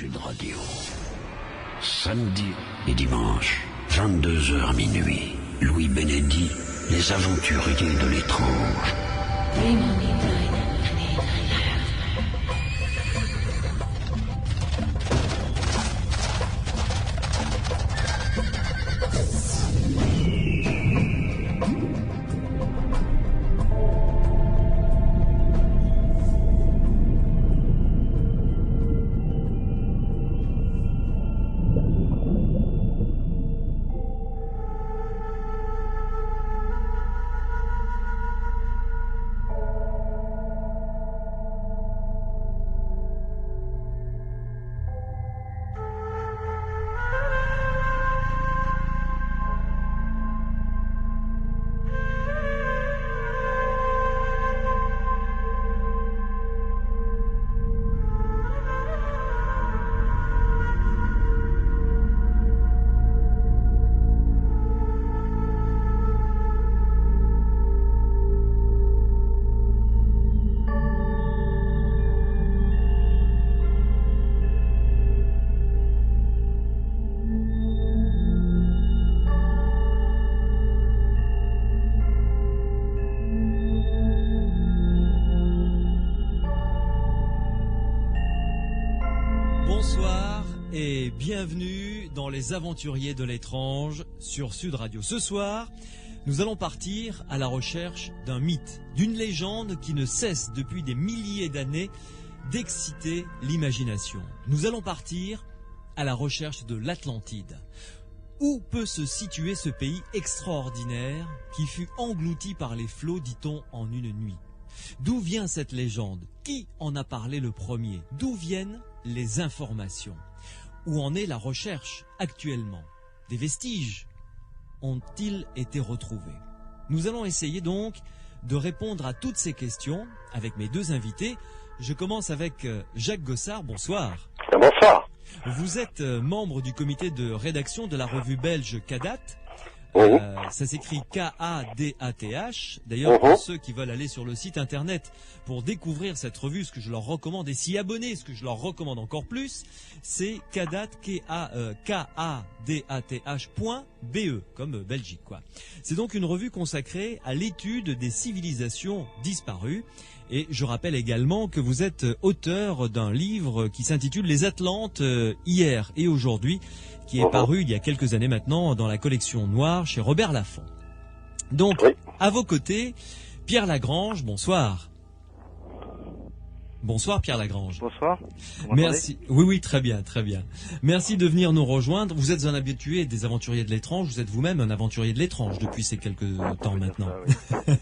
Sud Radio. Samedi et dimanche, 22h minuit. Louis Benedy, les aventuriers de l'étrange. Bonsoir et bienvenue dans les aventuriers de l'étrange sur Sud Radio. Ce soir, nous allons partir à la recherche d'un mythe, d'une légende qui ne cesse depuis des milliers d'années d'exciter l'imagination. Nous allons partir à la recherche de l'Atlantide. Où peut se situer ce pays extraordinaire qui fut englouti par les flots, dit-on, en une nuit? D'où vient cette légende? Qui en a parlé le premier? D'où viennent les informations? Où en est la recherche actuellement? Des vestiges ont-ils été retrouvés? Nous allons essayer donc de répondre à toutes ces questions avec mes deux invités. Je commence avec Jacques Gossard. Bonsoir. Bonsoir. Vous êtes membre du comité de rédaction de la revue belge Kadat. Ça s'écrit K-A-D-A-T-H. D'ailleurs, pour ceux qui veulent aller sur le site internet pour découvrir cette revue, ce que je leur recommande, et s'y abonner, ce que je leur recommande encore plus, c'est Kadat, K-A-D-A-T-H.be, comme Belgique, quoi. C'est donc une revue consacrée à l'étude des civilisations disparues. Et je rappelle également que vous êtes auteur d'un livre qui s'intitule Les Atlantes hier et aujourd'hui, qui est paru il y a quelques années maintenant dans la collection Noire chez Robert Laffont. Donc, à vos côtés, Pierre Lagrange, bonsoir. Bonsoir Pierre Lagrange. Bonsoir. Merci. Oui, très bien, très bien. Merci de venir nous rejoindre. Vous êtes un habitué des aventuriers de l'étrange. Vous êtes vous-même un aventurier de l'étrange depuis ces quelques temps maintenant. Ça, oui.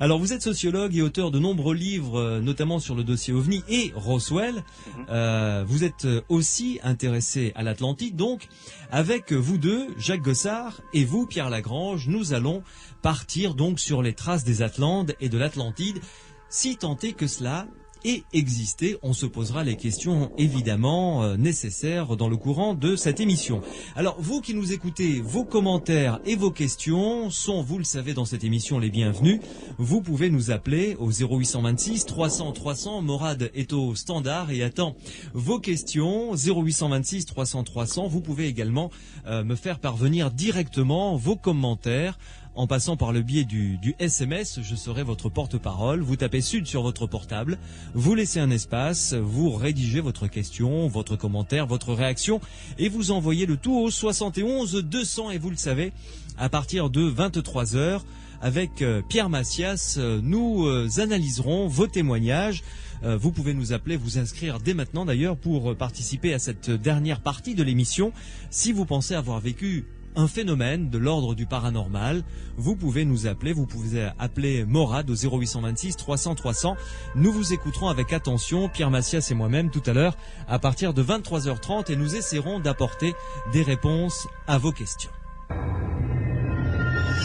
Alors, vous êtes sociologue et auteur de nombreux livres, notamment sur le dossier OVNI et Roswell. Vous êtes aussi intéressé à l'Atlantide. Donc, avec vous deux, Jacques Gossard et vous, Pierre Lagrange, nous allons partir donc sur les traces des Atlantes et de l'Atlantide, si tant est que cela et exister. On se posera les questions évidemment nécessaires dans le courant de cette émission. Alors vous qui nous écoutez, vos commentaires et vos questions sont, vous le savez, dans cette émission les bienvenus. Vous pouvez nous appeler au 0826 300 300. Morad est au standard et attend vos questions. 0826 300 300. Vous pouvez également me faire parvenir directement vos commentaires en passant par le biais du SMS. Je serai votre porte-parole. Vous tapez Sud sur votre portable, vous laissez un espace, vous rédigez votre question, votre commentaire, votre réaction et vous envoyez le tout au 71 200. Et vous le savez, à partir de 23h, avec Pierre Massias, nous analyserons vos témoignages. Vous pouvez nous appeler, vous inscrire dès maintenant d'ailleurs pour participer à cette dernière partie de l'émission. Si vous pensez avoir vécu un phénomène de l'ordre du paranormal, vous pouvez nous appeler, vous pouvez appeler Morad au 0826 300 300. Nous vous écouterons avec attention, Pierre Massias et moi-même tout à l'heure à partir de 23h30 et nous essaierons d'apporter des réponses à vos questions.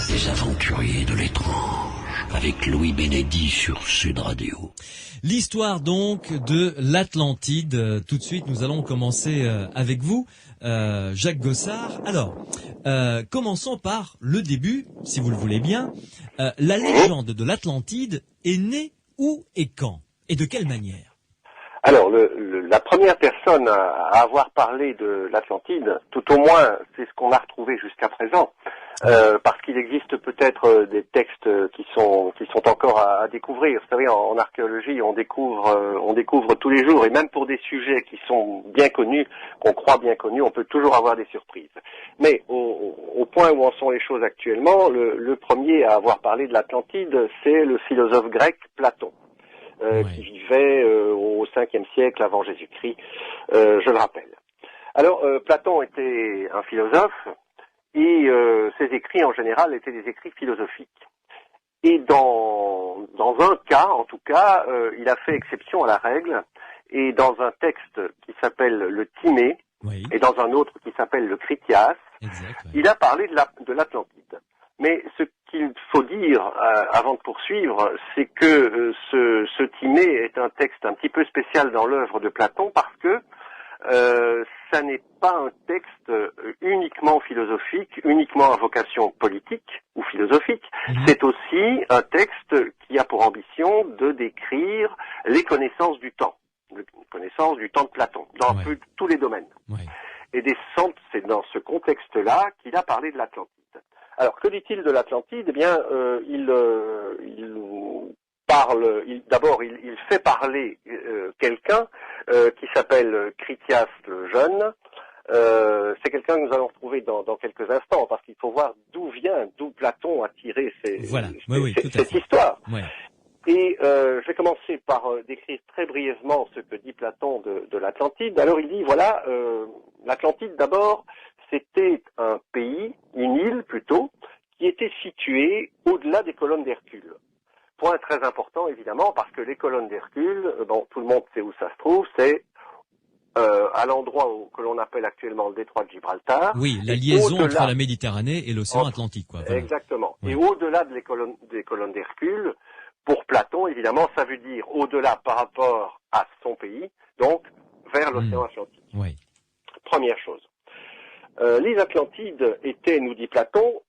Les aventuriers de l'étrange avec Louis Benedy sur Sud Radio. L'histoire donc de l'Atlantide. Tout de suite, nous allons commencer avec vous, Jacques Gossard. Alors, commençons par le début, si vous le voulez bien. La légende de l'Atlantide est née où et quand? Et de quelle manière? Alors, la première personne à avoir parlé de l'Atlantide, tout au moins, c'est ce qu'on a retrouvé jusqu'à présent, parce qu'il existe peut-être des textes qui sont encore à découvrir. Vous savez, en archéologie, on découvre tous les jours, et même pour des sujets qui sont bien connus, qu'on croit bien connus, on peut toujours avoir des surprises. Mais au point où en sont les choses actuellement, le premier à avoir parlé de l'Atlantide, c'est le philosophe grec Platon. Qui vivait au 5e siècle avant Jésus-Christ, je le rappelle. Alors, Platon était un philosophe, et ses écrits en général étaient des écrits philosophiques. Et dans un cas, en tout cas, il a fait exception à la règle, et dans un texte qui s'appelle le Timée, et dans un autre qui s'appelle le Critias, il a parlé de l'Atlantide. Mais ce qu'il faut dire avant de poursuivre, c'est que ce Timée est un texte un petit peu spécial dans l'œuvre de Platon parce que ça n'est pas un texte uniquement philosophique, uniquement à vocation politique ou philosophique. C'est aussi un texte qui a pour ambition de décrire les connaissances du temps, les connaissances du temps de Platon, dans un peu tous les domaines. Et c'est dans ce contexte-là qu'il a parlé de l'Atlantide. Alors, que dit-il de l'Atlantide? Eh bien, il fait parler quelqu'un qui s'appelle Critias le Jeune. C'est quelqu'un que nous allons retrouver dans quelques instants, parce qu'il faut voir d'où Platon a tiré cette histoire. Et je vais commencer par décrire très brièvement ce que dit Platon de l'Atlantide. Alors il dit, voilà, l'Atlantide d'abord, c'était un pays, une île plutôt, qui était située au-delà des colonnes d'Hercule. Point très important évidemment, parce que les colonnes d'Hercule, tout le monde sait où ça se trouve, c'est à l'endroit que l'on appelle actuellement le détroit de Gibraltar. Oui, la liaison entre la Méditerranée et l'océan Atlantique, quoi. Voilà. Exactement. Ouais. Et au-delà des colonnes d'Hercule, pour Platon, évidemment, ça veut dire au-delà par rapport à son pays, donc vers l'océan Atlantique. Oui. Première chose. Les Atlantides étaient, nous dit Platon,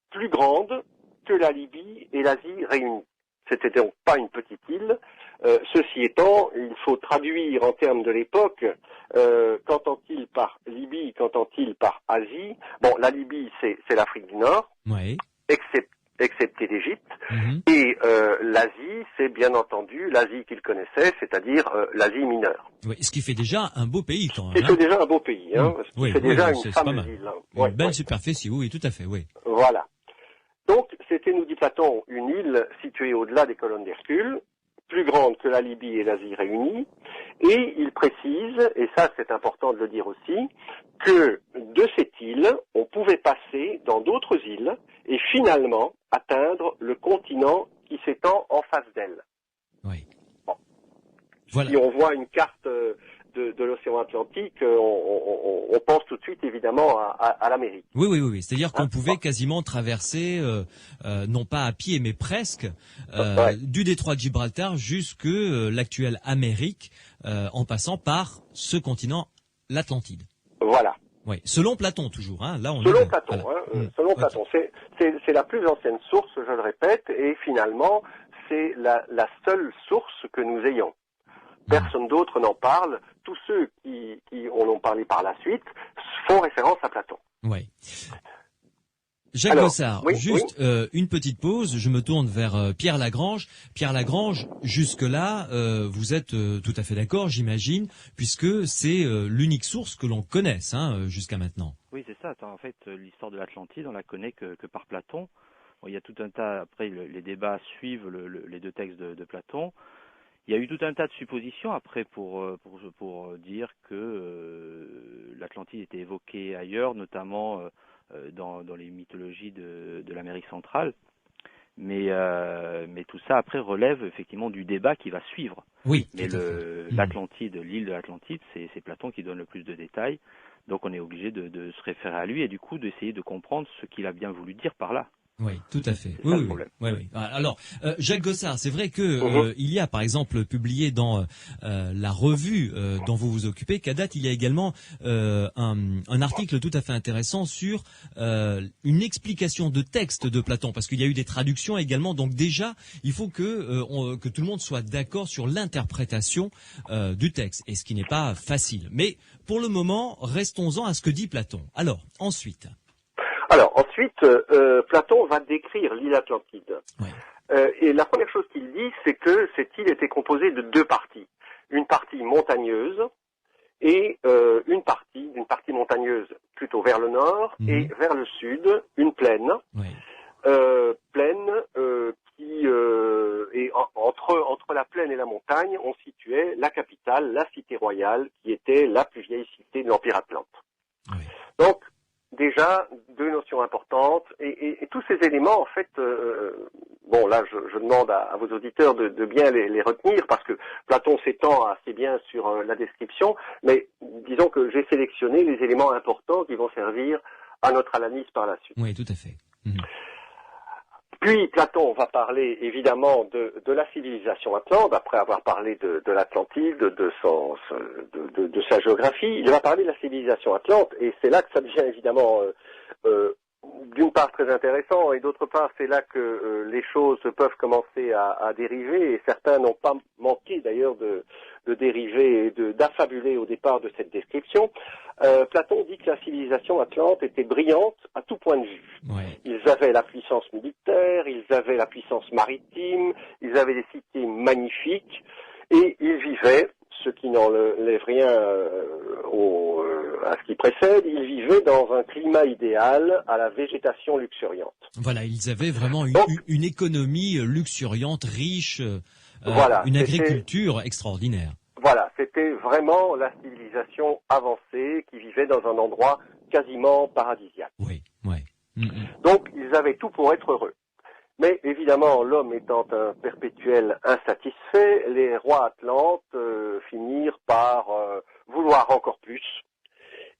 plus grandes que la Libye et l'Asie réunies. C'était donc pas une petite île. Ceci étant, il faut traduire en termes de l'époque, qu'entend-il par Libye, qu'entend-il par Asie? Bon, la Libye, c'est l'Afrique du Nord, excepté l'Égypte, et l'Asie, c'est bien entendu l'Asie qu'il connaissait, c'est-à-dire l'Asie mineure. Oui, ce qui fait déjà un beau pays quand même. Ce qui fait déjà un beau pays, hein. Ce qui fait déjà une fameuse île. Une belle superficie, oui, tout à fait, oui. Voilà. Donc, c'était, nous dit Platon, une île située au-delà des colonnes d'Hercule, plus grande que la Libye et l'Asie réunies, et il précise, et ça c'est important de le dire aussi, que de cette île, on pouvait passer dans d'autres îles et finalement atteindre le continent qui s'étend en face d'elle. Oui. Bon. Voilà. Si on voit une carte de l'océan Atlantique, on pense tout de suite évidemment à l'Amérique. Oui. C'est-à-dire qu'on pouvait quasiment traverser, non pas à pied, mais presque, du détroit de Gibraltar jusque l'actuelle Amérique, en passant par ce continent, l'Atlantide. Voilà. Oui, selon Platon toujours. Hein. Là, selon Platon, voilà. Selon Platon, c'est la plus ancienne source, je le répète, et finalement, c'est la seule source que nous ayons. Personne d'autre n'en parle. Tous ceux qui en ont parlé par la suite font référence à Platon. Oui. Jacques Gossard, une petite pause. Je me tourne vers Pierre Lagrange. Pierre Lagrange, jusque-là, vous êtes tout à fait d'accord, j'imagine, puisque c'est l'unique source que l'on connaisse jusqu'à maintenant. Oui, c'est ça. En fait, l'histoire de l'Atlantide, on la connaît que par Platon. Bon, il y a tout un tas, après, les débats suivent les deux textes de Platon. Il y a eu tout un tas de suppositions après pour dire que l'Atlantide était évoquée ailleurs, notamment dans les mythologies de l'Amérique centrale. Mais tout ça après relève effectivement du débat qui va suivre. Oui. Mais l'Atlantide, l'île de l'Atlantide, c'est Platon qui donne le plus de détails. Donc on est obligé de se référer à lui et du coup d'essayer de comprendre ce qu'il a bien voulu dire par là. Oui, tout à fait. C'est ça le Oui. problème. Oui. Alors, Jacques Gossard, c'est vrai que il y a par exemple publié dans la revue dont vous vous occupez, qu'à date, il y a également un article tout à fait intéressant sur une explication de texte de Platon, parce qu'il y a eu des traductions également. Donc déjà, il faut que tout le monde soit d'accord sur l'interprétation du texte, et ce qui n'est pas facile. Mais pour le moment, restons-en à ce que dit Platon. Alors, ensuite. Alors ensuite, Platon va décrire l'île Atlantide. Oui. Et la première chose qu'il dit, c'est que cette île était composée de deux parties. Une partie montagneuse et une partie montagneuse plutôt vers le nord et vers le sud, une plaine. Oui. Plaine qui et entre la plaine et la montagne, on situait la capitale, la cité royale, qui était la plus vieille cité de l'Empire Atlante. Oui. Donc déjà, deux notions importantes, et tous ces éléments, en fait, bon là je demande à vos auditeurs de bien les retenir, parce que Platon s'étend assez bien sur la description, mais disons que j'ai sélectionné les éléments importants qui vont servir à notre analyse par la suite. Oui, tout à fait. Puis Platon va parler évidemment de la civilisation atlante, après avoir parlé de l'Atlantide, de sa géographie. Il va parler de la civilisation atlante, et c'est là que ça devient évidemment d'une part très intéressant, et d'autre part c'est là que les choses peuvent commencer à dériver, et certains n'ont pas manqué d'ailleurs de dériver et d'affabuler au départ de cette description. Platon dit que la civilisation atlante était brillante à tout point de vue. Ouais. Ils avaient la puissance militaire, ils avaient la puissance maritime, ils avaient des cités magnifiques, et ils vivaient, ce qui n'enlève rien à ce qui précède, ils vivaient dans un climat idéal à la végétation luxuriante. Voilà, ils avaient vraiment une économie luxuriante, riche, voilà, une agriculture extraordinaire. Voilà, c'était vraiment la civilisation avancée qui vivait dans un endroit quasiment paradisiaque. Oui. Donc, ils avaient tout pour être heureux. Mais évidemment, l'homme étant un perpétuel insatisfait, les rois atlantes finirent par vouloir encore plus.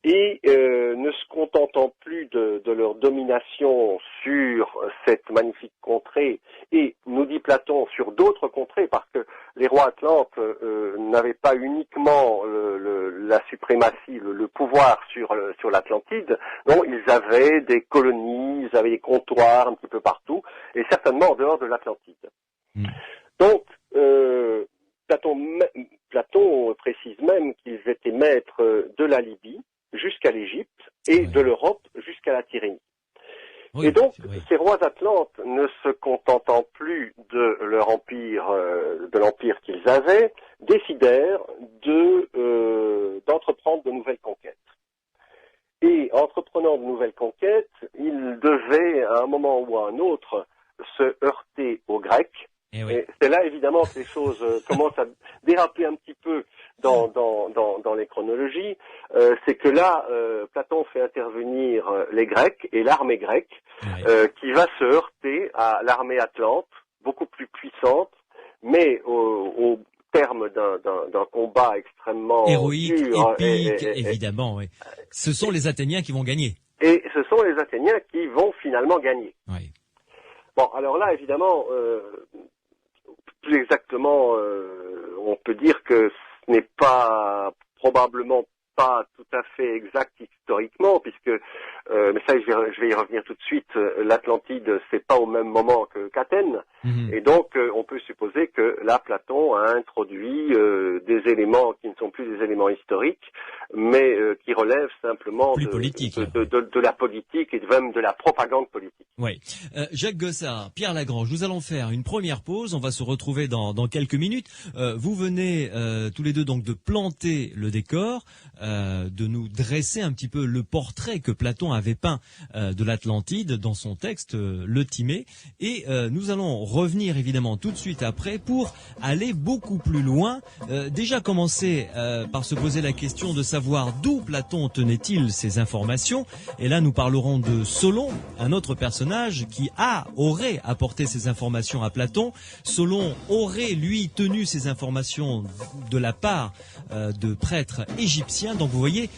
Et ne se contentant plus de leur domination sur cette magnifique contrée, et nous dit Platon sur d'autres contrées, parce que les rois atlantes n'avaient pas uniquement la suprématie, le pouvoir sur l'Atlantide, non, ils avaient des colonies, ils avaient des comptoirs un petit peu partout, et certainement en dehors de l'Atlantide. Donc, Platon précise même qu'ils étaient maîtres de la Libye jusqu'à l'Égypte et de l'Europe jusqu'à la Tyrénie. Oui, et donc, oui. ces rois atlantes, ne se contentant plus de leur empire, de l'empire qu'ils avaient, décidèrent d'entreprendre de nouvelles conquêtes. Et entreprenant de nouvelles conquêtes, ils devaient, à un moment ou à un autre, se heurter aux Grecs. Et c'est là, évidemment, que les choses commencent à déraper un petit peu dans les chronologies. C'est que là, Platon fait intervenir les Grecs et l'armée grecque, qui va se heurter à l'armée atlante, beaucoup plus puissante, mais au terme d'un combat extrêmement héroïque, dur, épique, évidemment. Oui. Ce sont les Athéniens qui vont gagner. Et ce sont les Athéniens qui vont finalement gagner. Oui. Bon, alors là, évidemment, plus exactement, on peut dire que ce n'est probablement pas tout à fait exact historiquement, puisque, mais ça je vais y revenir tout de suite, l'Atlantide c'est pas au même moment qu'Athènes, et donc on peut supposer que là Platon a introduit des éléments qui ne sont plus des éléments historiques, mais qui relèvent simplement de la politique et même de la propagande politique. Oui. Jacques Gossard, Pierre Lagrange, nous allons faire une première pause, on va se retrouver dans quelques minutes. Vous venez tous les deux donc de planter le décor, de nous dresser un petit peu le portrait que Platon avait peint de l'Atlantide dans son texte Le Timée, et nous allons revenir évidemment tout de suite après pour aller beaucoup plus loin. Déjà commencer par se poser la question de savoir d'où Platon tenait-il ces informations. Et là, nous parlerons de Solon, un autre personnage qui aurait apporté ces informations à Platon. Solon aurait, lui, tenu ces informations de la part de prêtres égyptiens. Donc vous voyez,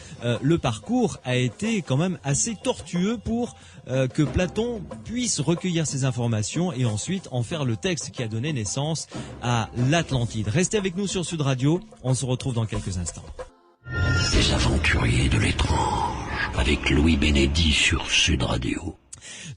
le parcours a été quand même assez tortueux pour que Platon puisse recueillir ces informations et ensuite en faire le texte qui a donné naissance à l'Atlantide. Restez avec nous sur Sud Radio, on se retrouve dans quelques instants. Les aventuriers de l'étrange, avec Louis Bénédit sur Sud Radio.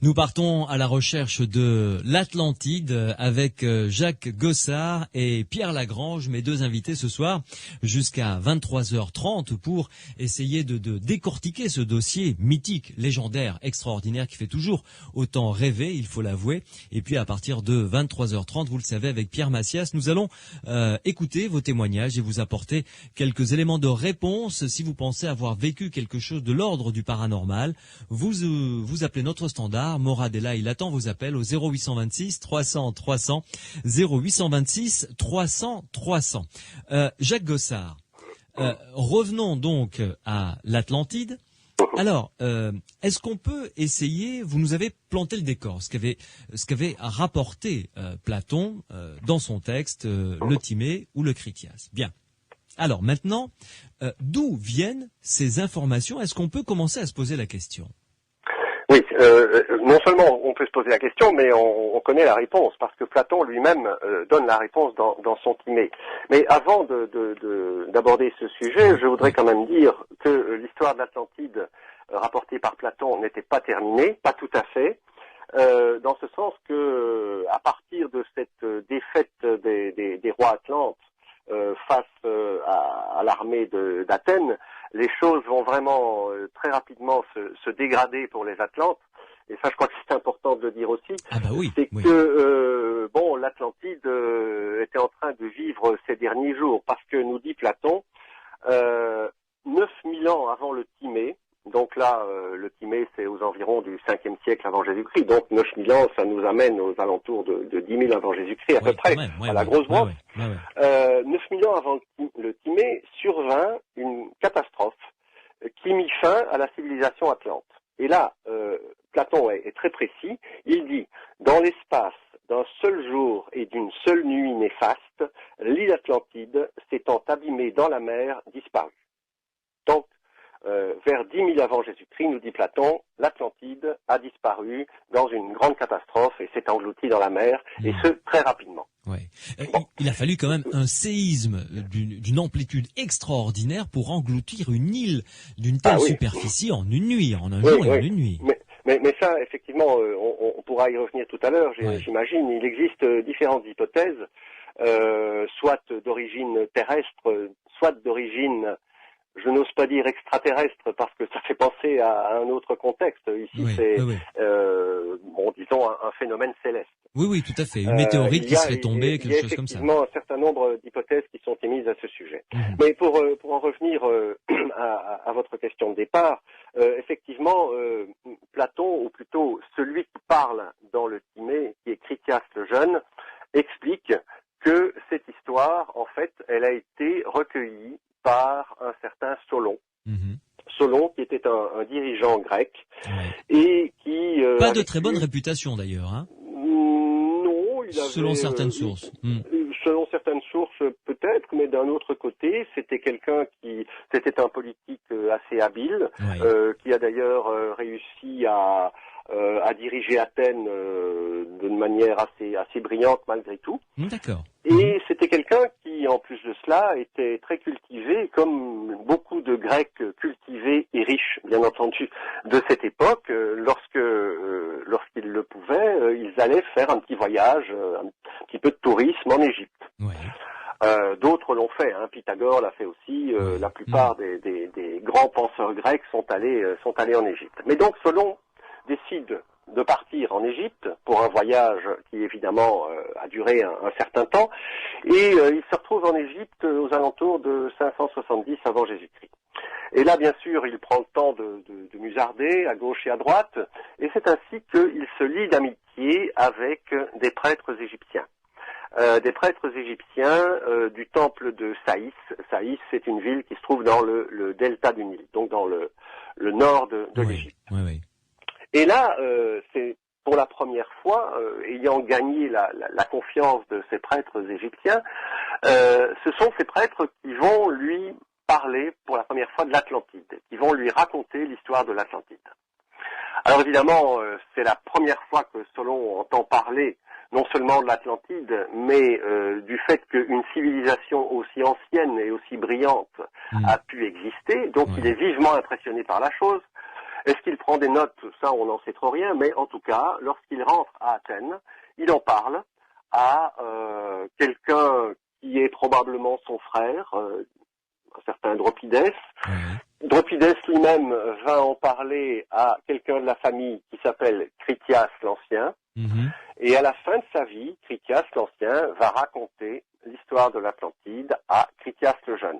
Nous partons à la recherche de l'Atlantide avec Jacques Gossard et Pierre Lagrange, mes deux invités ce soir, jusqu'à 23h30 pour essayer de décortiquer ce dossier mythique, légendaire, extraordinaire qui fait toujours autant rêver, il faut l'avouer. Et puis à partir de 23h30, vous le savez, avec Pierre Massias, nous allons écouter vos témoignages et vous apporter quelques éléments de réponse. Si vous pensez avoir vécu quelque chose de l'ordre du paranormal, vous appelez notre standard. Morad est là, il attend vos appels au 0826 300 300, 0826 300 300. Jacques Gossard, revenons donc à l'Atlantide. Alors, est-ce qu'on peut essayer, vous nous avez planté le décor, ce qu'avait rapporté Platon dans son texte, le Timée ou le Critias. Bien. Alors maintenant, d'où viennent ces informations? Est-ce qu'on peut commencer à se poser la question? Oui, non seulement on peut se poser la question, mais on connaît la réponse, parce que Platon lui-même donne la réponse dans son Timée. Mais avant d'aborder ce sujet, je voudrais quand même dire que l'histoire de l'Atlantide rapportée par Platon n'était pas terminée, pas tout à fait, dans ce sens que à partir de cette défaite des rois atlantes face à l'armée d'Athènes, les choses vont vraiment très rapidement se dégrader pour les Atlantes. Et ça, je crois que c'est important de le dire aussi. Ah bah oui, c'est oui. que l'Atlantide était en train de vivre ses derniers jours, parce que nous dit Platon, 9000 ans avant le Timée. Donc là, le Timée, c'est aux environs du 5e siècle avant Jésus-Christ. Donc 9000 ans, ça nous amène aux alentours de 10 000 avant Jésus-Christ, à peu près, à la grosse brosse. 9000 ans avant le Timée, survint une catastrophe qui mit fin à la civilisation atlante. Et là, Platon est très précis. Il dit, dans l'espace d'un seul jour et d'une seule nuit néfaste, l'île Atlantide, s'étant abîmée dans la mer, disparut. Donc, vers 10 000 avant Jésus-Christ, nous dit Platon, l'Atlantide a disparu dans une grande catastrophe et s'est engloutie dans la mer, et ce, très rapidement. Ouais. Il a fallu quand même un séisme d'une amplitude extraordinaire pour engloutir une île d'une telle superficie en une nuit, en un jour et en une nuit. Mais ça, effectivement, on pourra y revenir tout à l'heure, j'imagine. Il existe différentes hypothèses, soit d'origine terrestre, soit d'origine, je n'ose pas dire extraterrestre, parce que ça fait penser à un autre contexte. Ici, disons un phénomène céleste. Oui, tout à fait. Une météorite qui serait tombée, quelque chose comme ça. Il y a effectivement un certain nombre d'hypothèses qui sont émises à ce sujet. Mais pour en revenir à votre question de départ, effectivement, Platon, ou plutôt celui qui parle dans le Timée, qui est Critias le Jeune, explique que cette histoire, en fait, elle a été recueillie par un certain Solon. Solon, qui était un dirigeant grec, et qui... pas de très bonne réputation d'ailleurs, hein. Non, il avait... Selon certaines sources. Selon certaines sources, peut-être, mais d'un autre côté, c'était c'était un politique assez habile, qui a d'ailleurs réussi à diriger Athènes d'une manière assez brillante malgré tout. D'accord. Et c'était quelqu'un qui, en plus de cela, était très cultivé, comme beaucoup de Grecs cultivés et riches, bien entendu, de cette époque. Lorsqu'ils le pouvaient, ils allaient faire un petit voyage, un petit peu de tourisme en Égypte. D'autres l'ont fait, hein. Pythagore l'a fait aussi. La plupart des grands penseurs grecs sont allés en Égypte. Mais donc, Solon décide de partir en Égypte pour un voyage qui évidemment a duré un certain temps, et il se retrouve en Égypte aux alentours de 570 avant Jésus-Christ. Et là, bien sûr, il prend le temps de musarder à gauche et à droite, et c'est ainsi qu'il se lie d'amitié avec des prêtres égyptiens. Des prêtres égyptiens du temple de Saïs. Saïs, c'est une ville qui se trouve dans le delta du Nil, donc dans le nord de l'Égypte. Oui, oui. Et là, c'est pour la première fois, ayant gagné la confiance de ces prêtres égyptiens, ce sont ces prêtres qui vont lui parler pour la première fois de l'Atlantide, qui vont lui raconter l'histoire de l'Atlantide. Alors évidemment, c'est la première fois que Solon entend parler non seulement de l'Atlantide, mais du fait qu'une civilisation aussi ancienne et aussi brillante a pu exister. Donc il est vivement impressionné par la chose. Est-ce qu'il prend des notes? Ça, on n'en sait trop rien, mais en tout cas, lorsqu'il rentre à Athènes, il en parle à quelqu'un qui est probablement son frère, un certain Dropides. Dropides lui-même va en parler à quelqu'un de la famille qui s'appelle Critias l'Ancien. Et à la fin de sa vie, Critias l'Ancien va raconter l'histoire de l'Atlantide à Critias le Jeune.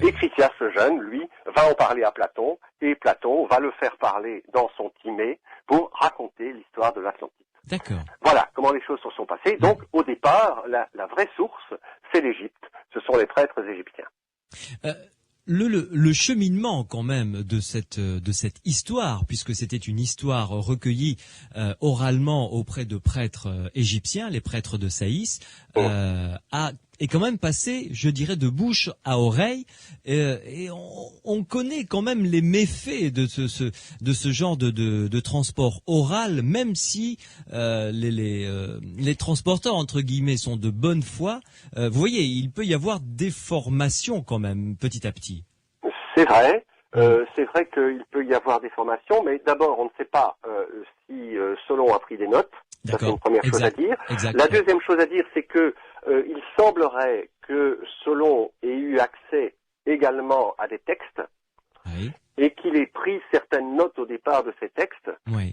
Et Critias le Jeune, lui, va en parler à Platon, et Platon va le faire parler dans son Timée pour raconter l'histoire de l'Atlantide. D'accord. Voilà comment les choses se sont passées. Donc, au départ, la vraie source, c'est l'Égypte. Ce sont les prêtres égyptiens. Le cheminement quand même de cette histoire, puisque c'était une histoire recueillie oralement auprès de prêtres égyptiens, les prêtres de Saïs, est quand même passé, je dirais, de bouche à oreille, et on connaît quand même les méfaits de ce genre de transport oral, même si les transporteurs entre guillemets sont de bonne foi. Vous voyez, il peut y avoir des formations quand même petit à petit. C'est vrai. C'est vrai qu'il peut y avoir des formations, mais d'abord, on ne sait pas si Solon a pris des notes. Ça, c'est une première chose à dire. La deuxième chose à dire, c'est que il semblerait que Solon ait eu accès également à des textes et qu'il ait pris certaines notes au départ de ces textes,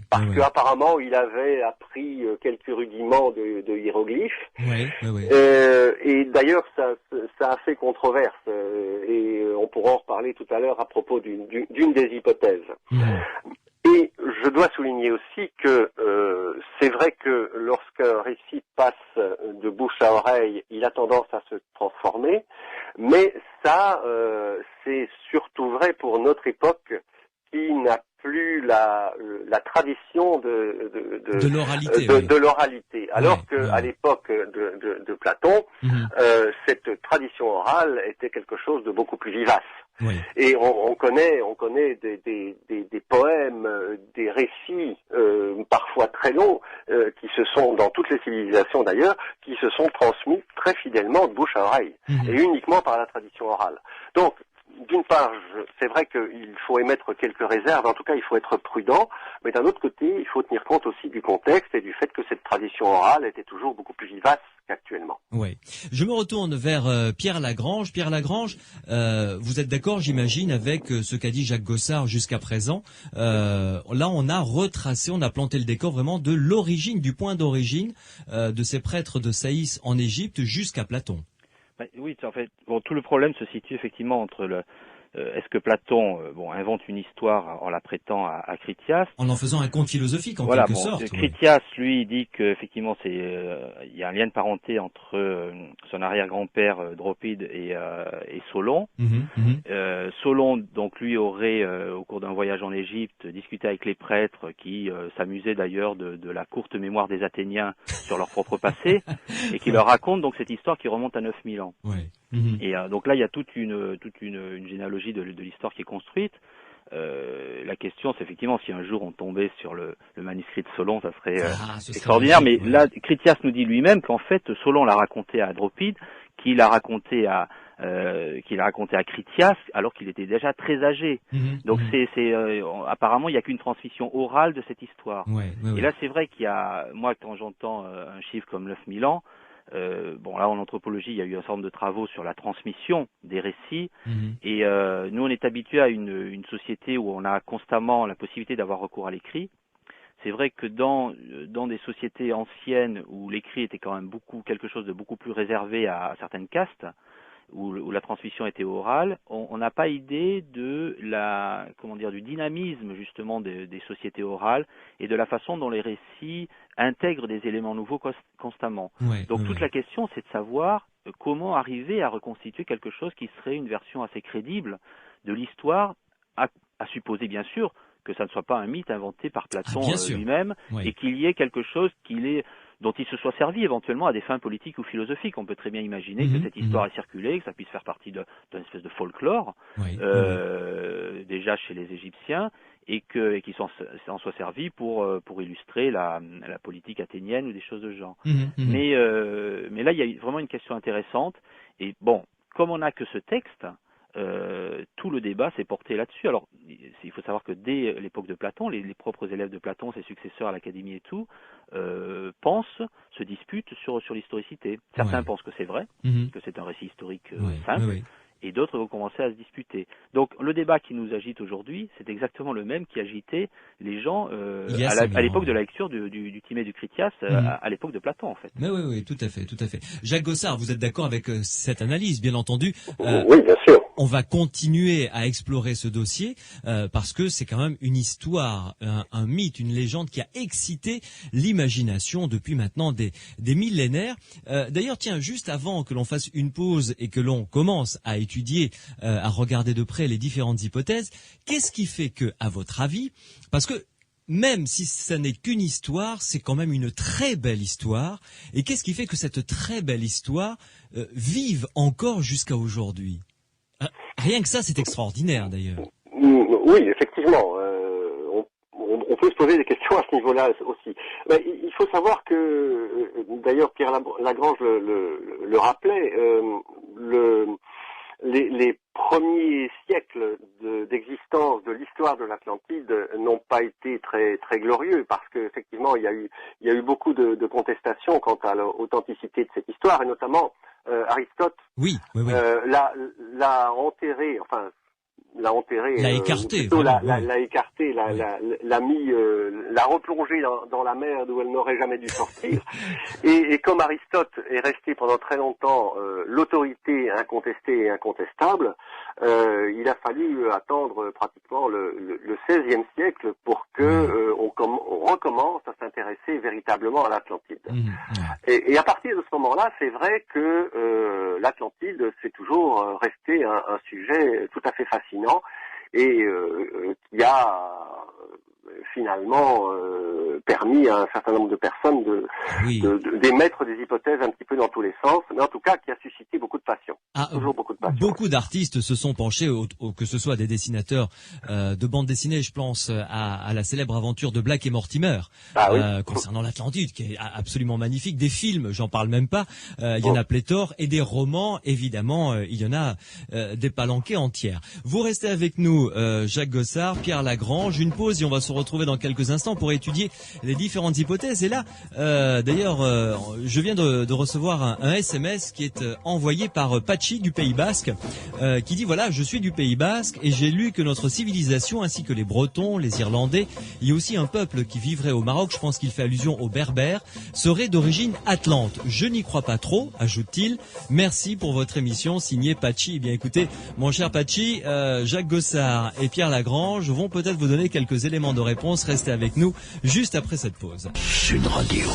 parce qu'apparemment, il avait appris quelques rudiments de hiéroglyphes. Et d'ailleurs, ça a fait controverse, et on pourra en reparler tout à l'heure à propos d'une des hypothèses. Et je dois souligner aussi que c'est vrai que lorsqu'un récit passe de bouche à oreille, il a tendance à se transformer, mais ça, c'est surtout vrai pour notre époque qui n'a plus la tradition de l'oralité. Alors qu'à l'époque de Platon, cette tradition orale était quelque chose de beaucoup plus vivace. Et on connaît des poèmes, des récits parfois très longs qui se sont, dans toutes les civilisations d'ailleurs, qui se sont transmis très fidèlement de bouche à oreille et uniquement par la tradition orale. Donc, d'une part, c'est vrai qu'il faut émettre quelques réserves, en tout cas il faut être prudent, mais d'un autre côté, il faut tenir compte aussi du contexte et du fait que cette tradition orale était toujours beaucoup plus vivace qu'actuellement. Oui. Je me retourne vers Pierre Lagrange. Pierre Lagrange, vous êtes d'accord, j'imagine, avec ce qu'a dit Jacques Gossard jusqu'à présent. Là, on a retracé, on a planté le décor vraiment de l'origine, du point d'origine de ces prêtres de Saïs en Égypte jusqu'à Platon. Oui, en fait, tout le problème se situe effectivement entre est-ce que Platon invente une histoire en la prêtant à Critias, en faisant un conte philosophique en quelque sorte. Critias, lui, dit qu'effectivement il y a un lien de parenté entre son arrière-grand-père Dropide et Solon. Solon, donc, lui aurait au cours d'un voyage en Égypte discuté avec les prêtres qui s'amusaient d'ailleurs de la courte mémoire des Athéniens sur leur propre passé et qui leur raconte donc cette histoire qui remonte à 9000 ans. Et donc là, il y a toute une généalogie de l'histoire qui est construite. La question, c'est effectivement si un jour on tombait sur le manuscrit de Solon, ça serait extraordinaire. Mais là, Critias nous dit lui-même qu'en fait, Solon l'a raconté à Dropide, qu'il a raconté à Critias, alors qu'il était déjà très âgé. Donc apparemment, il n'y a qu'une transmission orale de cette histoire. Et là, c'est vrai qu'il y a, moi, quand j'entends un chiffre comme 9000 ans, là en anthropologie il y a eu un certain nombre de travaux sur la transmission des récits et nous on est habitué à une société où on a constamment la possibilité d'avoir recours à l'écrit. C'est vrai que dans des sociétés anciennes où l'écrit était quand même quelque chose de beaucoup plus réservé à certaines castes, où la transmission était orale, on n'a pas idée de du dynamisme justement des sociétés orales et de la façon dont les récits intègrent des éléments nouveaux constamment. Donc toute la question, c'est de savoir comment arriver à reconstituer quelque chose qui serait une version assez crédible de l'histoire, à supposer bien sûr que ça ne soit pas un mythe inventé par Platon lui-même, et qu'il y ait quelque chose dont il se soit servi éventuellement à des fins politiques ou philosophiques. On peut très bien imaginer que cette histoire ait circulé, que ça puisse faire partie d'une espèce de folklore, déjà chez les Égyptiens, et qu'ils s'en soient servis pour illustrer la politique athénienne ou des choses de ce genre. Mais là, il y a vraiment une question intéressante. Et bon, comme on n'a que ce texte, tout le débat s'est porté là-dessus. Alors, il faut savoir que dès l'époque de Platon, les propres élèves de Platon, ses successeurs à l'Académie et tout, se disputent sur l'historicité. Certains pensent que c'est vrai, que c'est un récit historique simple, et d'autres vont commencer à se disputer. Donc, le débat qui nous agite aujourd'hui, c'est exactement le même qui agitait les gens à l'époque de la lecture du Timée du Critias, à l'époque de Platon, en fait. Mais oui, tout à fait. Jacques Gossard, vous êtes d'accord avec cette analyse, bien entendu. Oui, bien sûr. On va continuer à explorer ce dossier parce que c'est quand même une histoire, un mythe, une légende qui a excité l'imagination depuis maintenant des millénaires. D'ailleurs, tiens, juste avant que l'on fasse une pause et que l'on commence à étudier, à regarder de près les différentes hypothèses, qu'est-ce qui fait que, à votre avis, parce que même si ça n'est qu'une histoire, c'est quand même une très belle histoire. Et qu'est-ce qui fait que cette très belle histoire vive encore jusqu'à aujourd'hui ? Rien que ça, c'est extraordinaire, d'ailleurs. Oui, effectivement. On peut se poser des questions à ce niveau-là aussi. Mais il faut savoir que, d'ailleurs, Pierre Lagrange le rappelait, les premiers siècles d'existence de l'histoire de l'Atlantide n'ont pas été très très glorieux parce que effectivement il y a eu beaucoup de contestations quant à l'authenticité de cette histoire, et notamment Aristote l'a enterré, enfin l'a enterré, l'a écarté, l'a écarté, l'a mis, l'a replongé dans la mer d'où elle n'aurait jamais dû sortir. Et comme Aristote est resté pendant très longtemps l'autorité incontestée et incontestable, il a fallu attendre pratiquement le XVIe siècle pour que on recommence à s'intéresser véritablement à l'Atlantide. Et à partir de ce moment-là, c'est vrai que l'Atlantide c'est toujours resté un sujet tout à fait fascinant et qui a finalement permis à un certain nombre de personnes d'émettre des hypothèses un petit peu dans tous les sens, mais en tout cas qui a suscité beaucoup de passion. Toujours beaucoup de passion. Beaucoup d'artistes se sont penchés, que ce soit des dessinateurs de bande dessinée, je pense à la célèbre aventure de Black et Mortimer concernant l'Atlantide, qui est absolument magnifique. Des films, j'en parle même pas, il y en a pléthore, et des romans, évidemment, il y en a des palanquées entières. Vous restez avec nous, Jacques Gossard, Pierre Lagrange, une pause et on va se retrouver dans quelques instants pour étudier les différentes hypothèses. Et là, d'ailleurs, je viens de recevoir un SMS qui est envoyé par Pachi du Pays Basque, qui dit voilà, je suis du Pays Basque et j'ai lu que notre civilisation ainsi que les Bretons, les Irlandais, il y a aussi un peuple qui vivrait au Maroc, je pense qu'il fait allusion aux Berbères, serait d'origine atlante. Je n'y crois pas trop, ajoute-t-il. Merci pour votre émission, signé Pachi. Eh bien écoutez, mon cher Pachi, Jacques Gossard et Pierre Lagrange vont peut-être vous donner quelques éléments de réponse. Restez avec nous juste après cette pause. Sud Radio,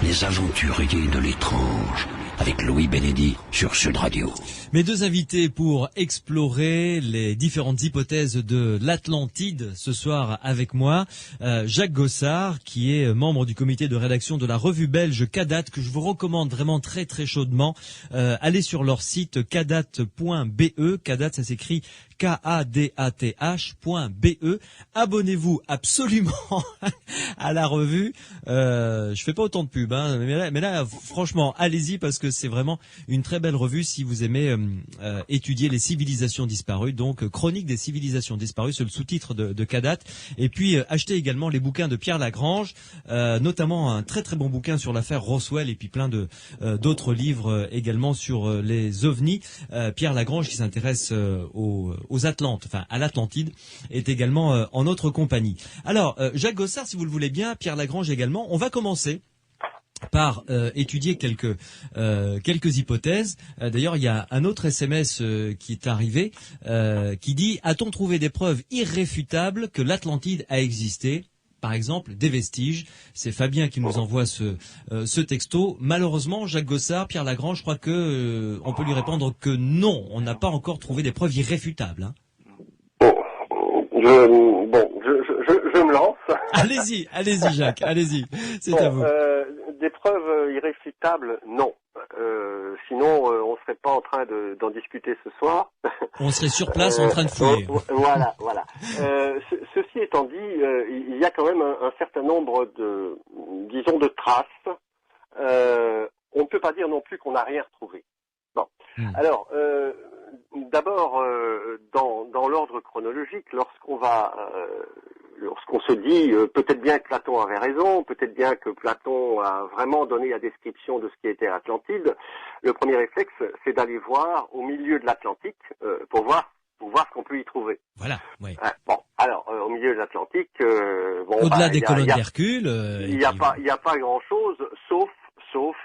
les aventuriers de l'étrange, avec Louis Bénédy sur Sud Radio. Mes deux invités pour explorer les différentes hypothèses de l'Atlantide ce soir avec moi, Jacques Gossard, qui est membre du comité de rédaction de la revue belge Kadat, que je vous recommande vraiment très très chaudement. Allez sur leur site kadat.be, Kadat ça s'écrit KADATH.be. Abonnez-vous absolument à la revue. Je fais pas autant de pub, hein, mais là, franchement, allez-y parce que c'est vraiment une très belle revue si vous aimez étudier les civilisations disparues. Donc, chronique des civilisations disparues, c'est le sous-titre de Kadat. Et puis, achetez également les bouquins de Pierre Lagrange, notamment un très très bon bouquin sur l'affaire Roswell et puis plein de d'autres livres également sur les ovnis. Pierre Lagrange qui s'intéresse aux Atlantes, enfin à l'Atlantide, est également en notre compagnie. Alors, Jacques Gossard, si vous le voulez bien, Pierre Lagrange également, on va commencer par étudier quelques hypothèses. D'ailleurs, il y a un autre SMS qui est arrivé qui dit: a-t-on trouvé des preuves irréfutables que l'Atlantide a existé? Par exemple, des vestiges. C'est Fabien qui nous envoie ce texto. Malheureusement, Jacques Gossard, Pierre Lagrange, je crois que on peut lui répondre que non, on n'a pas encore trouvé des preuves irréfutables. Hein. Je me lance. Allez-y, Jacques, allez-y. C'est à vous. Des preuves irréfutables, non. Sinon, on serait pas en train d'en discuter ce soir. On serait sur place en train de fouiller. Voilà. Ceci étant dit, il y a quand même un certain nombre de traces. On ne peut pas dire non plus qu'on n'a rien retrouvé. Bon. Alors, d'abord, dans l'ordre chronologique, lorsqu'on se dit peut-être bien que Platon avait raison, peut-être bien que Platon a vraiment donné la description de ce qui était Atlantide, le premier réflexe, c'est d'aller voir au milieu de l'Atlantique pour voir ce qu'on peut y trouver. Voilà, oui. Au milieu de l'Atlantique, au-delà des colonnes d'Hercule, il n'y a pas grand-chose, sauf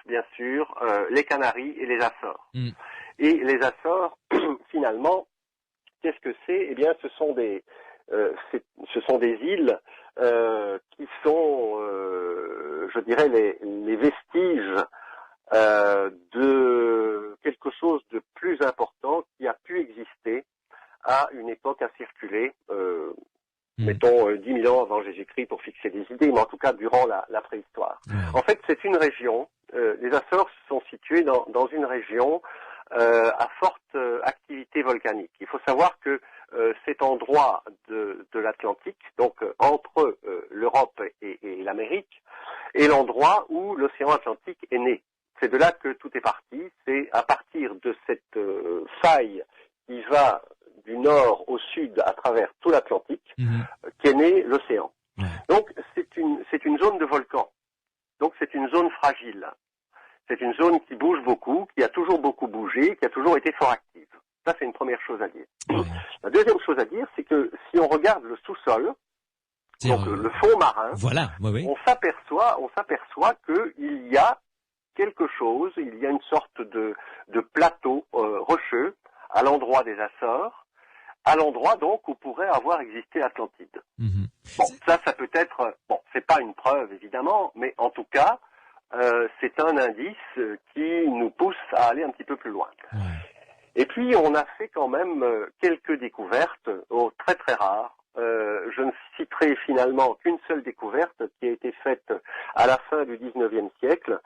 bien sûr les Canaries et les Açores. Et les Açores, finalement, qu'est-ce que c'est? Eh bien, ce sont des îles qui sont, je dirais, les vestiges de quelque chose de plus important qui a pu exister à une époque incirculée, mettons 10 000 ans avant Jésus-Christ pour fixer des idées, mais en tout cas durant la préhistoire. En fait, c'est une région, les Açores sont situés dans une région à forte activité volcanique. Il faut savoir que cet endroit de l'Atlantique, donc entre l'Europe et l'Amérique, est l'endroit où l'océan Atlantique est né. C'est de là que tout est parti. C'est à partir de cette faille qui va du nord au sud à travers tout l'Atlantique qu'est né l'océan. Donc c'est une zone de volcan. Donc c'est une zone fragile. C'est une zone qui bouge beaucoup, qui a toujours beaucoup bougé, qui a toujours été fort active. Ça, c'est une première chose à dire. La deuxième chose à dire, c'est que si on regarde le sous-sol, donc le fond marin, on s'aperçoit qu'il y a quelque chose, il y a une sorte de plateau rocheux à l'endroit des Açores, à l'endroit donc où pourrait avoir existé l'Atlantide. Ça peut être, c'est pas une preuve évidemment, mais en tout cas, c'est un indice qui nous pousse à aller un petit peu plus loin. Et puis, on a fait quand même quelques découvertes, très très rares. Je ne citerai finalement qu'une seule découverte qui a été faite à la fin du 19e siècle.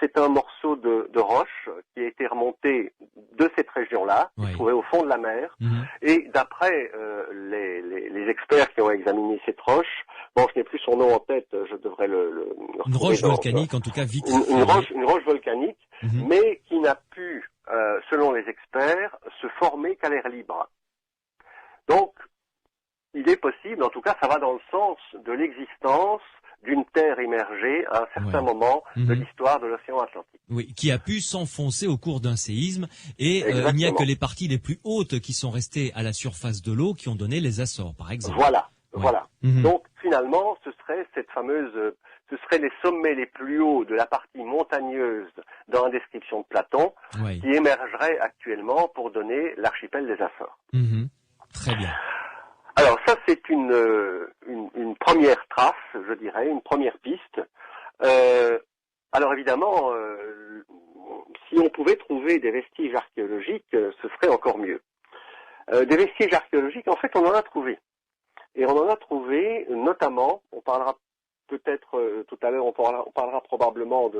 C'est un morceau de roche qui a été remonté de cette région-là, trouvé au fond de la mer. Et d'après les experts qui ont examiné cette roche, je n'ai plus son nom en tête, je devrais le une roche volcanique, en tout cas vite. Une roche volcanique, mais qui n'a pu, selon les experts, se former qu'à l'air libre. Donc, il est possible, en tout cas ça va dans le sens de l'existence d'une terre émergée à un certain moment de l'histoire de l'océan Atlantique. Oui, qui a pu s'enfoncer au cours d'un séisme, et il n'y a que les parties les plus hautes qui sont restées à la surface de l'eau qui ont donné les Açores, par exemple. Voilà. Donc finalement, ce serait les sommets les plus hauts de la partie montagneuse dans la description de Platon qui émergeraient actuellement pour donner l'archipel des Açores. Très bien. Alors ça, c'est une première trace, je dirais, une première piste. Alors évidemment, si on pouvait trouver des vestiges archéologiques, ce serait encore mieux. Des vestiges archéologiques, en fait, on en a trouvé. Et on en a trouvé notamment, on parlera peut-être tout à l'heure, on parlera probablement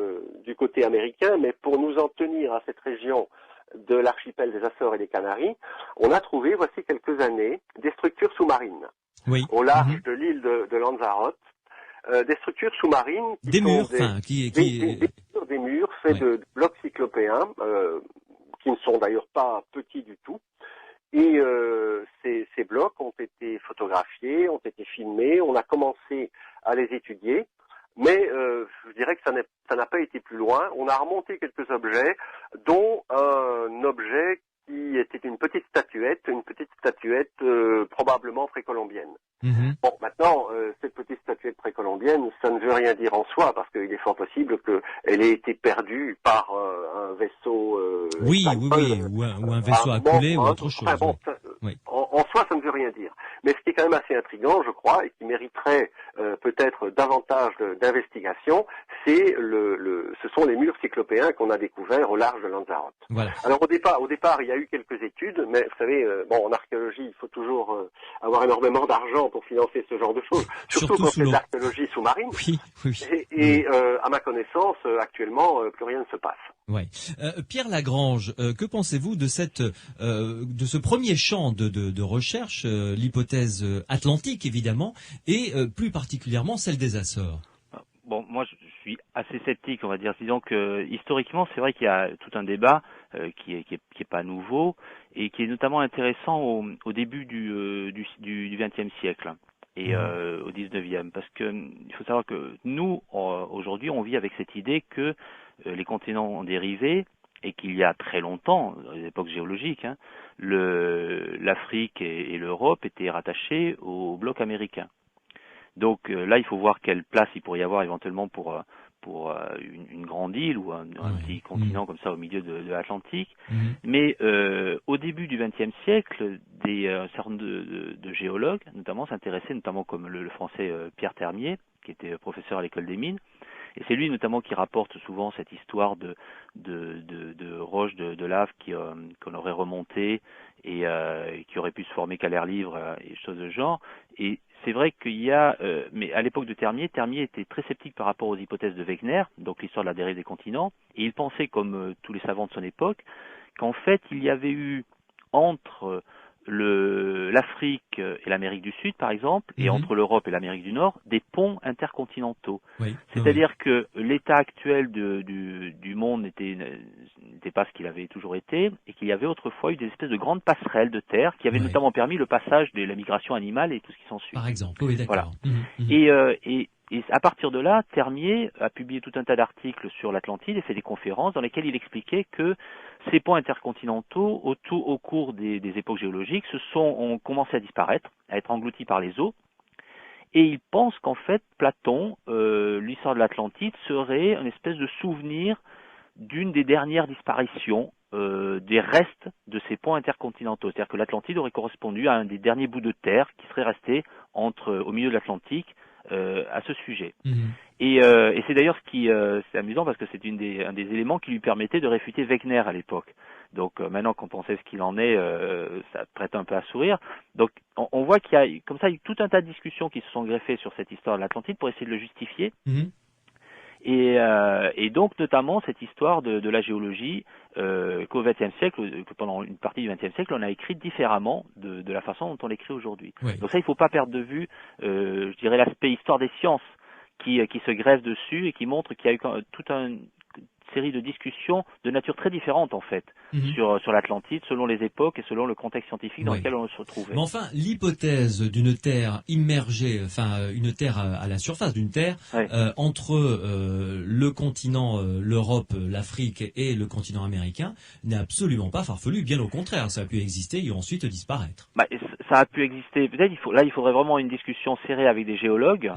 du côté américain, mais pour nous en tenir à cette région de l'archipel des Açores et des Canaries, on a trouvé, voici quelques années, des structures sous-marines au large de l'île de Lanzarote, des structures sous-marines qui des murs, des murs faits de blocs cyclopéens, qui ne sont d'ailleurs pas petits du tout. Et ces blocs ont été photographiés, ont été filmés, on a commencé à les étudier, mais je dirais que ça n'a pas été plus loin. On a remonté quelques objets, dont un objet qui qui était une petite statuette probablement précolombienne. Mhm. Bon, maintenant, cette petite statuette précolombienne, ça ne veut rien dire en soi, parce qu'il est fort possible qu'elle ait été perdue par un vaisseau Oui, espagnol, ou un à vaisseau un à moment couler ou ou à un autre autre. chose. Enfin bon, Oui. en soi, ça ne veut rien dire. Mais ce qui est quand même assez intriguant, je crois, et qui mériterait peut-être davantage d'investigation, ce sont les murs cyclopéens qu'on a découverts au large de Lanzarote. Voilà. Alors au départ, il y a eu quelques études, mais vous savez, en archéologie, il faut toujours avoir énormément d'argent pour financer ce genre de choses, surtout quand sous c'est de l'eau. l'archéologie sous-marine. Oui, oui. Et à ma connaissance, actuellement, plus rien ne se passe. Ouais. Pierre Lagrange, que pensez-vous de de ce premier champ de recherche, l'hypothèse atlantique évidemment, et plus particulièrement celle des Açores? Bon, moi je suis assez sceptique, on va dire. Disons que historiquement, c'est vrai qu'il y a tout un débat qui est pas nouveau et qui est notamment intéressant au début du XXe siècle et au XIXe, parce que il faut savoir que nous aujourd'hui, on vit avec cette idée que les continents ont dérivé et qu'il y a très longtemps, dans les époques géologiques, hein, l'Afrique et l'Europe étaient rattachés au bloc américain. Donc là, il faut voir quelle place il pourrait y avoir éventuellement pour une grande île ou un petit continent comme ça au milieu de l'Atlantique. Mais au début du XXe siècle, un certain nombre de géologues, notamment, s'intéressaient, notamment comme le français Pierre Termier, qui était professeur à l'école des mines. Et c'est lui notamment qui rapporte souvent cette histoire de roches de lave qu'on aurait remontées et qui auraient pu se former qu'à l'air libre et choses de genre. Et c'est vrai qu'il y a, mais à l'époque de Termier était très sceptique par rapport aux hypothèses de Wegener, donc l'histoire de la dérive des continents, et il pensait, comme tous les savants de son époque, qu'en fait il y avait eu entre l'Afrique et l'Amérique du Sud, par exemple, et entre l'Europe et l'Amérique du Nord, des ponts intercontinentaux. Oui. C'est-à-dire que l'état actuel du monde n'était pas ce qu'il avait toujours été, et qu'il y avait autrefois eu des espèces de grandes passerelles de terre qui avaient notamment permis le passage de la migration animale et tout ce qui s'ensuit. Par exemple, oui, d'accord. Voilà. Et à partir de là, Termier a publié tout un tas d'articles sur l'Atlantide et fait des conférences dans lesquelles il expliquait que ces ponts intercontinentaux, au cours des époques géologiques, ont commencé à disparaître, à être engloutis par les eaux. Et il pense qu'en fait, Platon, l'histoire de l'Atlantide, serait une espèce de souvenir d'une des dernières disparitions des restes de ces ponts intercontinentaux. C'est-à-dire que l'Atlantide aurait correspondu à un des derniers bouts de terre qui serait resté au milieu de l'Atlantique à ce sujet. Et c'est d'ailleurs c'est amusant parce que c'est un des éléments qui lui permettait de réfuter Wegener à l'époque. Donc maintenant, quand on sait ce qu'il en est, ça prête un peu à sourire. Donc on voit qu'il y a comme ça il y a tout un tas de discussions qui se sont greffées sur cette histoire de l'Atlantide pour essayer de le justifier. Et donc notamment cette histoire de la géologie qu'au XXe siècle, que pendant une partie du XXe siècle, on a écrit différemment de la façon dont on l'écrit aujourd'hui. Donc ça, il ne faut pas perdre de vue, je dirais, l'aspect histoire des sciences qui se greffe dessus et qui montre qu'il y a eu toute une série de discussions de nature très différente en fait sur l'Atlantide selon les époques et selon le contexte scientifique dans lequel on se retrouvait. Mais enfin, l'hypothèse d'une Terre immergée, enfin une Terre à la surface d'une Terre, entre le continent, l'Europe, l'Afrique et le continent américain n'est absolument pas farfelue, bien au contraire, ça a pu exister et ensuite disparaître. Bah, ça a pu exister. Peut-être il faudrait vraiment une discussion serrée avec des géologues,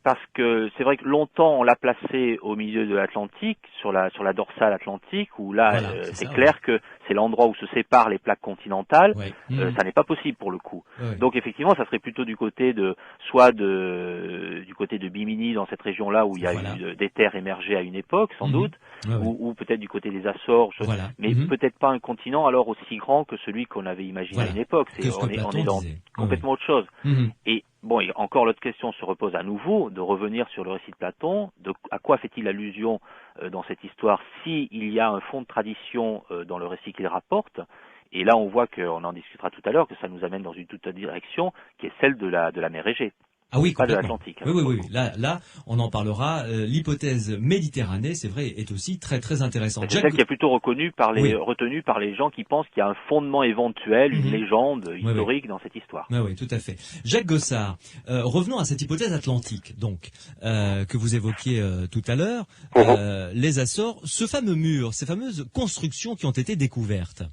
parce que c'est vrai que longtemps on l'a placé au milieu de l'Atlantique, sur la dorsale atlantique, où là c'est clair que c'est l'endroit où se séparent les plaques continentales. Ça n'est pas possible pour le coup. Donc effectivement, ça serait plutôt du côté de Bimini, dans cette région-là où il y a eu des terres émergées à une époque, sans doute, ou peut-être du côté des Açores, mais peut-être pas un continent alors aussi grand que celui qu'on avait imaginé à une époque. On est dans complètement autre chose. Et bon, et encore l'autre question se repose à nouveau, de revenir sur le récit de Platon, à quoi fait-il allusion dans cette histoire, s'il y a un fond de tradition dans le récit qu'il rapporte. Et là, on voit qu'on en discutera tout à l'heure, que ça nous amène dans une toute autre direction, qui est celle de la mer Égée. Ah oui, pas de complètement. l'Atlantique. Oui. Là, on en parlera. L'hypothèse Méditerranée, c'est vrai, est aussi très très intéressante. C'est celle qui est plutôt retenue par les gens qui pensent qu'il y a un fondement éventuel, une Mhm. légende Oui. historique dans cette histoire. Oui, tout à fait. Jacques Gossard, revenons à cette hypothèse atlantique, donc, que vous évoquiez tout à l'heure. Les Açores, ce fameux mur, ces fameuses constructions qui ont été découvertes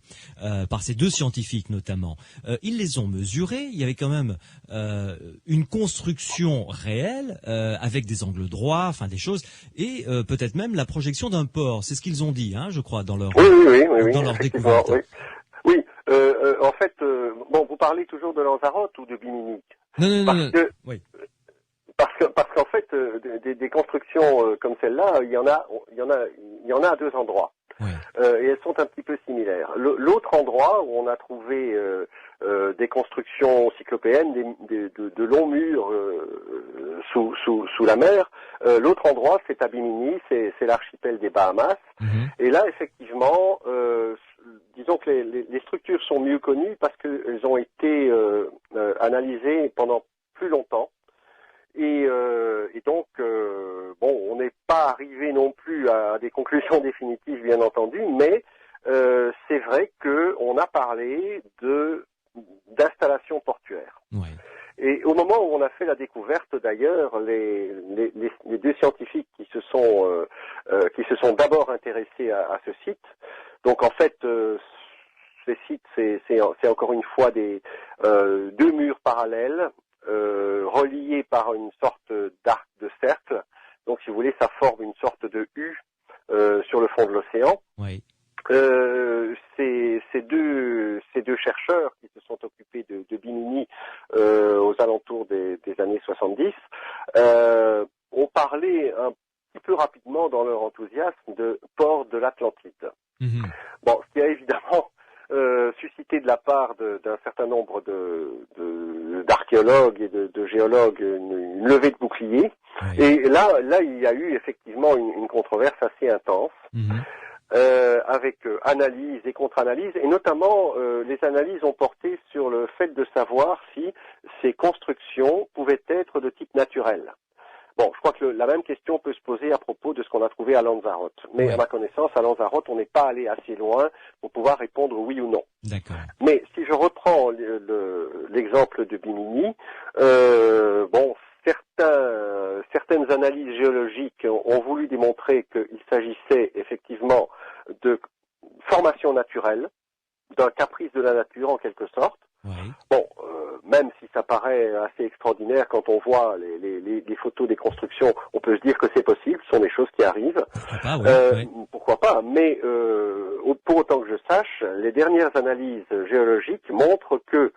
par ces deux scientifiques notamment, ils les ont mesurées. Il y avait quand même une construction réelle avec des angles droits, enfin des choses, et peut-être même la projection d'un port. C'est ce qu'ils ont dit, je crois, dans leur dans leur effectivement, découverte. oui. Oui, en fait, bon, vous parlez toujours de Lanzarote ou de Bimini? Non. Oui. Parce qu'en fait, des constructions comme celle-là, il y en a à deux endroits. Oui. Et elles sont un petit peu similaires. L'autre endroit où on a trouvé des constructions cyclopéennes, de longs murs sous la mer, l'autre endroit c'est à Bimini, c'est l'archipel des Bahamas. Et là, effectivement, disons que les structures sont mieux connues parce qu'elles ont été analysées pendant plus longtemps. Et donc, bon, on n'est pas arrivé non plus à des conclusions définitives, bien entendu, mais c'est vrai qu'on a parlé d'installations portuaires. Oui. Et au moment où on a fait la découverte, d'ailleurs, les deux scientifiques qui se sont d'abord intéressés à ce site. Donc, en fait, ces sites, c'est encore une fois deux murs parallèles. Reliés par une sorte d'arc de cercle. Donc, si vous voulez, ça forme une sorte de U sur le fond de l'océan. Oui. Ces deux chercheurs qui se sont occupés de Bimini aux alentours des années 70 ont parlé un petit peu rapidement dans leur enthousiasme de port de l'Atlantide. Bon, ce qui a évidemment suscité de la part d'un certain nombre d'archéologues et de géologues une levée de boucliers. Oui. Et là, il y a eu effectivement une controverse assez intense, avec analyse et contre-analyse, et notamment les analyses ont porté sur le fait de savoir si ces constructions pouvaient être de type naturel. Bon, je crois que la même question peut se poser à propos de ce qu'on a trouvé à Lanzarote. Mais oui. À ma connaissance, à Lanzarote, on n'est pas allé assez loin pour pouvoir répondre oui ou non. D'accord. Mais si je reprends l'exemple de Bimini, bon, certaines analyses géologiques ont voulu démontrer qu'il s'agissait effectivement de formation naturelle, d'un caprice de la nature en quelque sorte. Oui. Bon, même si ça paraît assez extraordinaire quand on voit les photos des constructions, on peut se dire que c'est possible, ce sont des choses qui arrivent. Pourquoi pas, oui. Pourquoi pas, mais pour autant que je sache, les dernières analyses géologiques montrent que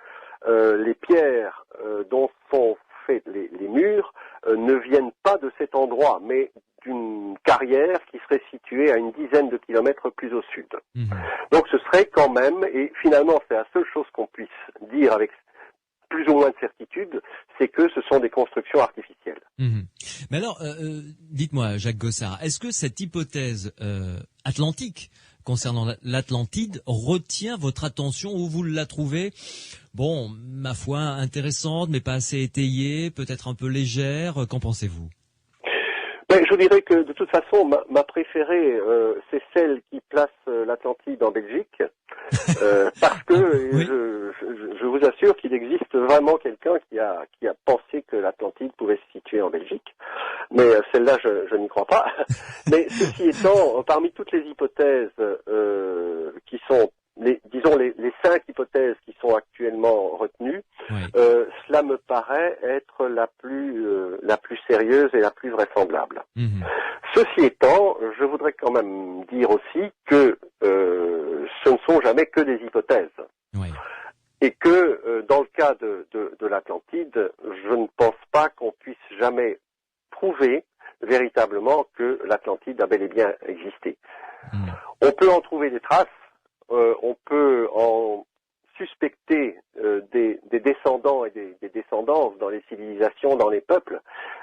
les pierres dont sont faits les murs ne viennent pas de cet endroit, mais d'une carrière qui serait située à une dizaine de kilomètres plus au sud. Donc ce serait quand même, et finalement c'est la seule chose qu'on puisse dire avec plus ou moins de certitude, c'est que ce sont des constructions artificielles. Mais alors, dites-moi, Jacques Gossard, est-ce que cette hypothèse atlantique concernant l'Atlantide retient votre attention ou vous la trouvez, bon, ma foi, intéressante, mais pas assez étayée, peut-être un peu légère? Qu'en pensez-vous? Ben, je dirais que de toute façon, ma préférée, c'est celle qui place l'Atlantide en Belgique, parce que oui. je vous assure qu'il existe vraiment quelqu'un qui a pensé que l'Atlantide pouvait se situer en Belgique. Mais celle-là, je n'y crois pas. Mais ceci étant, parmi toutes les hypothèses qui sont, disons les 5 hypothèses qui sont actuellement retenues, oui. Cela me paraît être la plus sérieuse et la plus vraisemblable. Ceci étant, je voudrais quand même dire aussi que ce ne sont jamais que des hypothèses. Oui. Et que dans le cas de l'Atlantide, je ne pense pas qu'on puisse jamais prouver véritablement que l'Atlantide a bel et bien existé. On peut en trouver des traces, on peut en suspecter des descendants et des descendances dans les civilisations, dans les peuples,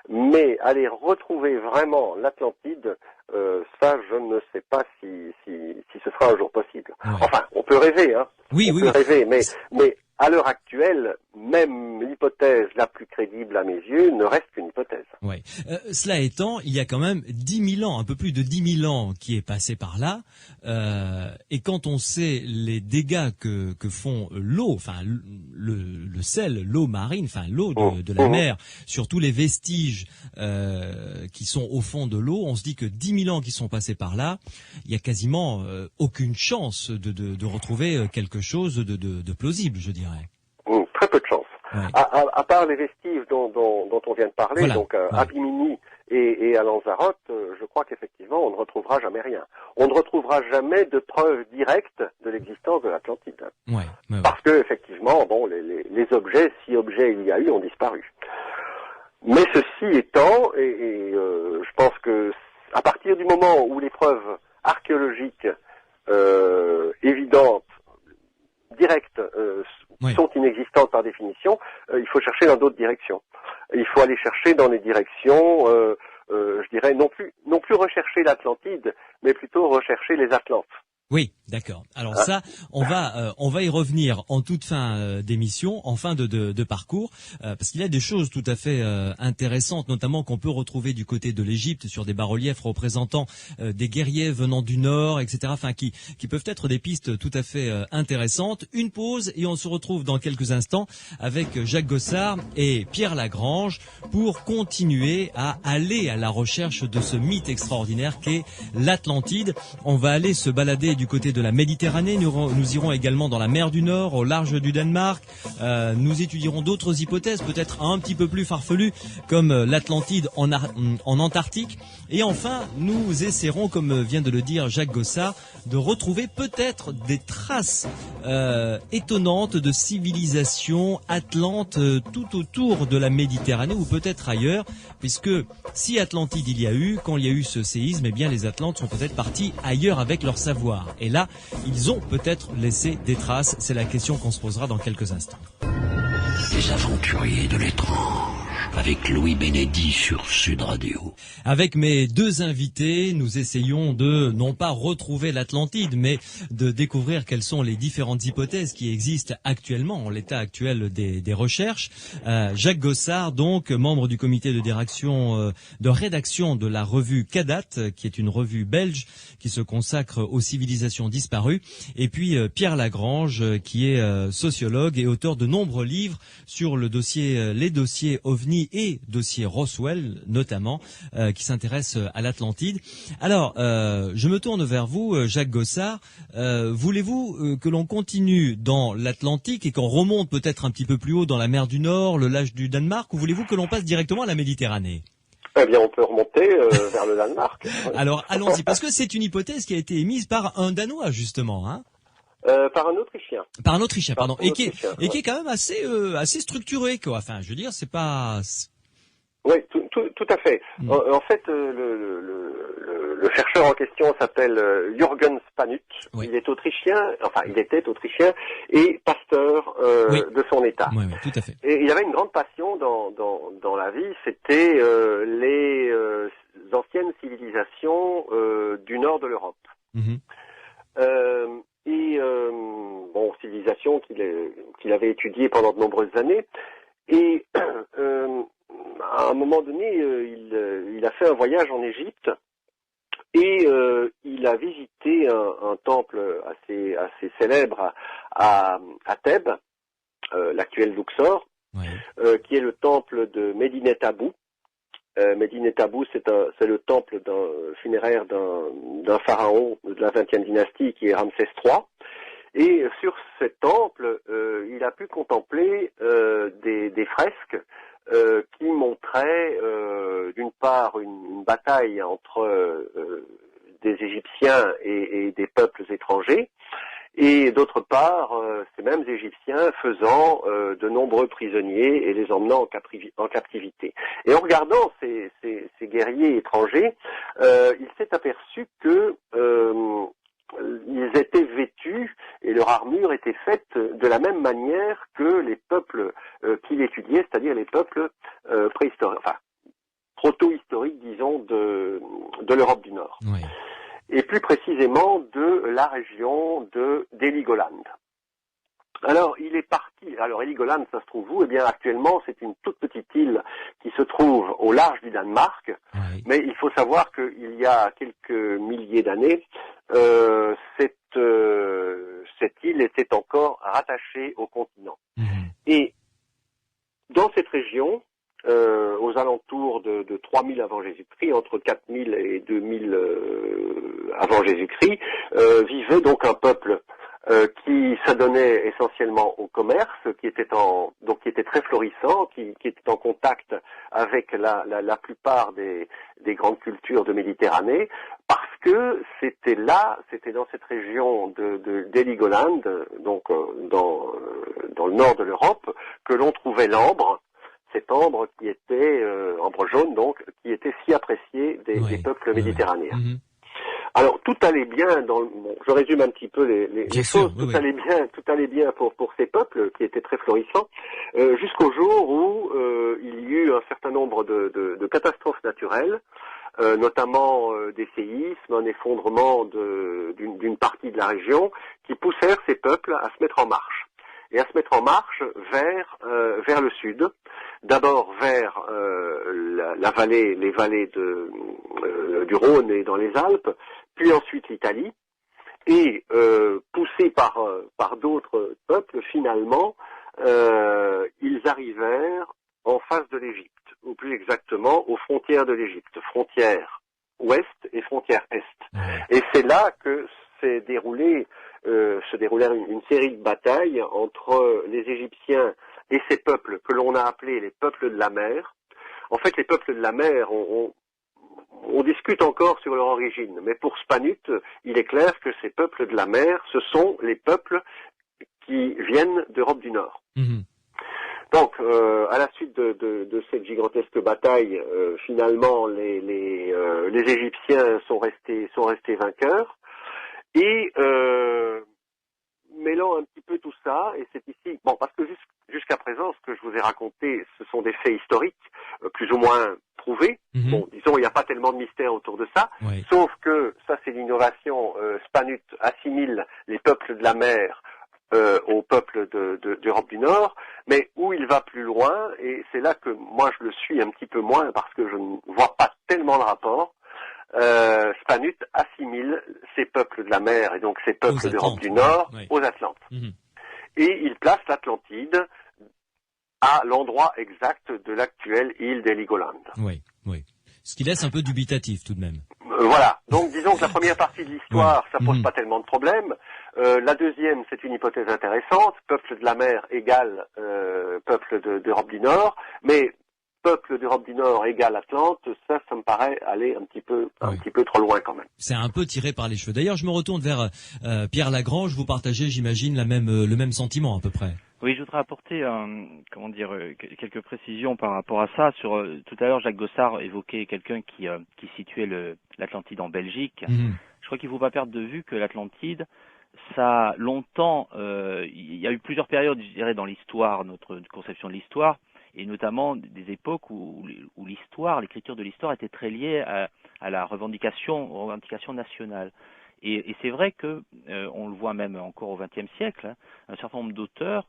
mais aller retrouver vraiment l'Atlantide, ça je ne sais pas si ce sera un jour possible. Ouais. Enfin, on peut rêver, hein. Oui, on peut rêver, mais à l'heure actuelle, même l'hypothèse la plus crédible à mes yeux ne reste qu'une hypothèse. Ouais. Cela étant, il y a quand même 10 000 ans, un peu plus de 10 000 ans qui est passé par là. Et quand on sait les dégâts que font l'eau, enfin le sel, l'eau marine, enfin l'eau de la mer, sur tous les vestiges qui sont au fond de l'eau, on se dit que 10 000 ans qui sont passés par là, il y a quasiment aucune chance de retrouver quelque chose de plausible, je dirais. Très peu de chance. Ouais. À part les vestiges dont on vient de parler, Voilà. donc à Bimini et à Lanzarote, je crois qu'effectivement on ne retrouvera jamais rien. On ne retrouvera jamais de preuves directes de l'existence de l'Atlantide. Ouais. Parce que effectivement, bon, les objets, si objets il y a eu, ont disparu. Mais ceci étant, je pense que à partir du moment où les preuves archéologiques évidentes, directes, sont inexistantes par définition, il faut chercher dans d'autres directions. Il faut aller chercher dans les directions, je dirais, non plus rechercher l'Atlantide, mais plutôt rechercher les Atlantes. Oui, d'accord. Alors ça, on va y revenir en toute fin d'émission, en fin de parcours, parce qu'il y a des choses tout à fait intéressantes, notamment qu'on peut retrouver du côté de l'Égypte sur des bas-reliefs représentant des guerriers venant du nord, etc. Enfin, qui peuvent être des pistes tout à fait intéressantes. Une pause et on se retrouve dans quelques instants avec Jacques Gossard et Pierre Lagrange pour continuer à aller à la recherche de ce mythe extraordinaire qu'est l'Atlantide. On va aller se balader du côté de la Méditerranée, nous irons également dans la mer du Nord, au large du Danemark, nous étudierons d'autres hypothèses, peut-être un petit peu plus farfelues, comme l'Atlantide en Antarctique, et enfin, nous essaierons, comme vient de le dire Jacques Gossard, de retrouver peut-être des traces étonnantes de civilisation atlante tout autour de la Méditerranée, ou peut-être ailleurs, puisque si Atlantide il y a eu, quand il y a eu ce séisme, eh bien les Atlantes sont peut-être partis ailleurs avec leur savoir. Et là, ils ont peut-être laissé des traces. C'est la question qu'on se posera dans quelques instants. Les aventuriers de l'étrange, avec Louis Bénédy sur Sud Radio. Avec mes deux invités, nous essayons de, non pas retrouver l'Atlantide, mais de découvrir quelles sont les différentes hypothèses qui existent actuellement, en l'état actuel des recherches. Jacques Gossard, donc, membre du comité de rédaction de la revue Cadat, qui est une revue belge qui se consacre aux civilisations disparues. Et puis Pierre Lagrange, qui est sociologue et auteur de nombreux livres sur les dossiers OVNI et dossier Roswell notamment, qui s'intéresse à l'Atlantide. Alors, je me tourne vers vous, Jacques Gossard. Voulez-vous que l'on continue dans l'Atlantique et qu'on remonte peut-être un petit peu plus haut dans la mer du Nord, le large du Danemark, ou voulez-vous que l'on passe directement à la Méditerranée ? Eh bien, on peut remonter vers le Danemark. Alors, allons-y, parce que c'est une hypothèse qui a été émise par un Danois, justement, hein. Par un Autrichien. Par un Autrichien, pardon. Et qui est quand même assez structuré, quoi. Enfin, je veux dire, c'est pas... Oui, tout à fait. En fait, le chercheur en question s'appelle Jürgen Spanut. Oui. Il était autrichien et pasteur de son État. Oui, tout à fait. Et il avait une grande passion dans la vie, c'était les anciennes civilisations du nord de l'Europe. Civilisation qu'il avait étudiée pendant de nombreuses années. Et à un moment donné, il a fait un voyage en Égypte et il a visité un temple assez célèbre à Thèbes, l'actuel Luxor, qui est le temple de Medinet Abou. Medinet Abou, c'est le temple funéraire d'un pharaon de la 20e dynastie qui est Ramsès III. Et sur ce temple, il a pu contempler des fresques qui montraient d'une part une bataille entre des Égyptiens et des peuples étrangers, et d'autre part ces mêmes Égyptiens faisant de nombreux prisonniers et les emmenant en captivité. Et en regardant ces guerriers étrangers, il s'est aperçu que ils étaient vêtus et leur armure était faite de la même manière que les peuples qu'il étudiait, c'est-à-dire les peuples préhistoriques, enfin proto-historiques, disons, de l'Europe du Nord. Oui. Et plus précisément de la région de d'Heligoland. Alors, il est parti. Alors, Heligoland, ça se trouve où? Eh bien, actuellement, c'est une toute petite île qui se trouve au large du Danemark. Oui. Mais il faut savoir qu'il y a quelques milliers d'années, cette île était encore rattachée au continent. Et dans cette région, aux alentours de 3000 avant Jésus-Christ, entre 4000 et 2000 avant Jésus-Christ, vivait donc un peuple qui s'adonnait essentiellement au commerce, qui était très florissant, qui était en contact avec la plupart des grandes cultures de Méditerranée, parce que c'était dans cette région d'Heligoland, donc dans le nord de l'Europe, que l'on trouvait l'ambre. Cet ambre qui était ambre jaune, donc, qui était si apprécié des peuples méditerranéens. Alors tout allait bien je résume un petit peu les choses. Tout allait bien pour ces peuples qui étaient très florissants, jusqu'au jour où il y eut un certain nombre de catastrophes naturelles, notamment des séismes, un effondrement d'une partie de la région, qui poussèrent ces peuples à se mettre en marche. Et à se mettre en marche vers le sud, d'abord vers les vallées du Rhône et dans les Alpes, puis ensuite l'Italie, et poussés par d'autres peuples, finalement, ils arrivèrent en face de l'Égypte, ou plus exactement aux frontières de l'Égypte, frontière ouest et frontière est. Et c'est là que se déroulèrent une série de batailles entre les Égyptiens et ces peuples que l'on a appelés les peuples de la mer. En fait, les peuples de la mer, on discute encore sur leur origine, mais pour Spanut, il est clair que ces peuples de la mer, ce sont les peuples qui viennent d'Europe du Nord. Donc, à la suite de cette gigantesque bataille, finalement, les Égyptiens sont restés vainqueurs. Et mêlant un petit peu tout ça, et c'est ici, parce que jusqu'à présent, ce que je vous ai raconté, ce sont des faits historiques, plus ou moins prouvés. Disons, il n'y a pas tellement de mystère autour de ça, sauf que ça, c'est l'innovation. Spanut assimile les peuples de la mer aux peuples d'Europe du Nord, mais où il va plus loin, et c'est là que moi je le suis un petit peu moins, parce que je ne vois pas tellement le rapport. Spanut assimile ces peuples de la mer et donc ces peuples d'Europe du Nord aux Atlantes. Et il place l'Atlantide à l'endroit exact de l'actuelle île d'Heligoland. Oui. Ce qui laisse un peu dubitatif tout de même. Voilà. Donc disons que la première partie de l'histoire, ça pose pas tellement de problèmes. La deuxième, c'est une hypothèse intéressante. Peuple de la mer égale peuple d'Europe du Nord, mais peuple d'Europe du Nord égale Atlante, ça me paraît aller un petit peu trop loin quand même. C'est un peu tiré par les cheveux. D'ailleurs, je me retourne vers Pierre Lagrange. Vous partagez, j'imagine, le même sentiment à peu près. Oui, je voudrais apporter quelques précisions par rapport à ça. Tout à l'heure, Jacques Gossard évoquait quelqu'un qui situait l'Atlantide en Belgique. Je crois qu'il ne faut pas perdre de vue que l'Atlantide, ça longtemps, il y a eu plusieurs périodes, je dirais, dans l'histoire, notre conception de l'histoire, et notamment des époques où l'écriture de l'histoire était très liée à la revendication nationale. Et c'est vrai que, on le voit même encore au XXe siècle, un certain nombre d'auteurs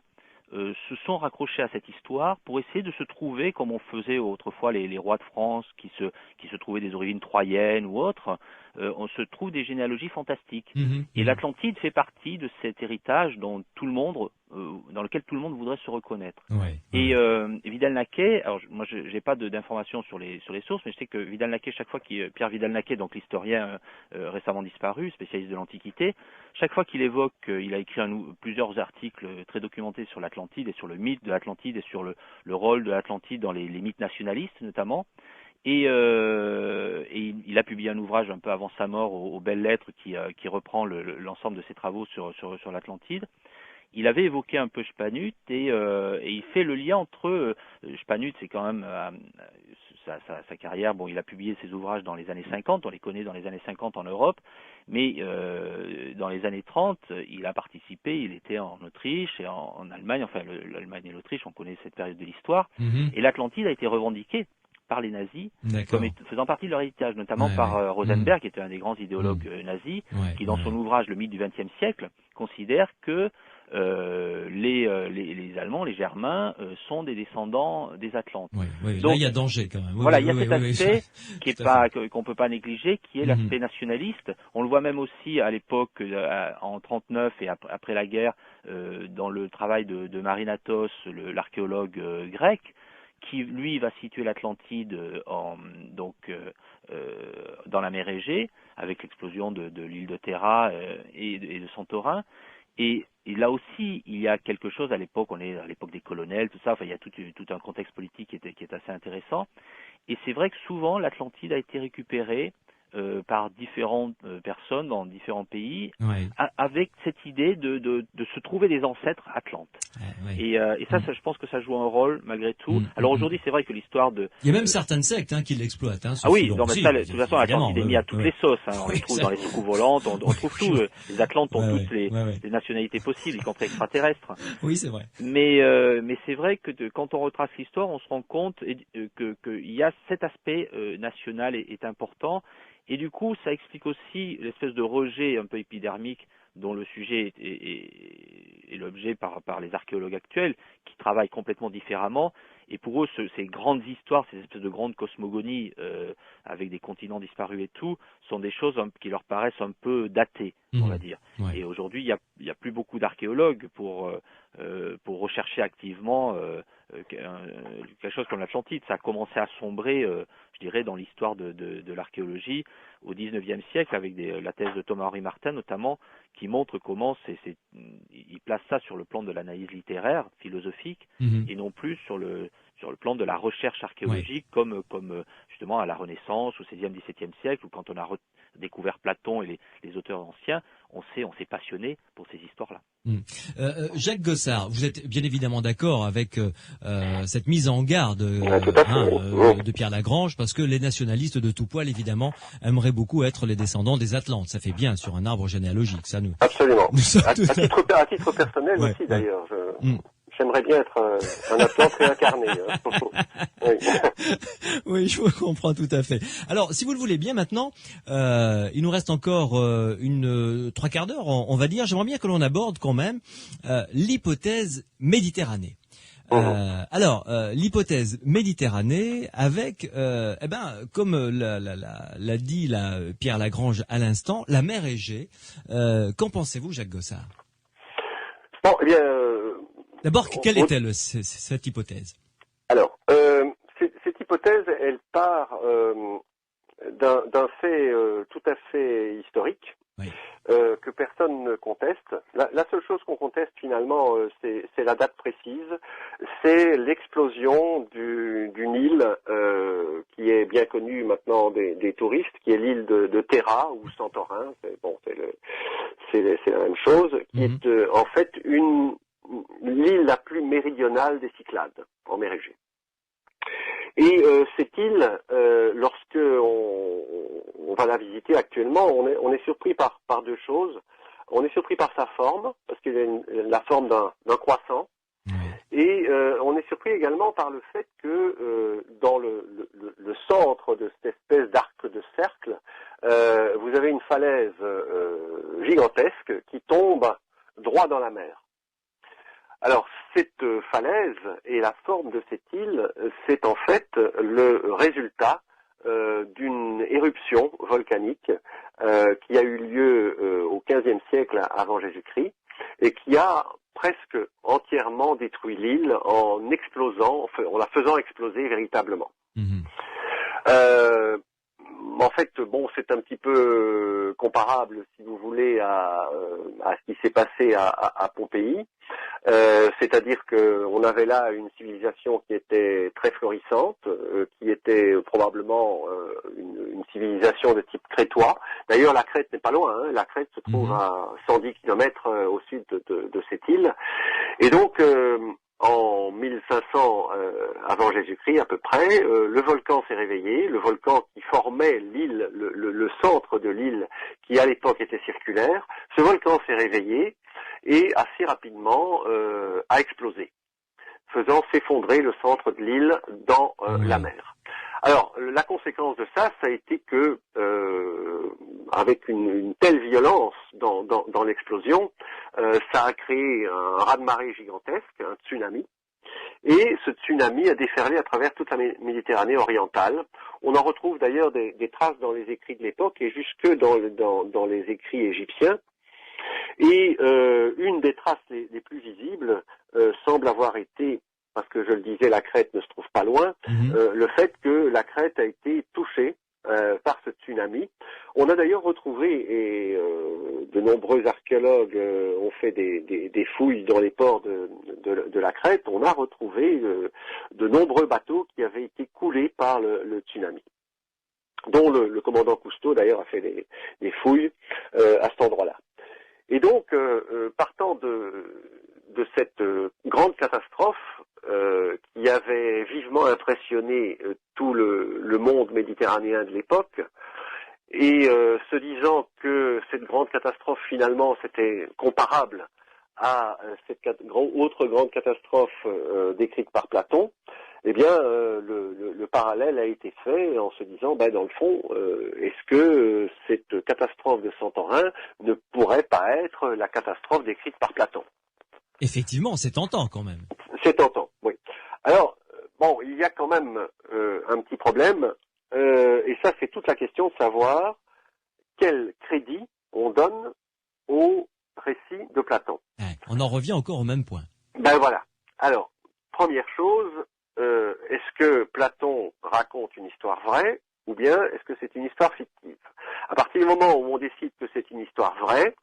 se sont raccrochés à cette histoire pour essayer de se trouver, comme on faisait autrefois les rois de France qui se trouvaient des origines troyennes ou autres, on se trouve des généalogies fantastiques. Et l'Atlantide fait partie de cet héritage dans lequel tout le monde voudrait se reconnaître. Et Vidal-Naquet, alors moi j'ai pas d'informations sur les sources, mais je sais que Vidal-Naquet, chaque fois Pierre Vidal-Naquet, donc l'historien récemment disparu, spécialiste de l'Antiquité, chaque fois qu'il évoque, il a écrit plusieurs articles très documentés sur l'Atlantide et sur le mythe de l'Atlantide et sur le rôle de l'Atlantide dans les mythes nationalistes notamment. Et il a publié un ouvrage un peu avant sa mort aux Belles Lettres qui reprend l'ensemble de ses travaux sur l'Atlantide. Il avait évoqué un peu Spanut et il fait le lien entre Spanut, c'est quand même sa carrière. Bon, il a publié ses ouvrages dans les années 50, on les connaît dans les années 50 en Europe, mais dans les années 30, il a participé, il était en Autriche et en Allemagne, enfin l'Allemagne et l'Autriche, on connaît cette période de l'histoire, et l'Atlantide a été revendiquée par les nazis, comme faisant partie de leur héritage, notamment par Rosenberg, qui était un des grands idéologues nazis, qui dans son ouvrage Le mythe du XXe siècle considère que les Allemands, les Germains, sont des descendants des Atlantes. Oui. Donc, là, il y a danger quand même. Voilà, il y a cet aspect qui est tout à pas qu'on peut pas négliger, qui est l'aspect nationaliste. On le voit même aussi à l'époque, en 39 et après la guerre, dans le travail de Marinatos, l'archéologue grec, qui lui va situer l'Atlantide dans la mer Égée, avec l'explosion de l'île de Terra et de Santorin. Et là aussi, il y a quelque chose à l'époque, on est à l'époque des colonels, tout ça, enfin, il y a tout un contexte politique qui est assez intéressant. Et c'est vrai que souvent, l'Atlantide a été récupérée par différentes personnes dans différents pays, avec cette idée de se trouver des ancêtres atlantes. Et ça, je pense que ça joue un rôle malgré tout. Alors aujourd'hui, c'est vrai que l'histoire de... Il y a même certaines sectes qui l'exploitent. Ce oui, filon mais aussi, ça, de toute façon, l'Atlantide est mis à toutes les sauces. On les trouve dans les soucoupes volantes, on trouve tout. Les Atlantes ont toutes les nationalités possibles, y compris extraterrestres. Oui, c'est vrai. Mais c'est vrai que quand on retrace l'histoire, on se rend compte qu'il y a cet aspect national est important. Et du coup, ça explique aussi l'espèce de rejet un peu épidermique dont le sujet est l'objet par les archéologues actuels, qui travaillent complètement différemment. Et pour eux, ces grandes histoires, ces espèces de grandes cosmogonies avec des continents disparus et tout, sont des choses qui leur paraissent un peu datées, on va dire. Ouais. Et aujourd'hui, il y a plus beaucoup d'archéologues pour rechercher activement quelque chose comme l'Atlantide. Ça a commencé à sombrer, je dirais, dans l'histoire de l'archéologie au XIXe siècle, avec la thèse de Thomas Henry Martin notamment, qui montre comment il place ça sur le plan de l'analyse littéraire, philosophique, et non plus sur le plan de la recherche archéologique, comme justement à la Renaissance, au XVIe, XVIIe siècle, où quand on a découvert Platon et les auteurs anciens, on s'est passionné pour ces histoires-là. Jacques Gossard, vous êtes bien évidemment d'accord avec cette mise en garde de Pierre Lagrange, parce que les nationalistes de tout poil, évidemment, aimeraient beaucoup être les descendants des Atlantes. Ça fait bien sur un arbre généalogique, ça nous. Absolument. À titre personnel aussi, d'ailleurs. J'aimerais bien être un Atlante réincarné. Oui, je vous comprends tout à fait. Alors, si vous le voulez bien maintenant, il nous reste encore trois quarts d'heure, on va dire. J'aimerais bien que l'on aborde quand même l'hypothèse Méditerranée. Alors, l'hypothèse Méditerranée avec, comme l'a dit Pierre Lagrange à l'instant, la mer Égée. Qu'en pensez-vous, Jacques Gossard? Bon, eh bien... D'abord, quelle était cette hypothèse? Alors, cette hypothèse, elle part d'un fait tout à fait historique, que personne ne conteste. La seule chose qu'on conteste finalement, c'est la date précise, c'est l'explosion d'une île qui est bien connue maintenant des touristes, qui est l'île de Terra ou Santorin. C'est la même chose, qui est en fait l'île la plus méridionale des Cyclades, en mer Égée. Et cette île, lorsque on va la visiter actuellement, on est surpris par deux choses. On est surpris par sa forme, parce qu'elle a la forme d'un croissant. Et on est surpris également par le fait que dans le centre de cette espèce d'arc de cercle, vous avez une falaise gigantesque qui tombe droit dans la mer. Alors, cette falaise et la forme de cette île, c'est en fait le résultat d'une éruption volcanique qui a eu lieu au XVe siècle avant Jésus-Christ et qui a presque entièrement détruit l'île en la faisant exploser véritablement. En fait, bon, c'est un petit peu comparable, si vous voulez, à ce qui s'est passé à Pompéi. C'est-à-dire qu'on avait là une civilisation qui était très florissante, qui était probablement une civilisation de type crétois. D'ailleurs, la Crète n'est pas loin, hein. La Crète se trouve à 110 km au sud de cette île. Et donc, en 1500 avant Jésus-Christ à peu près, le volcan s'est réveillé, le volcan qui formait l'île, le centre de l'île qui à l'époque était circulaire, ce volcan s'est réveillé et assez rapidement a explosé, faisant s'effondrer le centre de l'île dans la mer. Alors, la conséquence de ça a été que avec une telle violence dans l'explosion, ça a créé un raz-de-marée gigantesque, un tsunami. Et ce tsunami a déferlé à travers toute la Méditerranée orientale. On en retrouve d'ailleurs des traces dans les écrits de l'époque et jusque dans les écrits égyptiens. Et une des traces les plus visibles semble avoir été, parce que je le disais, la Crète ne se trouve pas loin, le fait que la Crète a été touchée par ce tsunami. On a d'ailleurs retrouvé, et de nombreux archéologues ont fait des fouilles dans les ports de la Crète, on a retrouvé de nombreux bateaux qui avaient été coulés par le tsunami, dont le commandant Cousteau d'ailleurs a fait des fouilles à cet endroit-là. Et donc, partant de cette grande catastrophe qui avait vivement impressionné tout le monde méditerranéen de l'époque, et se disant que cette grande catastrophe finalement c'était comparable à cette autre grande catastrophe décrite par Platon, eh bien le parallèle a été fait en se disant, dans le fond, est-ce que cette catastrophe de Santorin ne pourrait pas être la catastrophe décrite par Platon? Effectivement, c'est tentant quand même. C'est tentant, oui. Alors, il y a quand même un petit problème, et ça c'est toute la question de savoir quel crédit on donne au récit de Platon. On en revient encore au même point. Voilà. Alors, première chose, est-ce que Platon raconte une histoire vraie ou bien est-ce que c'est une histoire fictive? À partir du moment où on décide que c'est une histoire vraie,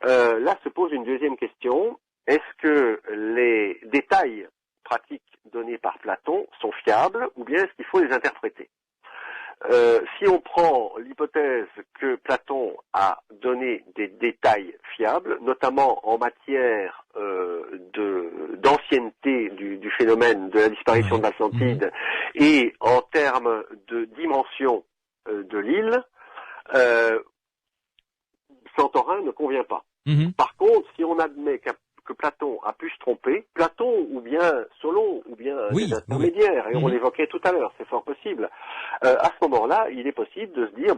là se pose une deuxième question. Est-ce que les détails pratiques donnés par Platon sont fiables ou bien est-ce qu'il faut les interpréter? Si on prend l'hypothèse que Platon a donné des détails fiables, notamment en matière d'ancienneté du phénomène de la disparition de l'Atlantide et en termes de dimension de l'île, Santorin ne convient pas. Par contre, si on admet que Platon a pu se tromper, Platon ou bien Solon ou bien des intermédiaires, et on l'évoquait tout à l'heure, c'est fort possible. À ce moment-là, il est possible de se dire,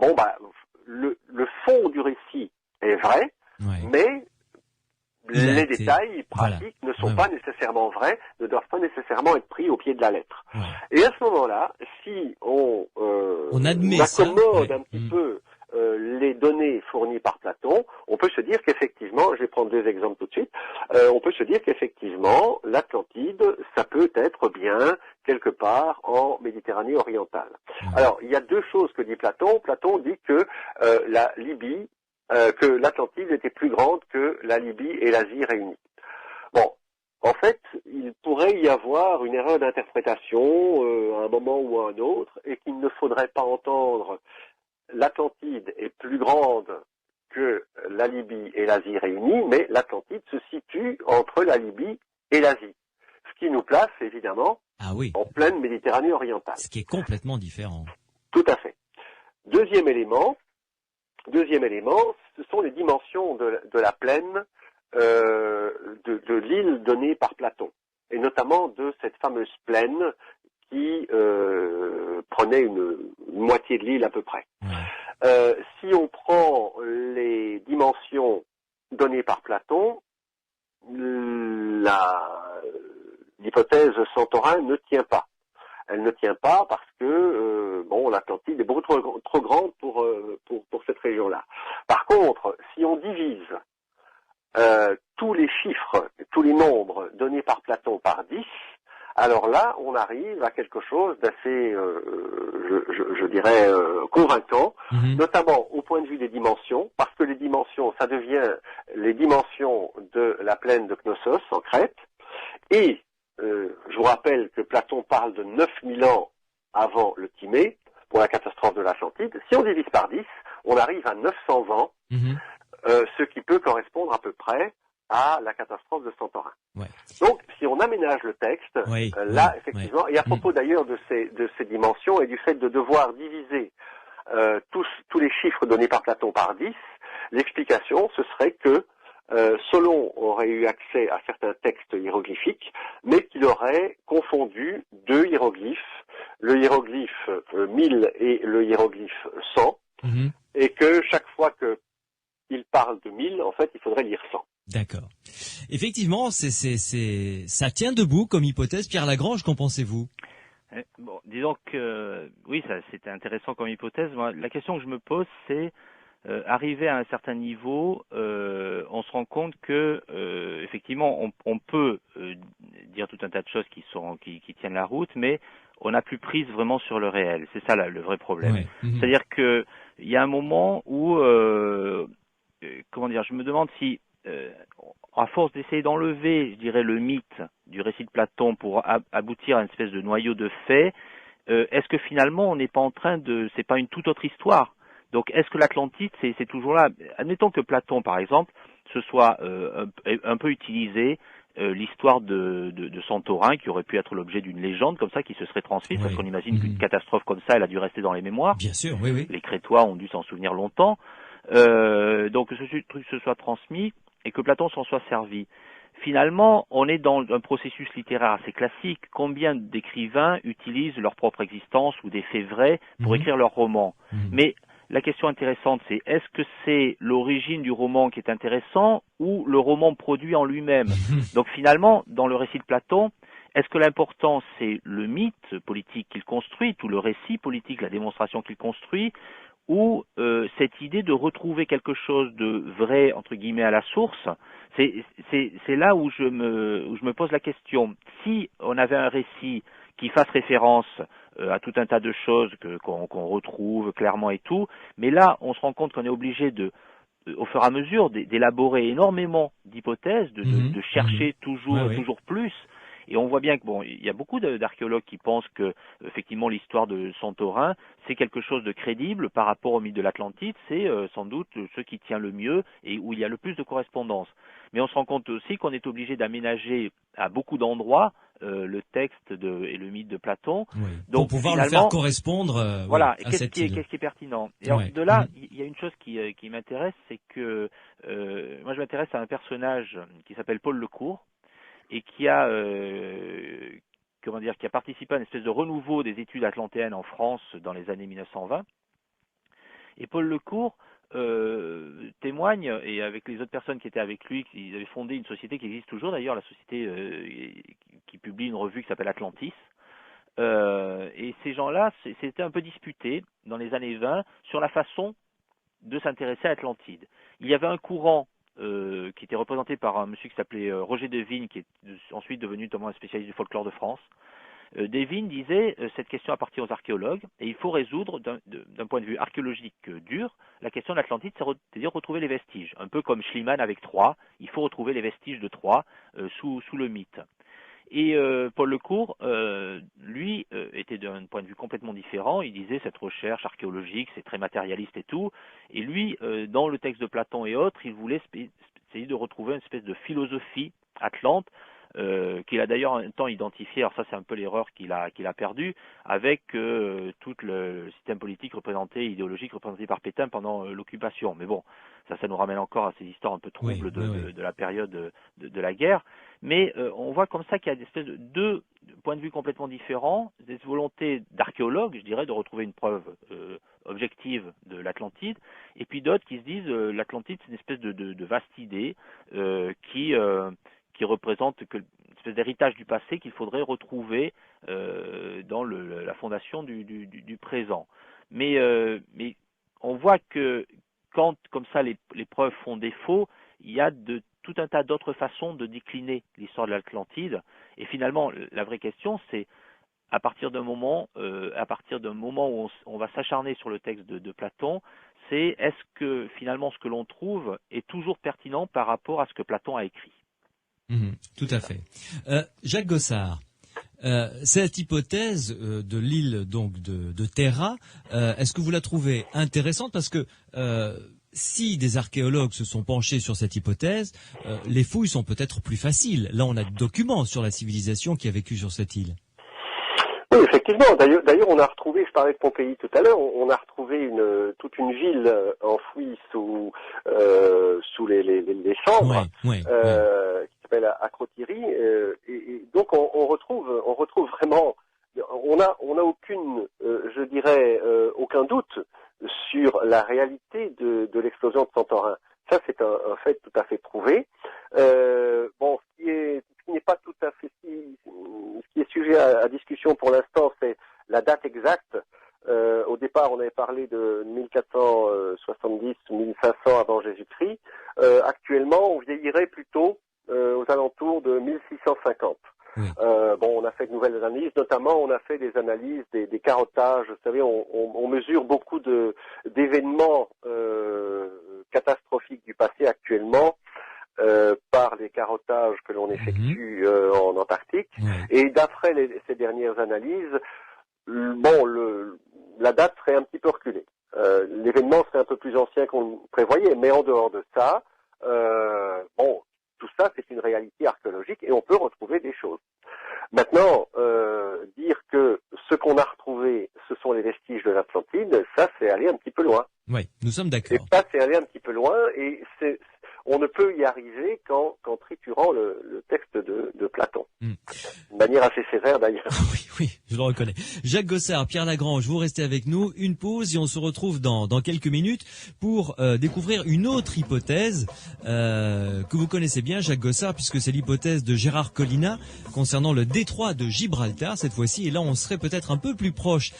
le fond du récit est vrai, mais les détails pratiques ne sont pas nécessairement vrais, ne doivent pas nécessairement être pris au pied de la lettre. Et à ce moment-là, si on accommode un petit peu les données fournies par Platon, on peut se dire qu'effectivement, je vais prendre deux exemples tout de suite, on peut se dire qu'effectivement, l'Atlantide, ça peut être bien quelque part en Méditerranée orientale. Alors, il y a deux choses que dit Platon. Platon dit que la Libye, que l'Atlantide était plus grande que la Libye et l'Asie réunies. Bon, en fait, il pourrait y avoir une erreur d'interprétation à un moment ou à un autre, et qu'il ne faudrait pas entendre l'Atlantide est plus grande que la Libye et l'Asie réunies, mais l'Atlantide se situe entre la Libye et l'Asie. Ce qui nous place, évidemment, en pleine Méditerranée orientale. Ce qui est complètement différent. Tout à fait. Deuxième élément, ce sont les dimensions de la plaine de l'île donnée par Platon, et notamment de cette fameuse plaine qui prenait une moitié de l'île à peu près. Si on prend les dimensions données par Platon, l'hypothèse Santorin ne tient pas. Elle ne tient pas parce que l'Atlantide est beaucoup trop grande pour cette région-là. Par contre, si on divise tous les chiffres, tous les nombres donnés par Platon par 10, alors là, on arrive à quelque chose d'assez, je dirais, convaincant, notamment au point de vue des dimensions, parce que les dimensions, ça devient les dimensions de la plaine de Knossos en Crète, et je vous rappelle que Platon parle de 9000 ans avant le Timée, pour la catastrophe de l'Atlantide. Si on divise par 10, on arrive à 900 ans, ce qui peut correspondre à peu près à la catastrophe de Santorin. Donc, si on aménage le texte, effectivement, et à propos d'ailleurs de ces dimensions et du fait de devoir diviser tous les chiffres donnés par Platon par 10, l'explication, ce serait que Solon aurait eu accès à certains textes hiéroglyphiques, mais qu'il aurait confondu deux hiéroglyphes, le hiéroglyphe 1000 et le hiéroglyphe 100, et que chaque 1000, en fait, il faudrait lire 100. D'accord. Effectivement, ça tient debout comme hypothèse. Pierre Lagrange, qu'en pensez-vous? Bon, disons que oui, ça c'était intéressant comme hypothèse. Moi, la question que je me pose, c'est arrivé à un certain niveau, on se rend compte que effectivement, on peut dire tout un tas de choses qui tiennent la route, mais on n'a plus prise vraiment sur le réel. C'est ça le vrai problème. Ouais. C'est-à-dire que il y a un moment où comment dire, je me demande si à force d'essayer d'enlever, je dirais, le mythe du récit de Platon pour aboutir à une espèce de noyau de faits, est-ce que finalement on n'est pas en train de, c'est pas une toute autre histoire? Donc est-ce que l'Atlantide c'est toujours là? Admettons que Platon, par exemple, ce soit un peu utilisé l'histoire de Santorin, qui aurait pu être l'objet d'une légende comme ça, qui se serait transmise, parce qu'on imagine qu'une catastrophe comme ça, elle a dû rester dans les mémoires. Bien sûr, oui, oui. Les Crétois ont dû s'en souvenir longtemps. Donc que ce truc se soit transmis et que Platon s'en soit servi. Finalement, on est dans un processus littéraire assez classique. Combien d'écrivains utilisent leur propre existence ou des faits vrais pour écrire leurs romans? Mais la question intéressante, c'est est-ce que c'est l'origine du roman qui est intéressant ou le roman produit en lui-même? Donc finalement, dans le récit de Platon, est-ce que l'important c'est le mythe politique qu'il construit, tout le récit politique, la démonstration qu'il construit, ou cette idée de retrouver quelque chose de vrai entre guillemets à la source? C'est là où je me pose la question. Si on avait un récit qui fasse référence à tout un tas de choses qu'on retrouve clairement et tout, mais là on se rend compte qu'on est obligé de au fur et à mesure d'élaborer énormément d'hypothèses, de chercher toujours plus. Et on voit bien que bon, il y a beaucoup d'archéologues qui pensent que effectivement l'histoire de Santorin c'est quelque chose de crédible par rapport au mythe de l'Atlantide, c'est sans doute ce qui tient le mieux et où il y a le plus de correspondance. Mais on se rend compte aussi qu'on est obligé d'aménager à beaucoup d'endroits le texte et le mythe de Platon. Oui. Donc, pour pouvoir le faire correspondre voilà, à cette île. Qu'est-ce qui est pertinent. Et alors, de là, il y a une chose qui m'intéresse, c'est que moi je m'intéresse à un personnage qui s'appelle Paul Lecourt et qui a qui a participé à une espèce de renouveau des études atlantéennes en France dans les années 1920. Et Paul Lecourt témoigne, et avec les autres personnes qui étaient avec lui, ils avaient fondé une société qui existe toujours d'ailleurs, la société qui publie une revue qui s'appelle Atlantis. Et ces gens-là s'étaient un peu disputés dans les années 20 sur la façon de s'intéresser à Atlantide. Il y avait un courant qui était représenté par un monsieur qui s'appelait Roger Devine, qui est ensuite devenu notamment un spécialiste du folklore de France. Devine disait cette question appartient aux archéologues et il faut résoudre d'un point de vue archéologique dur la question de l'Atlantide, c'est-à-dire retrouver les vestiges. Un peu comme Schliemann avec Troie, il faut retrouver les vestiges de Troie sous le mythe. Et Paul Lecourt, lui, était d'un point de vue complètement différent. Il disait cette recherche archéologique, c'est très matérialiste et tout. Et lui, dans le texte de Platon et autres, il voulait essayer de retrouver une espèce de philosophie atlante, qu'il a d'ailleurs un temps identifié. Alors ça, c'est un peu l'erreur qu'il a perdue avec tout le système politique représenté, idéologique représenté par Pétain pendant l'occupation. Mais bon, ça nous ramène encore à ces histoires un peu troubles de la période de la guerre. Mais on voit comme ça qu'il y a des espèces de deux points de vue complètement différents, des volontés d'archéologues, je dirais, de retrouver une preuve objective de l'Atlantide, et puis d'autres qui se disent l'Atlantide c'est une espèce de vaste idée qui représente une espèce d'héritage du passé qu'il faudrait retrouver dans la fondation du présent. Mais on voit que quand comme ça les preuves font défaut, il y a tout un tas d'autres façons de décliner l'histoire de l'Atlantide. Et finalement, la vraie question, c'est à partir d'un moment où on va s'acharner sur le texte de Platon, c'est est-ce que finalement ce que l'on trouve est toujours pertinent par rapport à ce que Platon a écrit. Tout à fait. Jacques Gossard, cette hypothèse de l'île donc de Terra, est-ce que vous la trouvez intéressante? Parce que si des archéologues se sont penchés sur cette hypothèse, les fouilles sont peut-être plus faciles. Là, on a des documents sur la civilisation qui a vécu sur cette île. Oui, effectivement. D'ailleurs, on a retrouvé, je parlais de Pompéi tout à l'heure, on a retrouvé toute une ville enfouie sous les cendres, qui s'appelle Acrotiri, et donc on retrouve vraiment, on a aucune, je dirais, aucun doute sur la réalité de l'explosion de Santorin. Ça, c'est un fait tout à fait prouvé. Bon, ce qui n'est pas tout à fait, ce qui est sujet à discussion pour l'instant, c'est la date exacte. Au départ, on avait parlé de 1470-1500 avant Jésus-Christ. Actuellement, on vieillirait plutôt aux alentours de 1650. Oui. Bon, on a fait de nouvelles analyses, notamment on a fait des analyses des carottages. Vous savez, on mesure beaucoup d'événements catastrophiques du passé actuellement par les carottages que l'on effectue en Antarctique. Oui. Et d'après ces dernières analyses, bon, la date serait un petit peu reculée. L'événement serait un peu plus ancien qu'on le prévoyait, mais en dehors de ça, bon, tout ça, c'est une réalité archéologique et on peut retrouver des choses. Maintenant, dire que ce qu'on a retrouvé, ce sont les vestiges de l'Atlantide, ça, c'est aller un petit peu loin. Oui, nous sommes d'accord. Et ça, c'est aller un petit peu loin et on ne peut y arriver qu'en triturant le texte de Platon. De manière assez sévère d'ailleurs. Oui, je le reconnais. Jacques Gossard, Pierre Lagrange, vous restez avec nous. Une pause et on se retrouve dans quelques minutes pour découvrir une autre hypothèse que vous connaissez bien, Jacques Gossard, puisque c'est l'hypothèse de Gérard Collina concernant le détroit de Gibraltar cette fois-ci. Et là, on serait peut-être un peu plus proche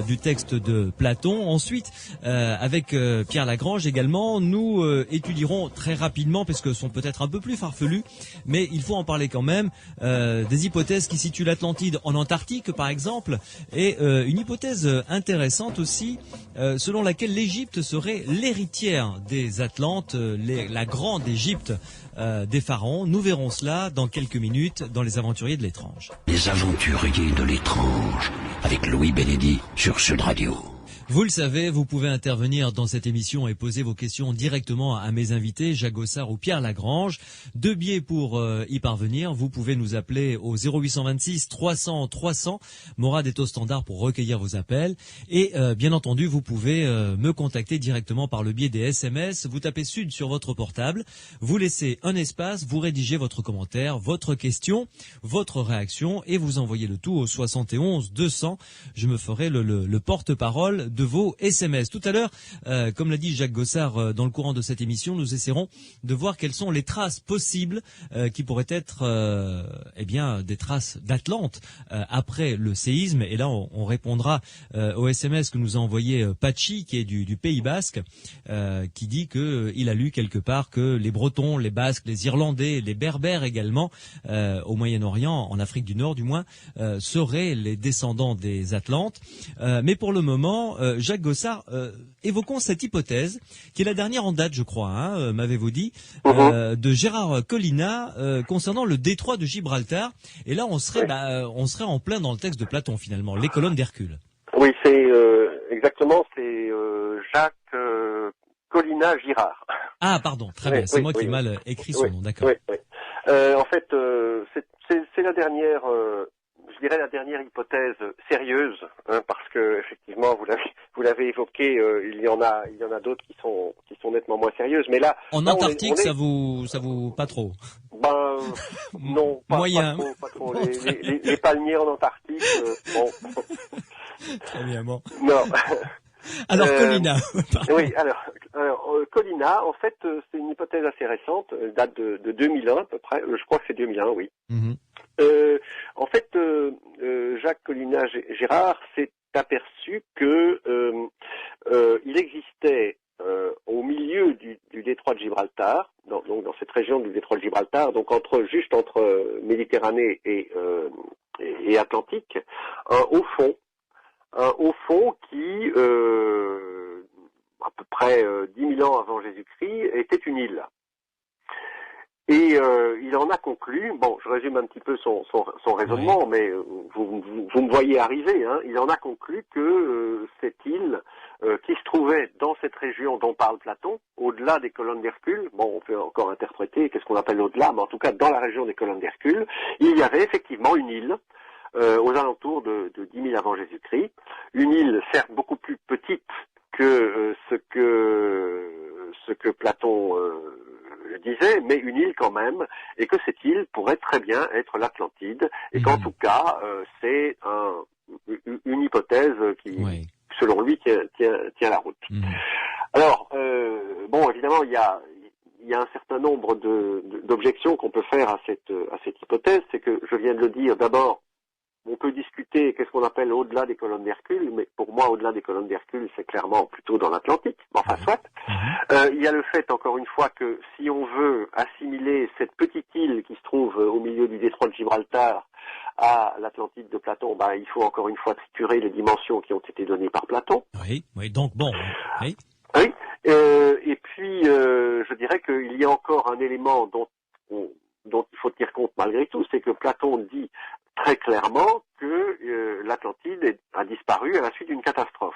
du texte de Platon. Ensuite, avec Pierre Lagrange également, nous étudierons très rapidement, parce que sont peut-être un peu plus farfelus, mais il faut en parler quand même, des hypothèses qui situent l'Atlantide en Antarctique par exemple, et une hypothèse intéressante aussi, selon laquelle l'Égypte serait l'héritière des Atlantes, la grande Égypte des pharaons. Nous verrons cela dans quelques minutes dans Les Aventuriers de l'étrange. Les Aventuriers de l'étrange, avec Louis Bénédy sur Sud Radio. Vous le savez, vous pouvez intervenir dans cette émission et poser vos questions directement à mes invités, Jacques Gossard ou Pierre Lagrange. Deux biais pour y parvenir. Vous pouvez nous appeler au 0826 300 300. Morad est au standard pour recueillir vos appels. Et bien entendu, vous pouvez me contacter directement par le biais des SMS. Vous tapez Sud sur votre portable, vous laissez un espace, vous rédigez votre commentaire, votre question, votre réaction et vous envoyez le tout au 71 200. Je me ferai le porte-parole de vos SMS. Tout à l'heure, comme l'a dit Jacques Gossard dans le courant de cette émission, nous essaierons de voir quelles sont les traces possibles qui pourraient être eh bien des traces d'Atlante après le séisme. Et là, on répondra au SMS que nous a envoyé Pachi, qui est du Pays Basque, qui dit que il a lu quelque part que les Bretons, les Basques, les Irlandais, les Berbères également, au Moyen-Orient, en Afrique du Nord du moins, seraient les descendants des Atlantes. Mais pour le moment, Jacques Gossard, évoquons cette hypothèse, qui est la dernière en date, je crois, m'avez-vous dit, de Gérard Collina concernant le détroit de Gibraltar. Et là, on serait en plein dans le texte de Platon, finalement, les colonnes d'Hercule. Oui, c'est exactement, c'est Jacques Collina Girard. Ah, pardon, très bien, c'est moi qui ai mal écrit son nom, d'accord. Oui. En fait, c'est la dernière... je dirais la dernière hypothèse sérieuse, parce que effectivement vous l'avez évoqué, il y en a d'autres qui sont nettement moins sérieuses, mais là en Antarctique ça vous pas trop. Ben non, moyen. pas trop. Les palmiers en Antarctique, bon. Très bien, bon. Non. Alors Collina. Oui, alors Collina, en fait, c'est une hypothèse assez récente, date de 2001 à peu près. Je crois que c'est 2001, oui. En fait, Jacques Collina Girard s'est aperçu que il existait au milieu du détroit de Gibraltar, donc dans cette région du détroit de Gibraltar, donc juste entre Méditerranée et Atlantique, un haut fond qui, à peu près 10 000 ans avant Jésus-Christ, était une île. Et il en a conclu, bon, je résume un petit peu son raisonnement, oui. Mais vous me voyez arriver, il en a conclu que cette île qui se trouvait dans cette région dont parle Platon, au-delà des colonnes d'Hercule, bon, on peut encore interpréter qu'est-ce qu'on appelle au-delà, mais en tout cas dans la région des colonnes d'Hercule, il y avait effectivement une île aux alentours de 10 000 avant Jésus-Christ, une île certes beaucoup plus petite que ce que Platon disait, mais une île quand même, et que cette île pourrait très bien être l'Atlantide, et qu'en tout cas, c'est une hypothèse qui, selon lui, tient la route. Alors, bon, évidemment, il y a y a un certain nombre d'objections qu'on peut faire à cette hypothèse. C'est que, je viens de le dire, d'abord, on peut discuter qu'est-ce qu'on appelle au-delà des colonnes d'Hercule, mais pour moi, au-delà des colonnes d'Hercule, c'est clairement plutôt dans l'Atlantique. Enfin, soit. Il y a le fait, encore une fois, que si on veut assimiler cette petite île qui se trouve au milieu du détroit de Gibraltar à l'Atlantide de Platon, il faut encore une fois triturer les dimensions qui ont été données par Platon. Oui, donc bon, oui. Oui, et puis je dirais qu'il y a encore un élément dont il faut tenir compte malgré tout, c'est que Platon dit très clairement que l'Atlantide a disparu à la suite d'une catastrophe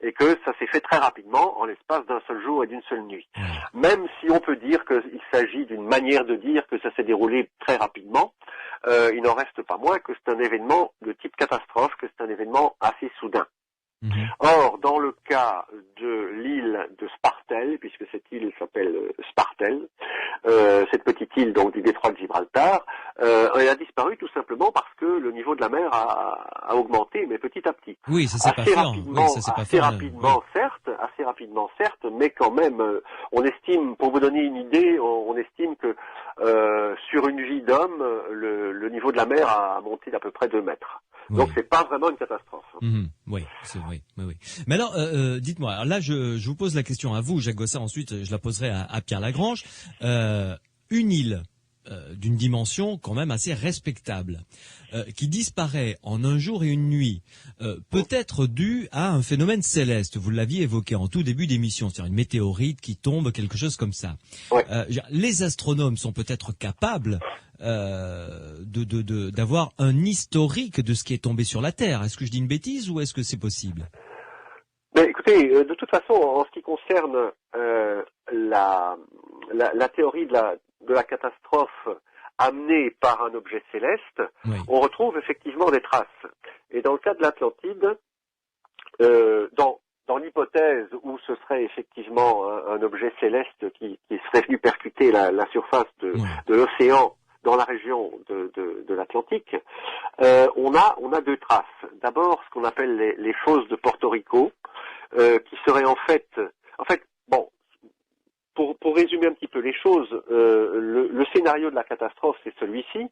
et que ça s'est fait très rapidement en l'espace d'un seul jour et d'une seule nuit. Même si on peut dire qu'il s'agit d'une manière de dire que ça s'est déroulé très rapidement, il n'en reste pas moins que c'est un événement de type catastrophe, que c'est un événement assez soudain. Or, dans le cas de l'île de Spartel, puisque cette île s'appelle Spartel, cette petite île donc du détroit de Gibraltar, elle a disparu tout simplement parce que le niveau de la mer a augmenté, mais petit à petit. Oui, ça c'est pas fait. Assez rapidement, certes, mais quand même, on estime, pour vous donner une idée, on estime que sur une vie d'homme, le niveau de la mer a monté d'à peu près 2 mètres. Donc c'est pas vraiment une catastrophe. Oui, c'est vrai. Oui. Mais alors, dites-moi. Alors là, je vous pose la question à vous, Jacques Gossard. Ensuite, je la poserai à Pierre Lagrange. Une île d'une dimension quand même assez respectable, qui disparaît en un jour et une nuit, peut être due à un phénomène céleste. Vous l'aviez évoqué en tout début d'émission, c'est-à-dire une météorite qui tombe, quelque chose comme ça. Les astronomes sont peut-être capables d'avoir un historique de ce qui est tombé sur la Terre. Est-ce que je dis une bêtise ou est-ce que c'est possible? Mais écoutez, de toute façon, en ce qui concerne la théorie de la catastrophe amenée par un objet céleste, on retrouve effectivement des traces. Et dans le cas de l'Atlantide, dans l'hypothèse où ce serait effectivement un objet céleste qui serait venu percuter la surface de l'océan dans la région de l'Atlantique, on a 2 traces. D'abord, ce qu'on appelle les fosses de Porto Rico, qui seraient en fait, bon, pour résumer un petit peu les choses, le scénario de la catastrophe, c'est celui-ci: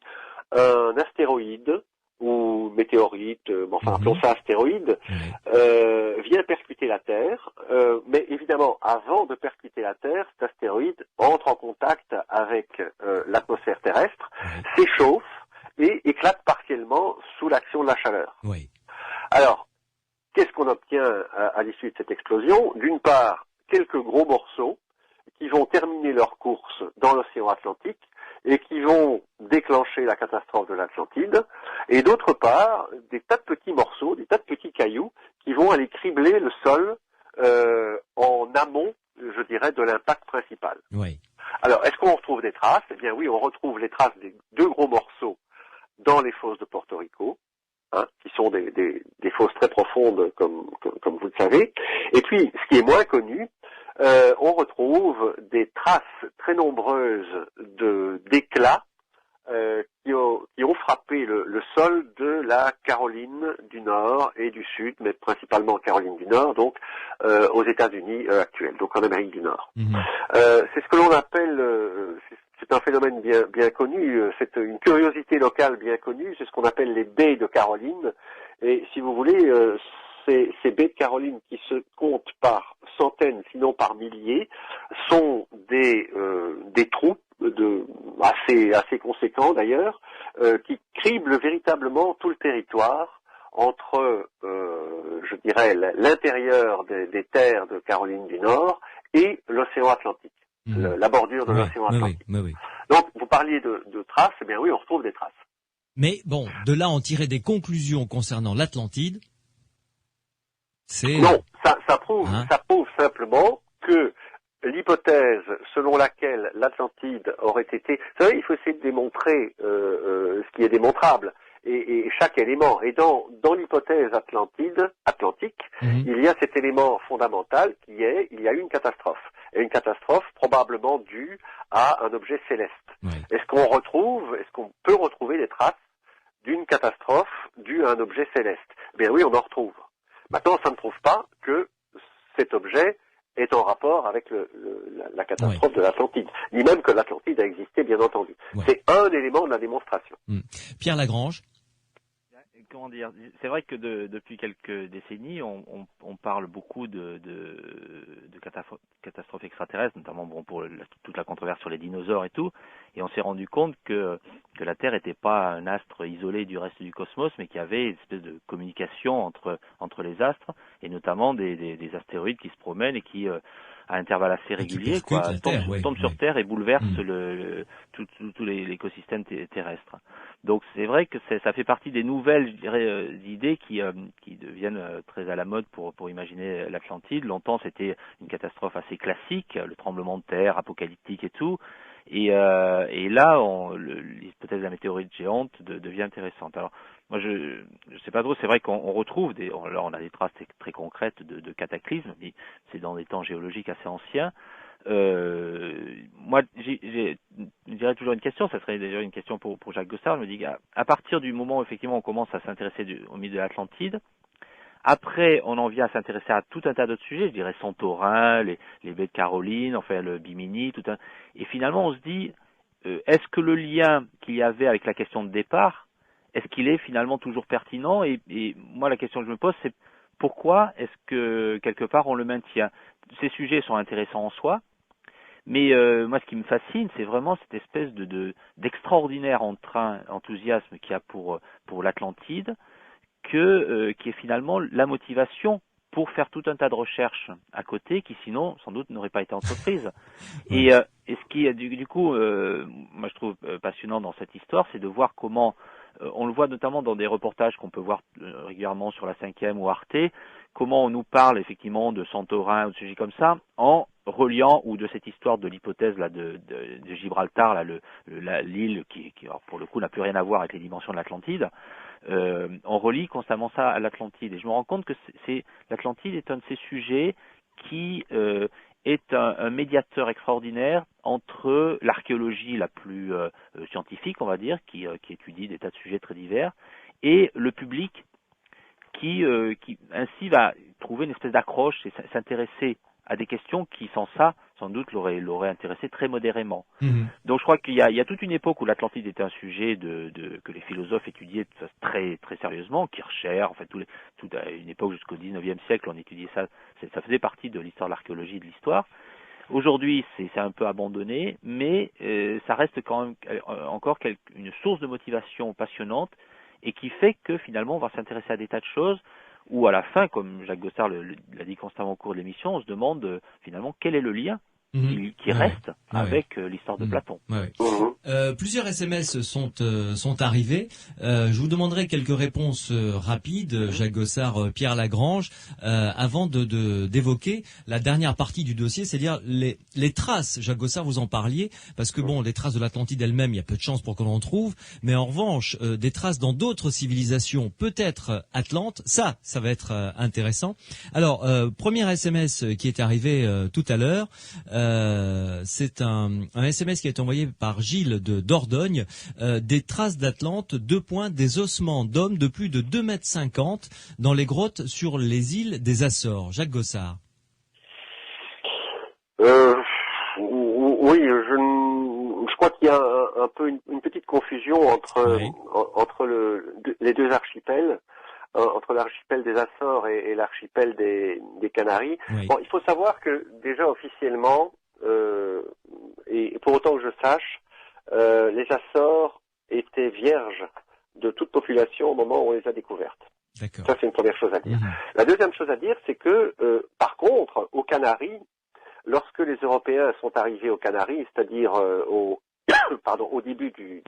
un astéroïde ou météorite, appelons ça astéroïde, vient percuter la Terre, mais évidemment, avant de percuter la Terre, cet astéroïde entre en contact avec l'atmosphère terrestre, s'échauffe et éclate partiellement sous l'action de la chaleur. Alors, qu'est-ce qu'on obtient à l'issue de cette explosion? D'une part, quelques gros morceaux qui vont terminer leur course dans l'océan Atlantique et qui vont déclencher la catastrophe de l'Atlantide, et d'autre part, des tas de petits morceaux, des tas de petits cailloux qui vont aller cribler le sol en amont, je dirais, de l'impact principal. Alors, est-ce qu'on retrouve des traces? Eh bien oui, on retrouve les traces des 2 gros morceaux dans les fosses de Porto Rico, qui sont des fosses très profondes, comme vous le savez. Et puis, ce qui est moins connu, on retrouve des traces très nombreuses d'éclats qui ont frappé le sol de la Caroline du Nord et du Sud, mais principalement Caroline du Nord, donc aux États-Unis actuels, donc en Amérique du Nord. C'est ce que l'on appelle, c'est un phénomène bien connu, c'est une curiosité locale bien connue, c'est ce qu'on appelle les baies de Caroline. Et si vous voulez, ces baies de Caroline qui se comptent par centaines, sinon par milliers, sont des trous assez conséquents d'ailleurs, qui criblent véritablement tout le territoire entre, je dirais, l'intérieur des terres de Caroline du Nord et l'océan Atlantique, la bordure de l'océan Atlantique. Donc, vous parliez de traces, eh bien oui, on retrouve des traces. Mais bon, de là en tirer des conclusions concernant l'Atlantide, non, ça prouve simplement que l'hypothèse selon laquelle l'Atlantide aurait été... Vous savez, il faut essayer de démontrer ce qui est démontrable, et chaque élément. Et dans l'hypothèse atlantique, il y a cet élément fondamental qui est, il y a eu une catastrophe. Et une catastrophe probablement due à un objet céleste. Est-ce qu'on peut retrouver des traces d'une catastrophe due à un objet céleste? Eh bien oui, on en retrouve. Maintenant, ça ne prouve pas que cet objet est en rapport avec la catastrophe de l'Atlantide, ni même que l'Atlantide a existé, bien entendu. Ouais. C'est un élément de la démonstration. Pierre Lagrange. Comment dire, c'est vrai que depuis quelques décennies, on parle beaucoup de catastrophes extraterrestres, notamment pour toute la controverse sur les dinosaures et tout, et on s'est rendu compte que la Terre n'était pas un astre isolé du reste du cosmos, mais qu'il y avait une espèce de communication entre les astres, et notamment des astéroïdes qui se promènent et qui à intervalles assez réguliers, tombent sur Terre et bouleversent tout l'écosystème terrestre. Donc c'est vrai que ça fait partie des nouvelles, je dirais, idées qui deviennent très à la mode pour imaginer l'Atlantide. Longtemps c'était une catastrophe assez classique, le tremblement de terre, apocalyptique et tout. Et là, l'hypothèse de la météorite géante devient intéressante. Alors moi je sais pas trop, c'est vrai qu'on retrouve là on a des traces très concrètes de cataclysmes, mais c'est dans des temps géologiques assez anciens. Moi, je dirais toujours une question, ça serait d'ailleurs une question pour Jacques Gossard. Je me dis qu'à partir du moment où effectivement on commence à s'intéresser au mythe de l'Atlantide, après on en vient à s'intéresser à tout un tas d'autres sujets, je dirais Santorin, les baies de Caroline, enfin le Bimini, et finalement on se dit, est-ce que le lien qu'il y avait avec la question de départ, est-ce qu'il est finalement toujours pertinent, et moi la question que je me pose c'est pourquoi est-ce que quelque part on le maintient? Ces sujets sont intéressants en soi, mais moi, ce qui me fascine, c'est vraiment cette espèce d'extraordinaire enthousiasme qu'il y a pour l'Atlantide, qui est finalement la motivation pour faire tout un tas de recherches à côté, qui sinon, sans doute, n'auraient pas été entreprises. Ouais. Et ce qui est du coup, moi, je trouve passionnant dans cette histoire, c'est de voir comment, on le voit notamment dans des reportages qu'on peut voir régulièrement sur la 5e ou Arte, comment on nous parle effectivement de Santorin ou de sujets comme ça, en reliant, ou de cette histoire de l'hypothèse là de Gibraltar, là, l'île qui alors, pour le coup n'a plus rien à voir avec les dimensions de l'Atlantide. On relie constamment ça à l'Atlantide, et je me rends compte que l'Atlantide est un de ces sujets qui est un médiateur extraordinaire entre l'archéologie la plus scientifique, on va dire, qui étudie des tas de sujets très divers, et le public qui ainsi va trouver une espèce d'accroche et s'intéresser à des questions qui, sans ça, sans doute, l'auraient intéressé très modérément. Mmh. Donc je crois qu'il y a toute une époque où l'Atlantide était un sujet que les philosophes étudiaient très, très sérieusement, Kircher, en fait, toute une époque jusqu'au 19e siècle, on étudiait ça, ça faisait partie de l'histoire de l'archéologie et de l'histoire. Aujourd'hui, c'est un peu abandonné, mais ça reste quand même encore une source de motivation passionnante, et qui fait que finalement on va s'intéresser à des tas de choses où à la fin, comme Jacques Gossard l'a dit constamment au cours de l'émission, on se demande finalement quel est le lien qui reste avec l'histoire de Platon. Plusieurs SMS sont arrivés. Je vous demanderai quelques réponses rapides, Jacques Gossard, Pierre Lagrange, avant d'évoquer la dernière partie du dossier, c'est-à-dire les traces. Jacques Gossard, vous en parliez, parce que bon, les traces de l'Atlantide elle-même, il y a peu de chances pour qu'on en trouve, mais en revanche, des traces dans d'autres civilisations, peut-être Atlante, ça va être intéressant. Alors, premier SMS qui est arrivé tout à l'heure. C'est un SMS qui a été envoyé par Gilles de Dordogne, des traces d'Atlante, des ossements d'hommes de plus de 2,50 m dans les grottes sur les îles des Açores. Jacques Gossard. Oui, je crois qu'il y a un peu une petite confusion entre les deux archipels. Entre l'archipel des Açores et l'archipel des Canaries. Oui. Bon, il faut savoir que déjà officiellement, et pour autant que je sache, les Açores étaient vierges de toute population au moment où on les a découvertes. D'accord. Ça, c'est une première chose à dire. La deuxième chose à dire, c'est que, par contre, aux Canaries, lorsque les Européens sont arrivés aux Canaries, c'est-à-dire au début du...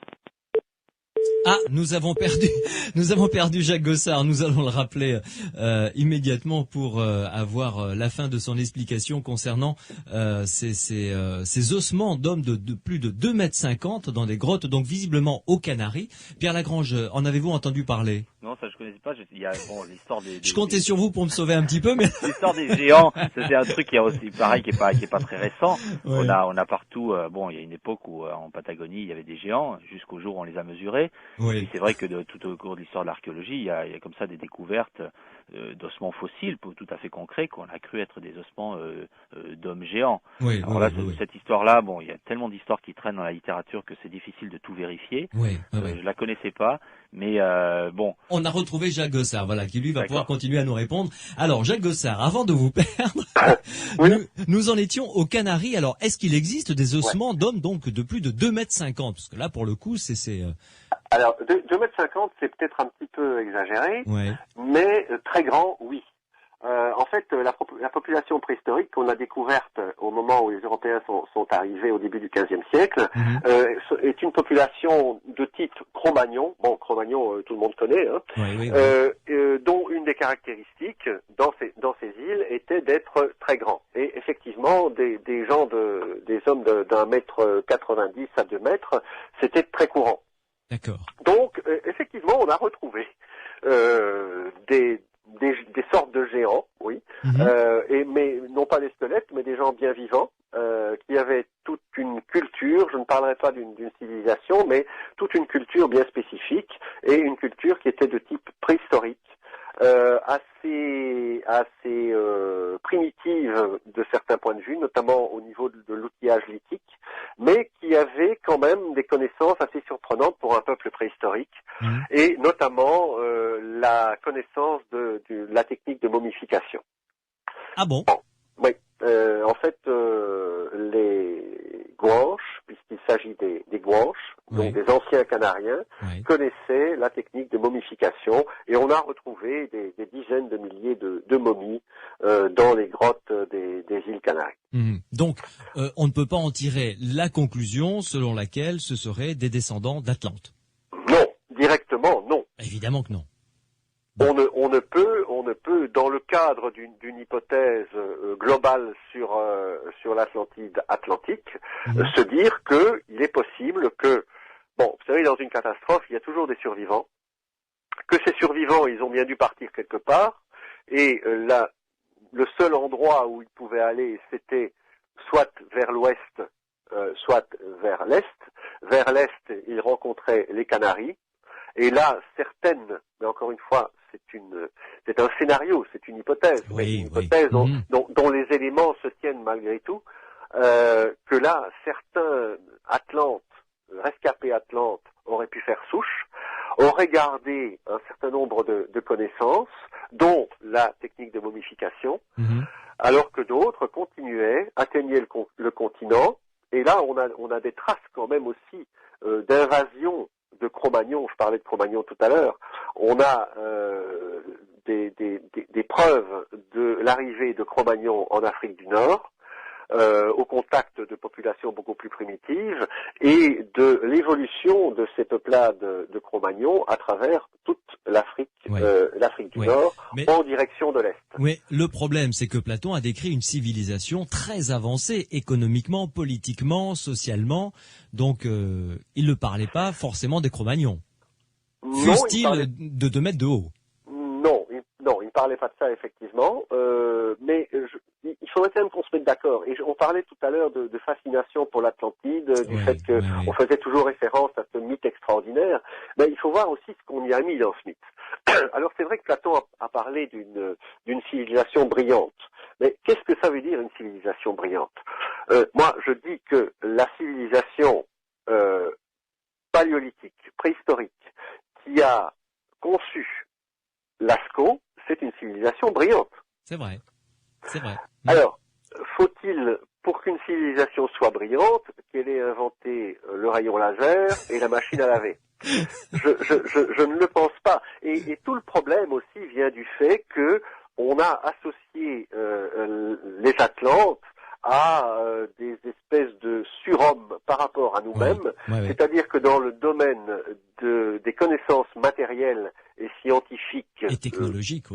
Ah, nous avons perdu Jacques Gossard. Nous allons le rappeler immédiatement pour avoir la fin de son explication concernant ces ossements d'hommes de plus de 2,50 m dans des grottes, donc visiblement aux Canaries. Pierre Lagrange, en avez-vous entendu parler? Non, ça je connaissais pas. Il y a l'histoire des. Je comptais sur vous pour me sauver un petit peu, mais l'histoire des géants, c'est un truc qui est aussi pareil, qui est pas très récent. Ouais. On a partout. Il y a une époque où en Patagonie il y avait des géants, jusqu'au jour où on les a mesurés. Oui. Et c'est vrai que tout au cours de l'histoire de l'archéologie, il y a comme ça des découvertes d'ossements fossiles, tout à fait concrets, qu'on a cru être des ossements d'hommes géants. Oui, Alors là, cette histoire-là, bon, il y a tellement d'histoires qui traînent dans la littérature que c'est difficile de tout vérifier. Oui, Je la connaissais pas, mais bon. On a retrouvé Jacques Gossard, voilà, qui lui va pouvoir D'accord. continuer à nous répondre. Alors, Jacques Gossard, avant de vous perdre, Oui. nous en étions aux Canaries. Alors, est-ce qu'il existe des ossements d'hommes donc de plus de 2,50 m? Parce que là, pour le coup, c'est Alors, 2,50 m, c'est peut-être un petit peu exagéré, ouais. mais très grand, oui. En fait, la population préhistorique qu'on a découverte au moment où les Européens sont arrivés au début du XVe siècle est une population de type Cro-Magnon. Bon, Cro-Magnon, tout le monde connaît, hein, dont une des caractéristiques dans ces îles était d'être très grand. Et effectivement, des hommes d'un mètre 90 à 2 mètres, c'était très courant. D'accord. Donc, effectivement, on a retrouvé des sortes de géants, oui, mais non pas des squelettes, mais des gens bien vivants, qui avaient toute une culture, je ne parlerai pas d'une civilisation, mais toute une culture bien spécifique, et une culture qui était de type préhistorique, assez primitive de certains points de vue, notamment au niveau de l'outillage lithique, mais qui avait quand même des connaissances assez surprenantes pour un peuple préhistorique, et notamment la connaissance de la technique de momification. Ah bon? Oui. En fait, les Guanches, puisqu'il s'agit des Guanches, donc des anciens Canariens, connaissaient la technique de momification, et on a retrouvé des dizaines de milliers de momies dans les grottes des îles Canaries. Donc, on ne peut pas en tirer la conclusion selon laquelle ce seraient des descendants d'Atlante. Non, directement, non. Évidemment que non. On ne peut, dans le cadre d'une hypothèse globale sur l'Atlantide atlantique, se dire qu'il est possible que, bon, vous savez, dans une catastrophe, il y a toujours des survivants, que ces survivants, ils ont bien dû partir quelque part, et là, le seul endroit où ils pouvaient aller, c'était soit vers l'ouest, soit vers l'est. Vers l'est, ils rencontraient les Canaries. Et là, certaines, mais encore une fois, c'est un scénario, c'est une hypothèse, mais une hypothèse dont les éléments se tiennent malgré tout, que là, certains Atlantes, rescapés Atlantes, auraient pu faire souche, auraient gardé un certain nombre de connaissances, dont la technique de momification, alors que d'autres continuaient, atteignaient le continent, et là, on a des traces quand même aussi d'invasion de Cro-Magnon. Je parlais de Cro-Magnon tout à l'heure. On a des preuves de l'arrivée de Cro-Magnon en Afrique du Nord, au contact de populations beaucoup plus primitives, et de l'évolution de ces peuplades de Cro-Magnon à travers toute l'Afrique, l'Afrique du Nord, en direction de l'Est. Oui, le problème, c'est que Platon a décrit une civilisation très avancée, économiquement, politiquement, socialement, donc il ne parlait pas forcément des Cro-Magnons. Fût-il de 2 mètres de haut. Non, il ne parlait pas de ça, effectivement, mais il faudrait quand même qu'on se mette d'accord. Et on parlait tout à l'heure de fascination pour l'Atlantide, du fait qu'on faisait toujours référence à ce mythe extraordinaire, mais il faut voir aussi ce qu'on y a mis dans ce mythe. Alors c'est vrai que Platon a parlé d'une civilisation brillante, mais qu'est-ce que ça veut dire une civilisation brillante? Moi, je dis que la civilisation paléolithique, préhistorique, qui a conçu Lascaux, c'est une civilisation brillante. C'est vrai. Alors, faut-il, pour qu'une civilisation soit brillante, qu'elle ait inventé le rayon laser et la machine à laver? Je ne le pense pas. Et tout le problème aussi vient du fait que on a associé les Atlantes à des espèces de surhommes par rapport à nous-mêmes, c'est-à-dire que dans le domaine des connaissances matérielles et scientifiques et technologiques,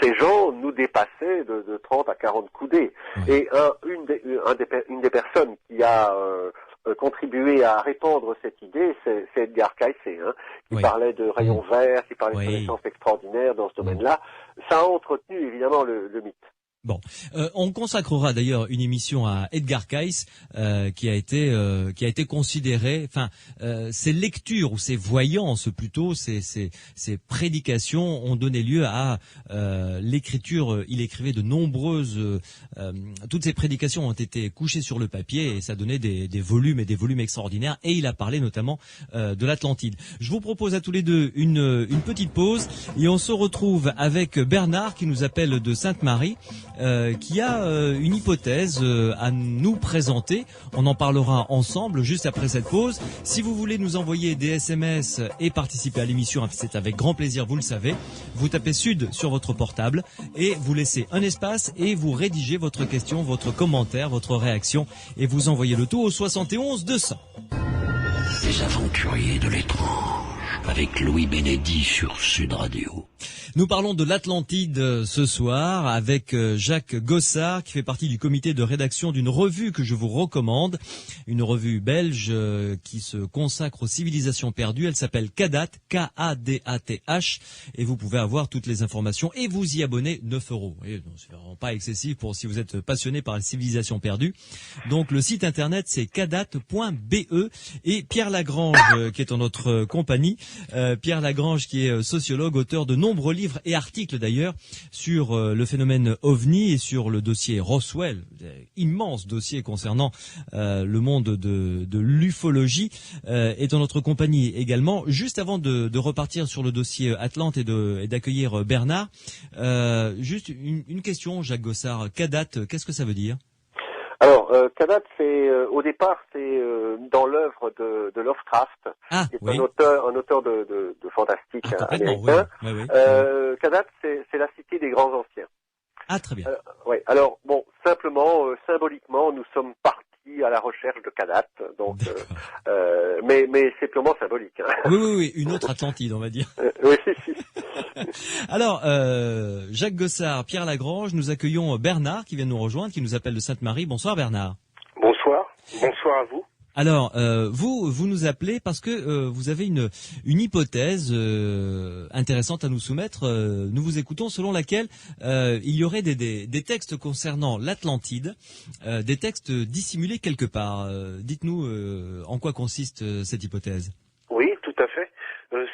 ces gens nous dépassaient de 30 à 40 coudées. Et une des personnes qui a contribué à répandre cette idée, c'est Edgar Cayce, qui parlait de rayons verts, qui parlait de connaissances extraordinaires dans ce domaine-là. Ça a entretenu évidemment le mythe. Bon, on consacrera d'ailleurs une émission à Edgar Cayce qui a été considéré, enfin ses lectures ou ses voyances plutôt, ses prédications ont donné lieu à l'écriture. Il écrivait de nombreuses, toutes ces prédications ont été couchées sur le papier et ça donnait des volumes et des volumes extraordinaires. Et il a parlé notamment de l'Atlantide. Je vous propose à tous les deux une petite pause et on se retrouve avec Bernard qui nous appelle de Sainte-Marie. Qui a une hypothèse à nous présenter. On en parlera ensemble juste après cette pause. Si vous voulez nous envoyer des SMS et participer à l'émission, c'est avec grand plaisir, vous le savez. Vous tapez Sud sur votre portable et vous laissez un espace et vous rédigez votre question, votre commentaire, votre réaction et vous envoyez le tout au 71 200. Les aventuriers de l'étrange, avec Louis Bénédy sur Sud Radio. Nous parlons de l'Atlantide ce soir avec Jacques Gossard qui fait partie du comité de rédaction d'une revue que je vous recommande, une revue belge qui se consacre aux civilisations perdues. Elle s'appelle Kadat, K-A-D-A-T-H et vous pouvez avoir toutes les informations et vous y abonner 9 €. Et non, c'est vraiment pas excessif pour si vous êtes passionné par les civilisations perdues. Donc le site internet c'est kadat.be et Pierre Lagrange qui est en notre compagnie. Pierre Lagrange qui est sociologue, auteur de nombreux livres et articles d'ailleurs sur le phénomène OVNI et sur le dossier Roswell, immense dossier concernant le monde de l'ufologie, est en notre compagnie également. Juste avant de repartir sur le dossier Atlante et d'accueillir Bernard, juste une question, Jacques Gossard. Kadat, qu'est-ce que ça veut dire ? Alors, Kadat, au départ, c'est dans l'œuvre de Lovecraft, qui est oui. un auteur de fantastique américain. Oui. Kadat, c'est la cité des grands anciens. Ah, très bien. Ouais. Alors, bon, simplement, symboliquement, nous sommes partis à la recherche de Kadat, donc, mais c'est purement symbolique. Hein. Oui, une autre Atlantide, on va dire. Oui. Alors, Jacques Gossard, Pierre Lagrange, nous accueillons Bernard qui vient nous rejoindre, qui nous appelle de Sainte-Marie. Bonsoir Bernard. Bonsoir à vous. Alors, vous nous appelez parce que vous avez une hypothèse intéressante à nous soumettre. Nous vous écoutons selon laquelle il y aurait des textes concernant l'Atlantide, des textes dissimulés quelque part. Dites-nous en quoi consiste cette hypothèse. Oui, tout à fait.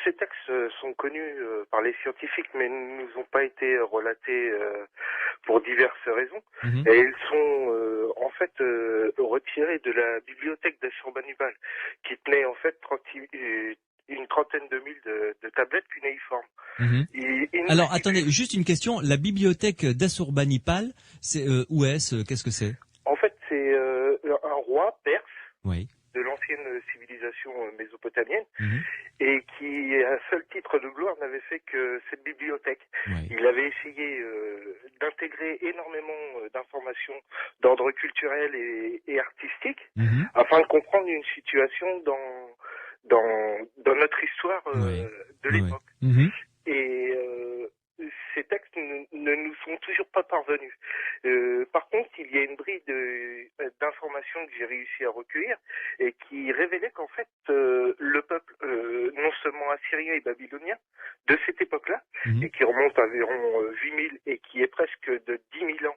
Ces textes sont connus par les scientifiques, mais ne nous ont pas été relatés pour diverses raisons. Mm-hmm. Et ils sont en fait retirés de la bibliothèque d'Assurbanipal, qui tenait en fait une trentaine de mille de tablettes cunéiformes. Mm-hmm. Alors, attendez, juste une question. La bibliothèque d'Assurbanipal, c'est où est-ce ? Qu'est-ce que c'est ? En fait, c'est un roi perse. Oui. De l'ancienne civilisation mésopotamienne, Mm-hmm. et qui, à un seul titre de gloire, n'avait fait que cette bibliothèque. Oui. Il avait essayé d'intégrer énormément d'informations d'ordre culturel et artistique, Mm-hmm. afin de comprendre une situation dans notre histoire de l'époque. Oui. Mm-hmm. Et ces textes ne nous sont toujours pas parvenus. Par contre, il y a une bride d'informations que j'ai réussi à recueillir et qui révélait qu'en fait, le peuple, non seulement assyrien et babylonien, de cette époque-là, Mm-hmm. et qui remonte à environ 8000 et qui est presque de 10 000 ans,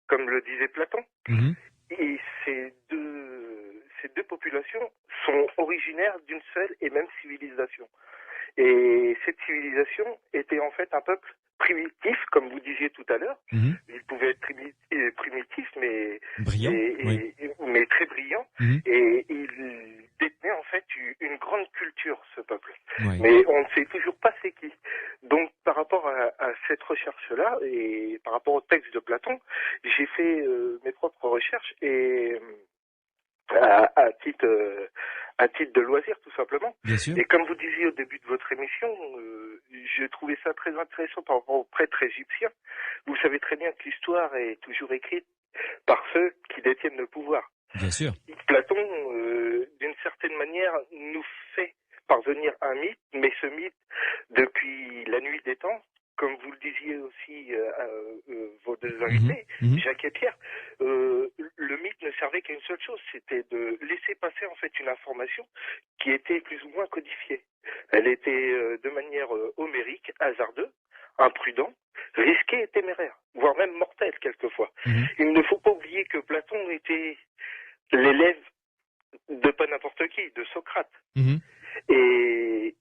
comme le disait Platon, Mm-hmm. et ces deux populations sont originaires d'une seule et même civilisation. Et cette civilisation était en fait un peuple primitif, comme vous disiez tout à l'heure. Mm-hmm. Il pouvait être primitif, mais Brillant. mais très brillant. Mm-hmm. Et il détenait en fait une grande culture, ce peuple. Oui. Mais on ne sait toujours pas c'est qui. Donc, par rapport à cette recherche-là, et par rapport au texte de Platon, j'ai fait mes propres recherches et à titre de loisir, tout simplement. Bien sûr. Et comme vous disiez au début de votre émission, je trouvais ça très intéressant par rapport aux prêtres égyptiens. Vous savez très bien que l'histoire est toujours écrite par ceux qui détiennent le pouvoir. Bien sûr. Platon, d'une certaine manière, nous fait parvenir un mythe, mais ce mythe, depuis la nuit des temps, comme vous le disiez aussi vos deux invités, Mm-hmm. Jacques et Pierre, le mythe ne servait qu'à une seule chose, c'était de laisser passer en fait une information qui était plus ou moins codifiée. Elle était de manière homérique, hasardeuse, imprudent, risquée et téméraire. voire même mortelle quelquefois. Mhm. Il ne faut pas oublier que Platon était l'élève de pas n'importe qui, de Socrate. Mhm. Et,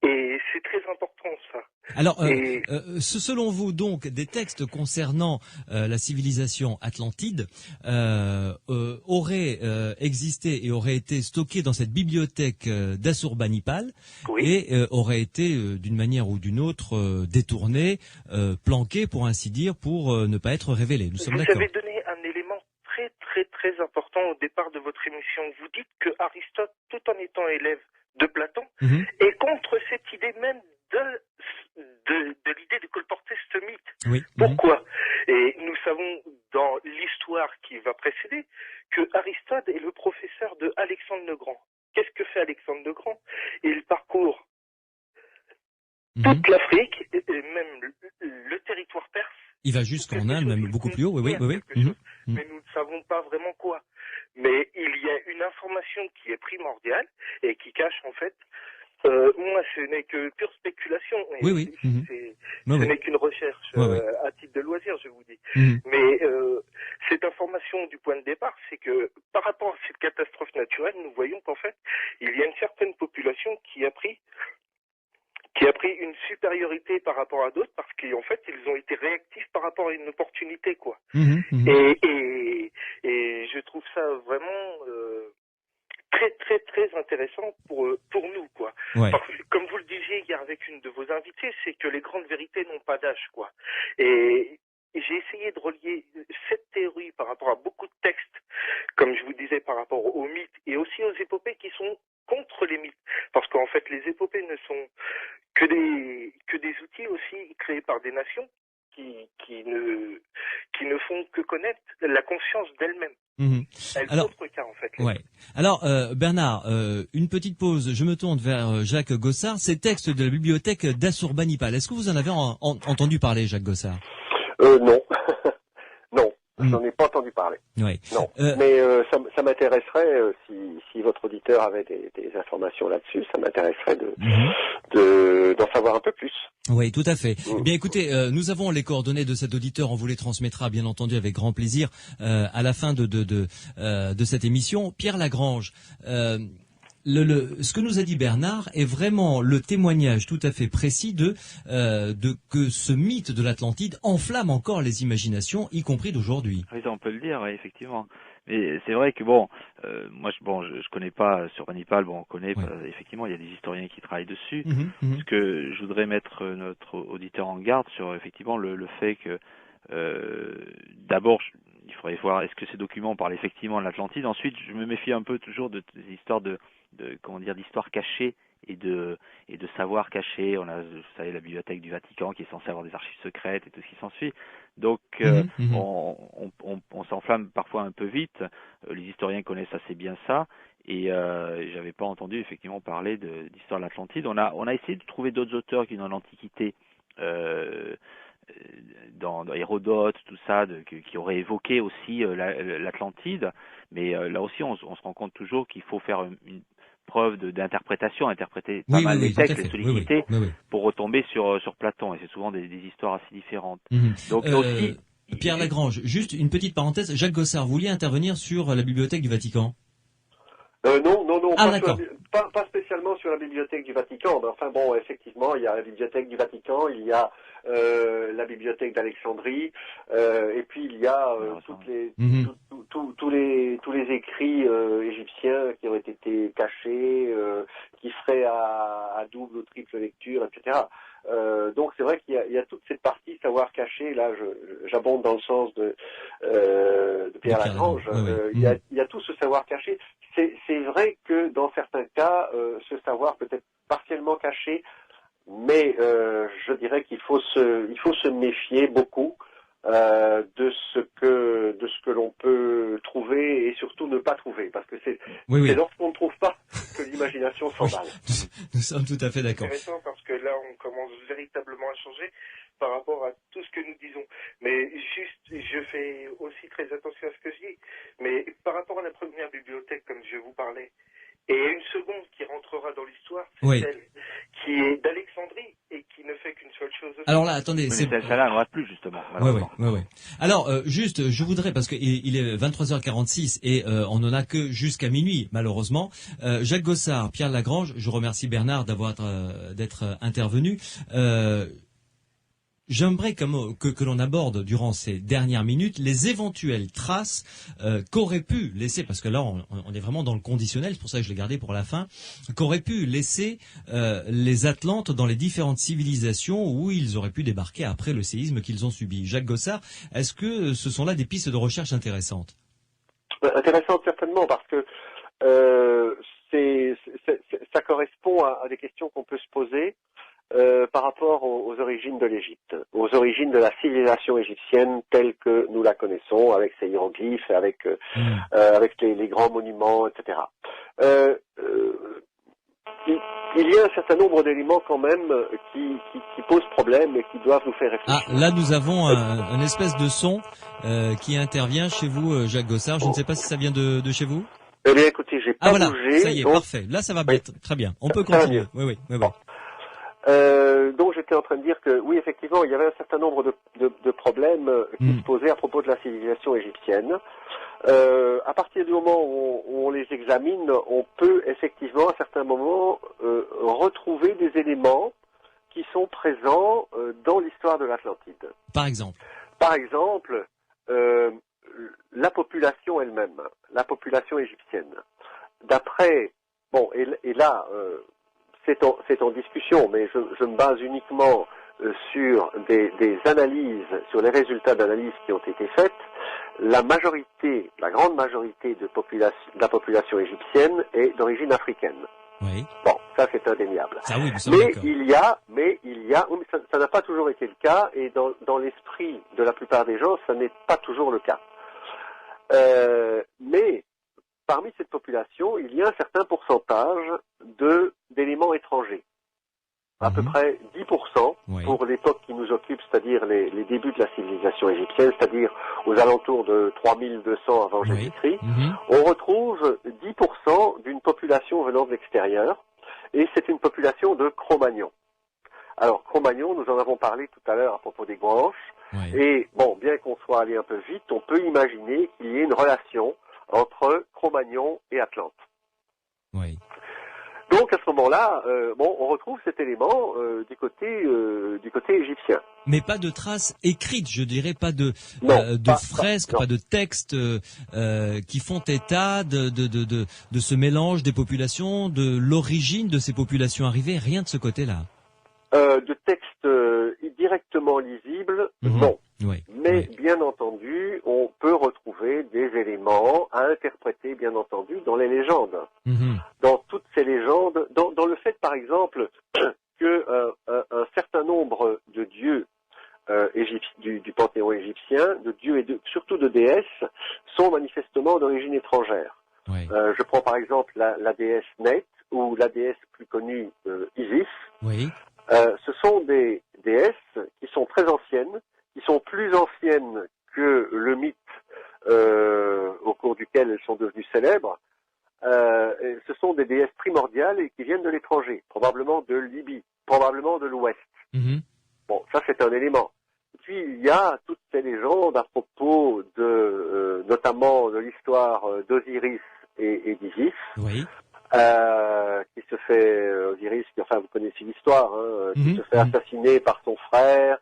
et c'est très important ça. Alors, Et selon vous, donc, des textes concernant la civilisation atlantide auraient existé et auraient été stockés dans cette bibliothèque d'Assurbanipal oui, et auraient été, d'une manière ou d'une autre, détournés, planqués, pour ainsi dire, pour ne pas être révélés. Nous sommes vous d'accord. avez donné un élément très très très important au départ de votre émission. Vous dites que Aristote, tout en étant élève de Platon, Mhm. est contre cette idée même de l'idée de colporter ce mythe. Oui. Mhm. Pourquoi? Et nous savons dans l'histoire qui va précéder que Aristote est le professeur de Alexandre le Grand. Qu'est-ce que fait Alexandre le Grand? Il parcourt Mhm. toute l'Afrique et même le territoire perse. Il va jusqu'en Inde, même beaucoup plus haut. Oui, oui, oui, oui. Quelque Mhm. chose. Mais nous ne savons pas vraiment quoi. Mais il y a une information qui est primordiale et qui cache en fait. Moi, ce n'est que pure spéculation. Et Oui, oui. Mhm. ce Oui, oui. n'est qu'une recherche Oui, oui. à titre de loisir, je vous dis. Mhm. Mais cette information du point de départ, c'est que par rapport à cette catastrophe naturelle, nous voyons qu'en fait, il y a une certaine population qui a pris une supériorité par rapport à d'autres parce qu'en fait, ils ont été réactifs par rapport à une opportunité, quoi. Mhm. Mhm. Et je trouve ça vraiment très très très intéressant pour nous, quoi. Ouais. Parce que, comme vous le disiez hier avec une de vos invitées, c'est que les grandes vérités n'ont pas d'âge, quoi. Et j'ai essayé de relier cette théorie par rapport à beaucoup de textes, comme je vous disais, par rapport aux mythes et aussi aux épopées qui sont contre les mythes. Parce qu'en fait, les épopées ne sont que des outils aussi créés par des nations qui ne font que connaître la conscience d'elles-mêmes. Mhm. Elles Alors, contrecarrent en fait. ouais. Alors, Bernard, une petite pause. Je me tourne vers Jacques Gossard. Ces textes de la bibliothèque d'Assurbanipal. Est-ce que vous en avez entendu parler, Jacques Gossard? Non. Non, Mm. j'en ai pas entendu parler. Oui. Non. Mais ça m'intéresserait, si votre auditeur avait des informations là-dessus, ça m'intéresserait d'en savoir un peu plus. Oui, tout à fait. Mm. Eh bien, écoutez, nous avons les coordonnées de cet auditeur. On vous les transmettra, bien entendu, avec grand plaisir à la fin de cette émission. Pierre Lagrange. Ce que nous a dit Bernard est vraiment le témoignage tout à fait précis de que ce mythe de l'Atlantide enflamme encore les imaginations, y compris d'aujourd'hui. Oui, ça, on peut le dire, oui, effectivement. Mais c'est vrai que moi, je connais pas sur Hannibal. Bon, on connaît, Ouais. effectivement, il y a des historiens qui travaillent dessus. Mhm, mhm. Parce que je voudrais mettre notre auditeur en garde sur effectivement le fait que d'abord il faudrait voir est-ce que ces documents parlent effectivement de l'Atlantide. Ensuite, je me méfie un peu toujours des histoires d'histoires cachées et de savoir caché. On a, vous savez, la bibliothèque du Vatican qui est censée avoir des archives secrètes et tout ce qui s'ensuit. Donc Mhm, mhm. on s'enflamme parfois un peu vite. Les historiens connaissent assez bien ça. Et j'avais pas entendu effectivement parler d'histoire de l'Atlantide. On a essayé de trouver d'autres auteurs qui dans l'Antiquité, dans Hérodote, tout ça, qui auraient évoqué aussi l'Atlantide. Mais là aussi, on se rend compte toujours qu'il faut faire une preuve d'interprétation, interpréter pas Oui, mal oui, oui, les tout à textes, fait. les Oui, oui, solliciter oui, oui. pour retomber sur Platon. Et c'est souvent des histoires assez différentes. Mhm. Donc aussi, Pierre Lagrange, juste une petite parenthèse. Jacques Gossard, vous vouliez intervenir sur la bibliothèque du Vatican? Non, Ah, pas, d'accord. pas spécialement sur la bibliothèque du Vatican. Mais enfin bon, effectivement, il y a la bibliothèque du Vatican, il y a la bibliothèque d'Alexandrie, et puis il y a Mhm. tous les écrits égyptiens qui auraient été cachés, qui seraient à double ou triple lecture, etc. Donc c'est vrai qu'il y a toute cette partie savoir caché. Là, j'abonde dans le sens de Pierre Lagrange. Oui, oui. Il y a tout ce savoir caché. C'est vrai que dans certains cas, ce savoir peut être partiellement caché, mais je dirais qu'il faut se méfier beaucoup de ce que l'on peut trouver et surtout ne pas trouver, parce que c'est lorsqu'on ne trouve pas que l'imagination s'emballe. Nous sommes tout à fait d'accord. C'est intéressant parce que là, on commence véritablement à changer par rapport à tout ce que nous disons. Mais juste, je fais aussi très attention à ce que je dis. Mais par rapport à la première bibliothèque, comme je vous parlais, Et il y a une seconde qui rentrera dans l'histoire, c'est Oui. celle qui est d'Alexandrie et qui ne fait qu'une seule chose aussi. Alors là, attendez, Oui, c'est... mais celle-là, elle ne rate plus, justement. Ouais, malheureusement. ouais. Alors, juste, je voudrais, parce qu'il est 23h46 et on n'en a que jusqu'à minuit, malheureusement. Jacques Gossard, Pierre Lagrange, je remercie Bernard d'être intervenu. J'aimerais que l'on aborde durant ces dernières minutes les éventuelles traces qu'aurait pu laisser, parce que là on est vraiment dans le conditionnel, c'est pour ça que je l'ai gardé pour la fin, qu'auraient pu laisser les Atlantes dans les différentes civilisations où ils auraient pu débarquer après le séisme qu'ils ont subi. Jacques Gossard, est-ce que ce sont là des pistes de recherche intéressantes? Intéressantes certainement, parce que ça correspond à des questions qu'on peut se poser par rapport aux origines de l'Égypte, aux origines de la civilisation égyptienne telle que nous la connaissons, avec ses hiéroglyphes, avec les grands monuments, etc. Il y a un certain nombre d'éléments quand même qui posent problème et qui doivent nous faire réfléchir. Ah, là nous avons un espèce de son qui intervient chez vous, Jacques Gossard. Je ne sais pas si ça vient de chez vous. Eh bien, écoutez, j'ai pas voilà, bougé. ça y est, donc... parfait. Là, ça va bien, très bien. On peut Ça va continuer. mieux. Oui. Bon. Donc j'étais en train de dire que oui, effectivement, il y avait un certain nombre de problèmes qui se posaient à propos de la civilisation égyptienne. À partir du moment où on les examine, on peut effectivement à certains moments retrouver des éléments qui sont présents dans l'histoire de l'Atlantide. Par exemple. Par exemple, la population elle-même, la population égyptienne. D'après, bon, et là, c'est en discussion, mais je me base uniquement sur des analyses, sur les résultats d'analyses qui ont été faites. La grande majorité de la population égyptienne est d'origine africaine. Oui. Bon, ça c'est indéniable. Ça, oui, nous sommes mais d'accord. il y a, ça n'a pas toujours été le cas, et dans l'esprit de la plupart des gens, ça n'est pas toujours le cas. Mais parmi cette population, il y a un certain pourcentage d'éléments étrangers. À peu près 10% pour l'époque qui nous occupe, c'est-à-dire les débuts de la civilisation égyptienne, c'est-à-dire aux alentours de 3200 avant Jésus-Christ. On retrouve 10% d'une population venant de l'extérieur, et c'est une population de Cro-Magnons. Alors, Cro-Magnons, nous en avons parlé tout à l'heure à propos des Guanches, et bon, bien qu'on soit allé un peu vite, on peut imaginer qu'il y ait une relation entre Cro-Magnons et Atlante. Oui. Donc à ce moment-là, on retrouve cet élément du côté égyptien. Mais pas de traces écrites, je dirais, pas de fresques, pas de textes qui font état de ce mélange des populations, de l'origine de ces populations arrivées, rien de ce côté-là. De textes directement lisibles, non. Oui. Mais bien entendu, on peut retrouver des éléments à interpréter, bien entendu, dans les légendes. Dans toutes ces légendes, dans le fait, par exemple, que un certain nombre de dieux du panthéon égyptien, de dieux et surtout de déesses, sont manifestement d'origine étrangère. Je prends par exemple la déesse Neth, ou la déesse plus connue Isis. Ce sont des déesses qui sont très anciennes, qui sont plus anciennes que le mythe au cours duquel elles sont devenues célèbres. Ce sont des déesses primordiales et qui viennent de l'étranger, probablement de Libye, probablement de l'Ouest. Bon, ça c'est un élément. Et puis il y a toutes ces légendes à propos notamment de l'histoire d'Osiris et d'Isis. Qui se fait, Osiris, enfin vous connaissez l'histoire, qui se fait assassiner par son frère,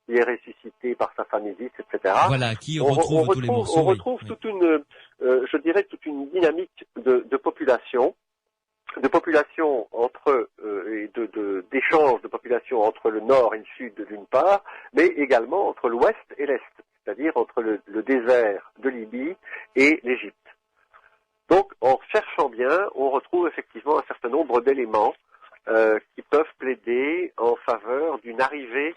qui est ressuscité par sa femme Isis, etc. Voilà, qui retrouve tous les morceaux. On retrouve toute une, je dirais, toute une dynamique de population entre et d'échange de population entre le nord et le sud d'une part, mais également entre l'ouest et l'est, c'est-à-dire entre le désert de Libye et l'Égypte. Donc, en cherchant bien, on retrouve effectivement un certain nombre d'éléments qui peuvent plaider en faveur d'une arrivée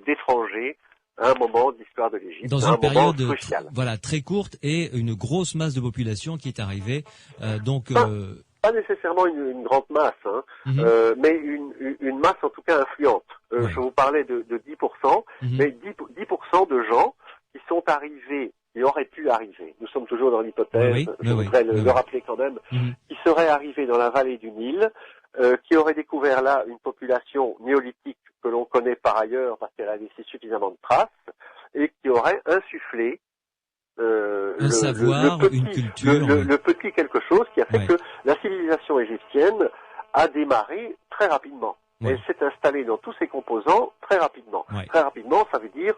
d'étrangers à un moment de l'histoire de l'Égypte, dans une période cruciale. Très courte et une grosse masse de population qui est arrivée. Pas nécessairement une grande masse, mais une masse en tout cas influente. Je vous parlais de 10%, mais 10% de gens qui sont arrivés, qui auraient pu arriver. Nous sommes toujours dans l'hypothèse, je voudrais le rappeler quand même, qui serait arrivé dans la vallée du Nil, qui aurait découvert là une population néolithique que l'on connaît par ailleurs parce qu'elle a laissé suffisamment de traces, et qui aurait insufflé un savoir, une culture. le petit quelque chose qui a fait Ouais. que la civilisation égyptienne a démarré très rapidement. Ouais. Elle s'est installée dans tous ses composants très rapidement. Ouais. Très rapidement, ça veut dire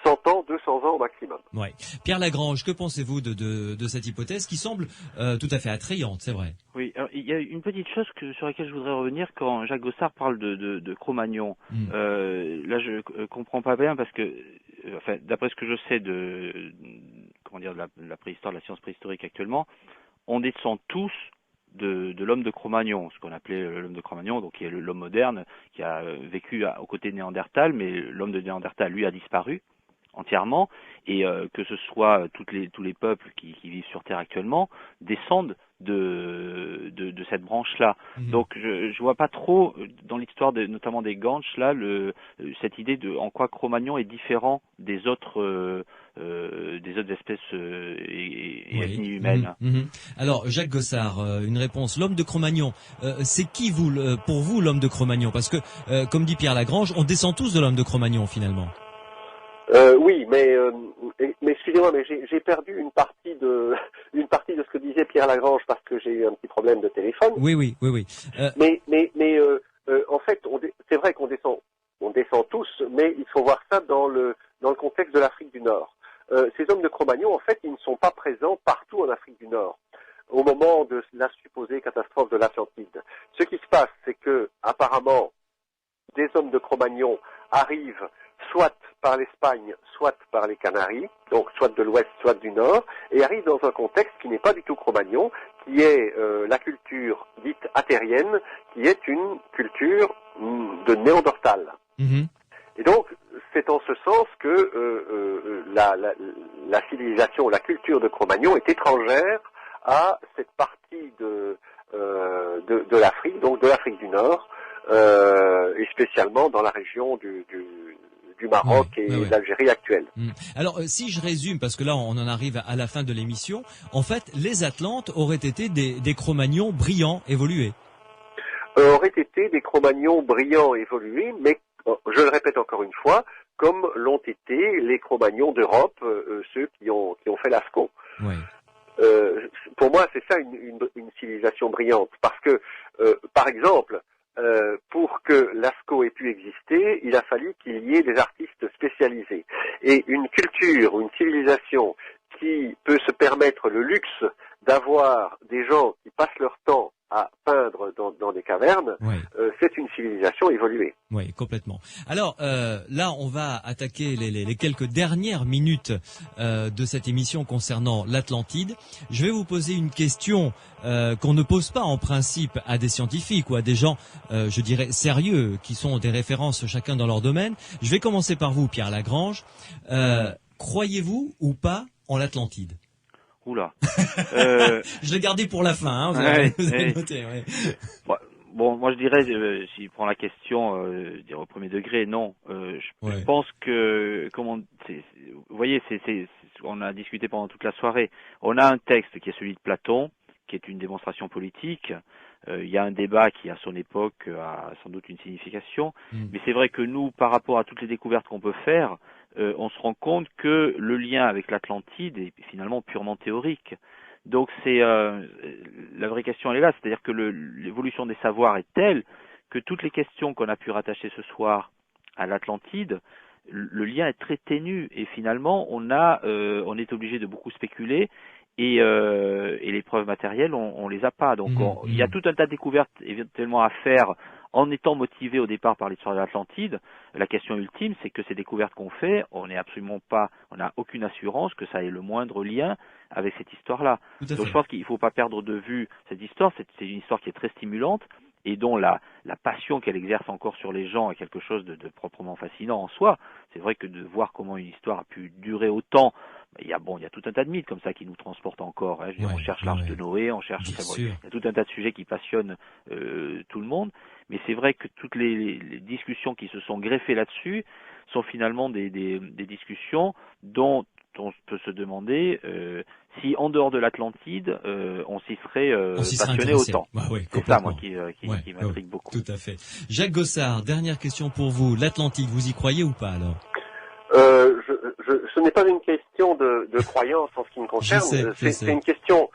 100 ans, 200 ans au maximum. Ouais. Pierre Lagrange, que pensez-vous de cette hypothèse qui semble tout à fait attrayante, c'est vrai? Oui, alors, il y a une petite chose sur laquelle je voudrais revenir quand Jacques Gossard parle de Cro-Magnon. Là, je comprends pas bien parce que, enfin, d'après ce que je sais de la préhistoire, de la science préhistorique actuellement, on descend tous de l'homme de Cro-Magnon, ce qu'on appelait l'homme de Cro-Magnon, donc qui est l'homme moderne, qui a vécu aux côtés de Néandertal, mais l'homme de Néandertal, lui, a disparu entièrement, et que ce soit tous les peuples qui vivent sur Terre actuellement descendent de cette branche-là. Donc je vois pas trop dans l'histoire notamment des Ganches là cette idée de en quoi Cro-Magnon est différent des autres espèces et Oui. ethnies humaines. Alors Jacques Gossard, une réponse. L'homme de Cro-Magnon, c'est qui pour vous l'homme de Cro-Magnon? Parce que comme dit Pierre Lagrange, on descend tous de l'homme de Cro-Magnon finalement. Oui, mais excusez-moi, mais j'ai perdu une partie de ce que disait Pierre Lagrange parce que j'ai eu un petit problème de téléphone. Oui. Mais en fait, c'est vrai qu'on descend tous, mais il faut voir ça dans le contexte de l'Afrique du Nord. Ces hommes de Cro-Magnon, en fait, ils ne sont pas présents partout en Afrique du Nord au moment de la supposée catastrophe de l'Atlantide. Ce qui se passe, c'est que apparemment, des hommes de Cro-Magnon arrivent soit par l'Espagne, soit par les Canaries, donc soit de l'ouest, soit du nord, et arrivent dans un contexte qui n'est pas du tout Cro-Magnon, qui est la culture dite atérienne, qui est une culture de Néandertal. Et donc, c'est en ce sens que la civilisation, la culture de Cro-Magnon est étrangère à cette partie de l'Afrique, donc de l'Afrique du Nord, et spécialement dans la région du Maroc et de l'Algérie actuelle. Alors, si je résume, parce que là, on en arrive à la fin de l'émission, en fait, les Atlantes auraient été des Cro-Magnons brillants, évolués. Auraient été des Cro-Magnons brillants, évolués, mais, je le répète encore une fois, comme l'ont été les Cro-Magnons d'Europe, ceux qui ont fait Lascaux. Oui. Pour moi, c'est ça une civilisation brillante, parce que, par exemple, pour que Lascaux ait pu exister, il a fallu qu'il y ait des artistes spécialisés. Et une culture, une civilisation qui peut se permettre le luxe d'avoir des gens qui passent leur temps à peindre dans des cavernes, c'est une civilisation évoluée. Oui, complètement. Alors là, on va attaquer les quelques dernières minutes de cette émission concernant l'Atlantide. Je vais vous poser une question qu'on ne pose pas en principe à des scientifiques ou à des gens, je dirais, sérieux, qui sont des références chacun dans leur domaine. Je vais commencer par vous, Pierre Lagrange. Croyez-vous ou pas en l'Atlantide? Oula. Je l'ai gardé pour la fin, hein, vous avez noté. Bon, moi je dirais, s'il prend la question, je dirais au premier degré, non. Je pense que, vous voyez, on a discuté pendant toute la soirée. On a un texte qui est celui de Platon, qui est une démonstration politique. Il y a un débat qui, à son époque, a sans doute une signification. Mais c'est vrai que nous, par rapport à toutes les découvertes qu'on peut faire, on se rend compte que le lien avec l'Atlantide est finalement purement théorique. Donc la vraie question elle est là, c'est-à-dire que l'évolution des savoirs est telle que toutes les questions qu'on a pu rattacher ce soir à l'Atlantide, le lien est très ténu et finalement on est obligé de beaucoup spéculer et les preuves matérielles on les a pas. Donc il y a tout un tas de découvertes éventuellement à faire en étant motivé au départ par l'histoire de l'Atlantide. La question ultime, c'est que ces découvertes qu'on fait, on n'a aucune assurance que ça ait le moindre lien avec cette histoire-là. Donc je pense qu'il ne faut pas perdre de vue cette histoire. C'est une histoire qui est très stimulante et dont la passion qu'elle exerce encore sur les gens est quelque chose de proprement fascinant en soi. C'est vrai que de voir comment une histoire a pu durer autant, il y a tout un tas de mythes comme ça qui nous transportent encore. Hein. On cherche l'Arche de Noé, on cherche. Il y a tout un tas de sujets qui passionnent tout le monde. Mais c'est vrai que toutes les discussions qui se sont greffées là-dessus sont finalement des discussions dont on peut se demander si en dehors de l'Atlantide, on s'y serait passionné autant. Bah oui, c'est ça, moi, qui m'intrigue beaucoup. Tout à fait. Jacques Gossard, dernière question pour vous. L'Atlantide, vous y croyez ou pas alors? Ce n'est pas une question de croyance en ce qui me concerne, c'est une question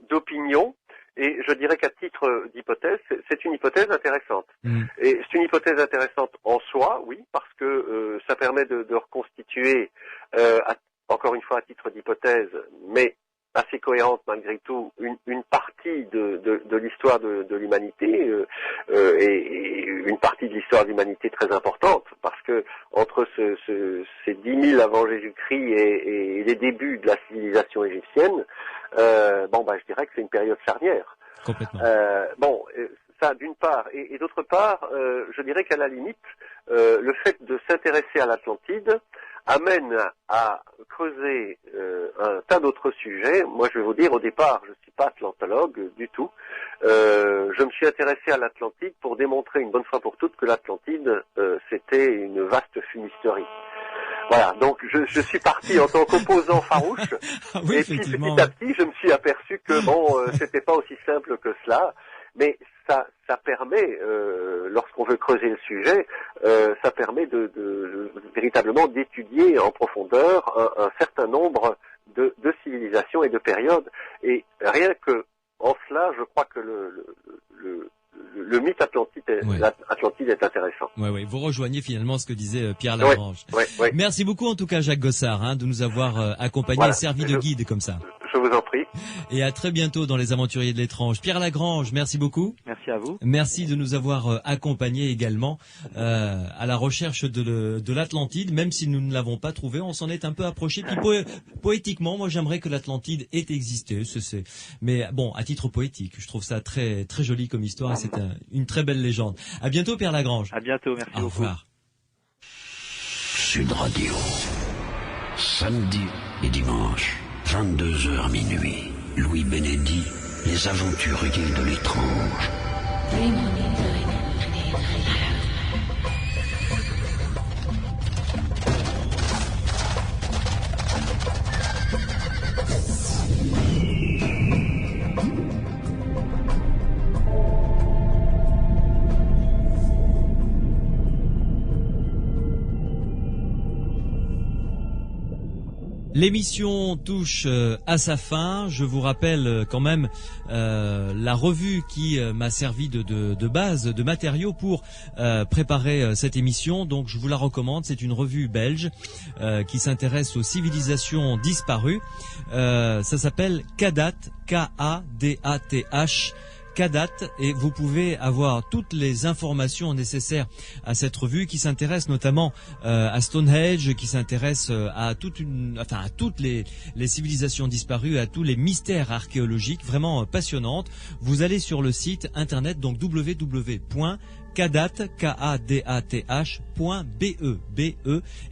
d'opinion, et je dirais qu'à titre d'hypothèse, c'est une hypothèse intéressante. Et c'est une hypothèse intéressante en soi, oui, parce que ça permet de reconstituer, encore une fois à titre d'hypothèse, mais assez cohérente malgré tout, une partie de l'histoire de l'humanité et une partie de l'histoire de l'humanité très importante, parce que entre ces 10 000 avant Jésus-Christ et les débuts de la civilisation égyptienne, je dirais que c'est une période charnière. Complètement. Ça d'une part, et d'autre part, je dirais qu'à la limite, le fait de s'intéresser à l'Atlantide amène à creuser un tas d'autres sujets. Moi, je vais vous dire, au départ, je ne suis pas atlantologue du tout. Je me suis intéressé à l'Atlantide pour démontrer une bonne fois pour toutes que l'Atlantide, c'était une vaste fumisterie. Voilà, donc je suis parti en tant qu'opposant farouche, oui, et puis petit à petit, je me suis aperçu que c'était pas aussi simple que cela, mais ça permet, lorsqu'on veut creuser le sujet, ça permet de véritablement d'étudier en profondeur un certain nombre de civilisations et de périodes, et rien que en cela, je crois que le mythe Atlantide est intéressant. Oui, vous rejoignez finalement ce que disait Pierre Lagrange. Ouais. Merci beaucoup en tout cas Jacques Gossard de nous avoir accompagnés et servi de guide comme ça. Je vous en prie. Et à très bientôt dans Les Aventuriers de l'étrange. Pierre Lagrange, merci beaucoup. Merci à vous. Merci de nous avoir accompagnés également à la recherche de l'Atlantide, même si nous ne l'avons pas trouvé, on s'en est un peu approché. Puis poétiquement, moi j'aimerais que l'Atlantide ait existé, mais bon, à titre poétique, je trouve ça très très joli comme histoire et c'est une très belle légende. À bientôt Pierre Lagrange. À bientôt, merci beaucoup. Au revoir. Sud Radio, samedi et dimanche, 22h minuit. Louis Bénédy, les aventuriers de l'étrange. L'émission touche à sa fin. Je vous rappelle quand même la revue qui m'a servi de base, de matériau pour préparer cette émission. Donc je vous la recommande. C'est une revue belge qui s'intéresse aux civilisations disparues. Ça s'appelle Kadat, K-A-D-A-T-H. Kadat, et vous pouvez avoir toutes les informations nécessaires à cette revue qui s'intéresse notamment à Stonehenge, qui s'intéresse à toutes les civilisations disparues, à tous les mystères archéologiques, vraiment passionnantes. Vous allez sur le site internet donc www.kadath.be,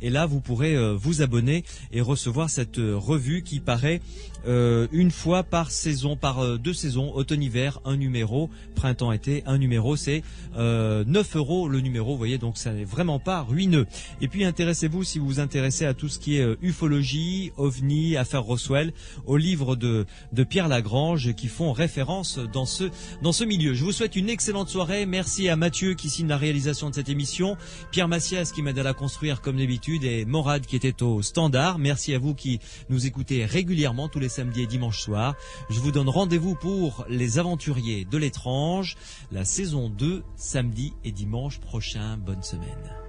et là vous pourrez vous abonner et recevoir cette revue qui paraît une fois par saison, par 2 saisons, automne-hiver, un numéro, printemps-été, un numéro, c'est 9 € le numéro, vous voyez, donc ça n'est vraiment pas ruineux. Et puis intéressez-vous, si vous vous intéressez à tout ce qui est ufologie, ovni, affaires Roswell, aux livres de Pierre Lagrange qui font référence dans ce milieu. Je vous souhaite une excellente soirée, merci à Mathieu qui signe la réalisation de cette émission, Pierre Massias qui m'aide à la construire comme d'habitude, et Morad qui était au standard. Merci à vous qui nous écoutez régulièrement tous les samedis et dimanches soirs. Je vous donne rendez-vous pour Les Aventuriers de l'étrange, la saison 2, samedi et dimanche prochain. Bonne semaine.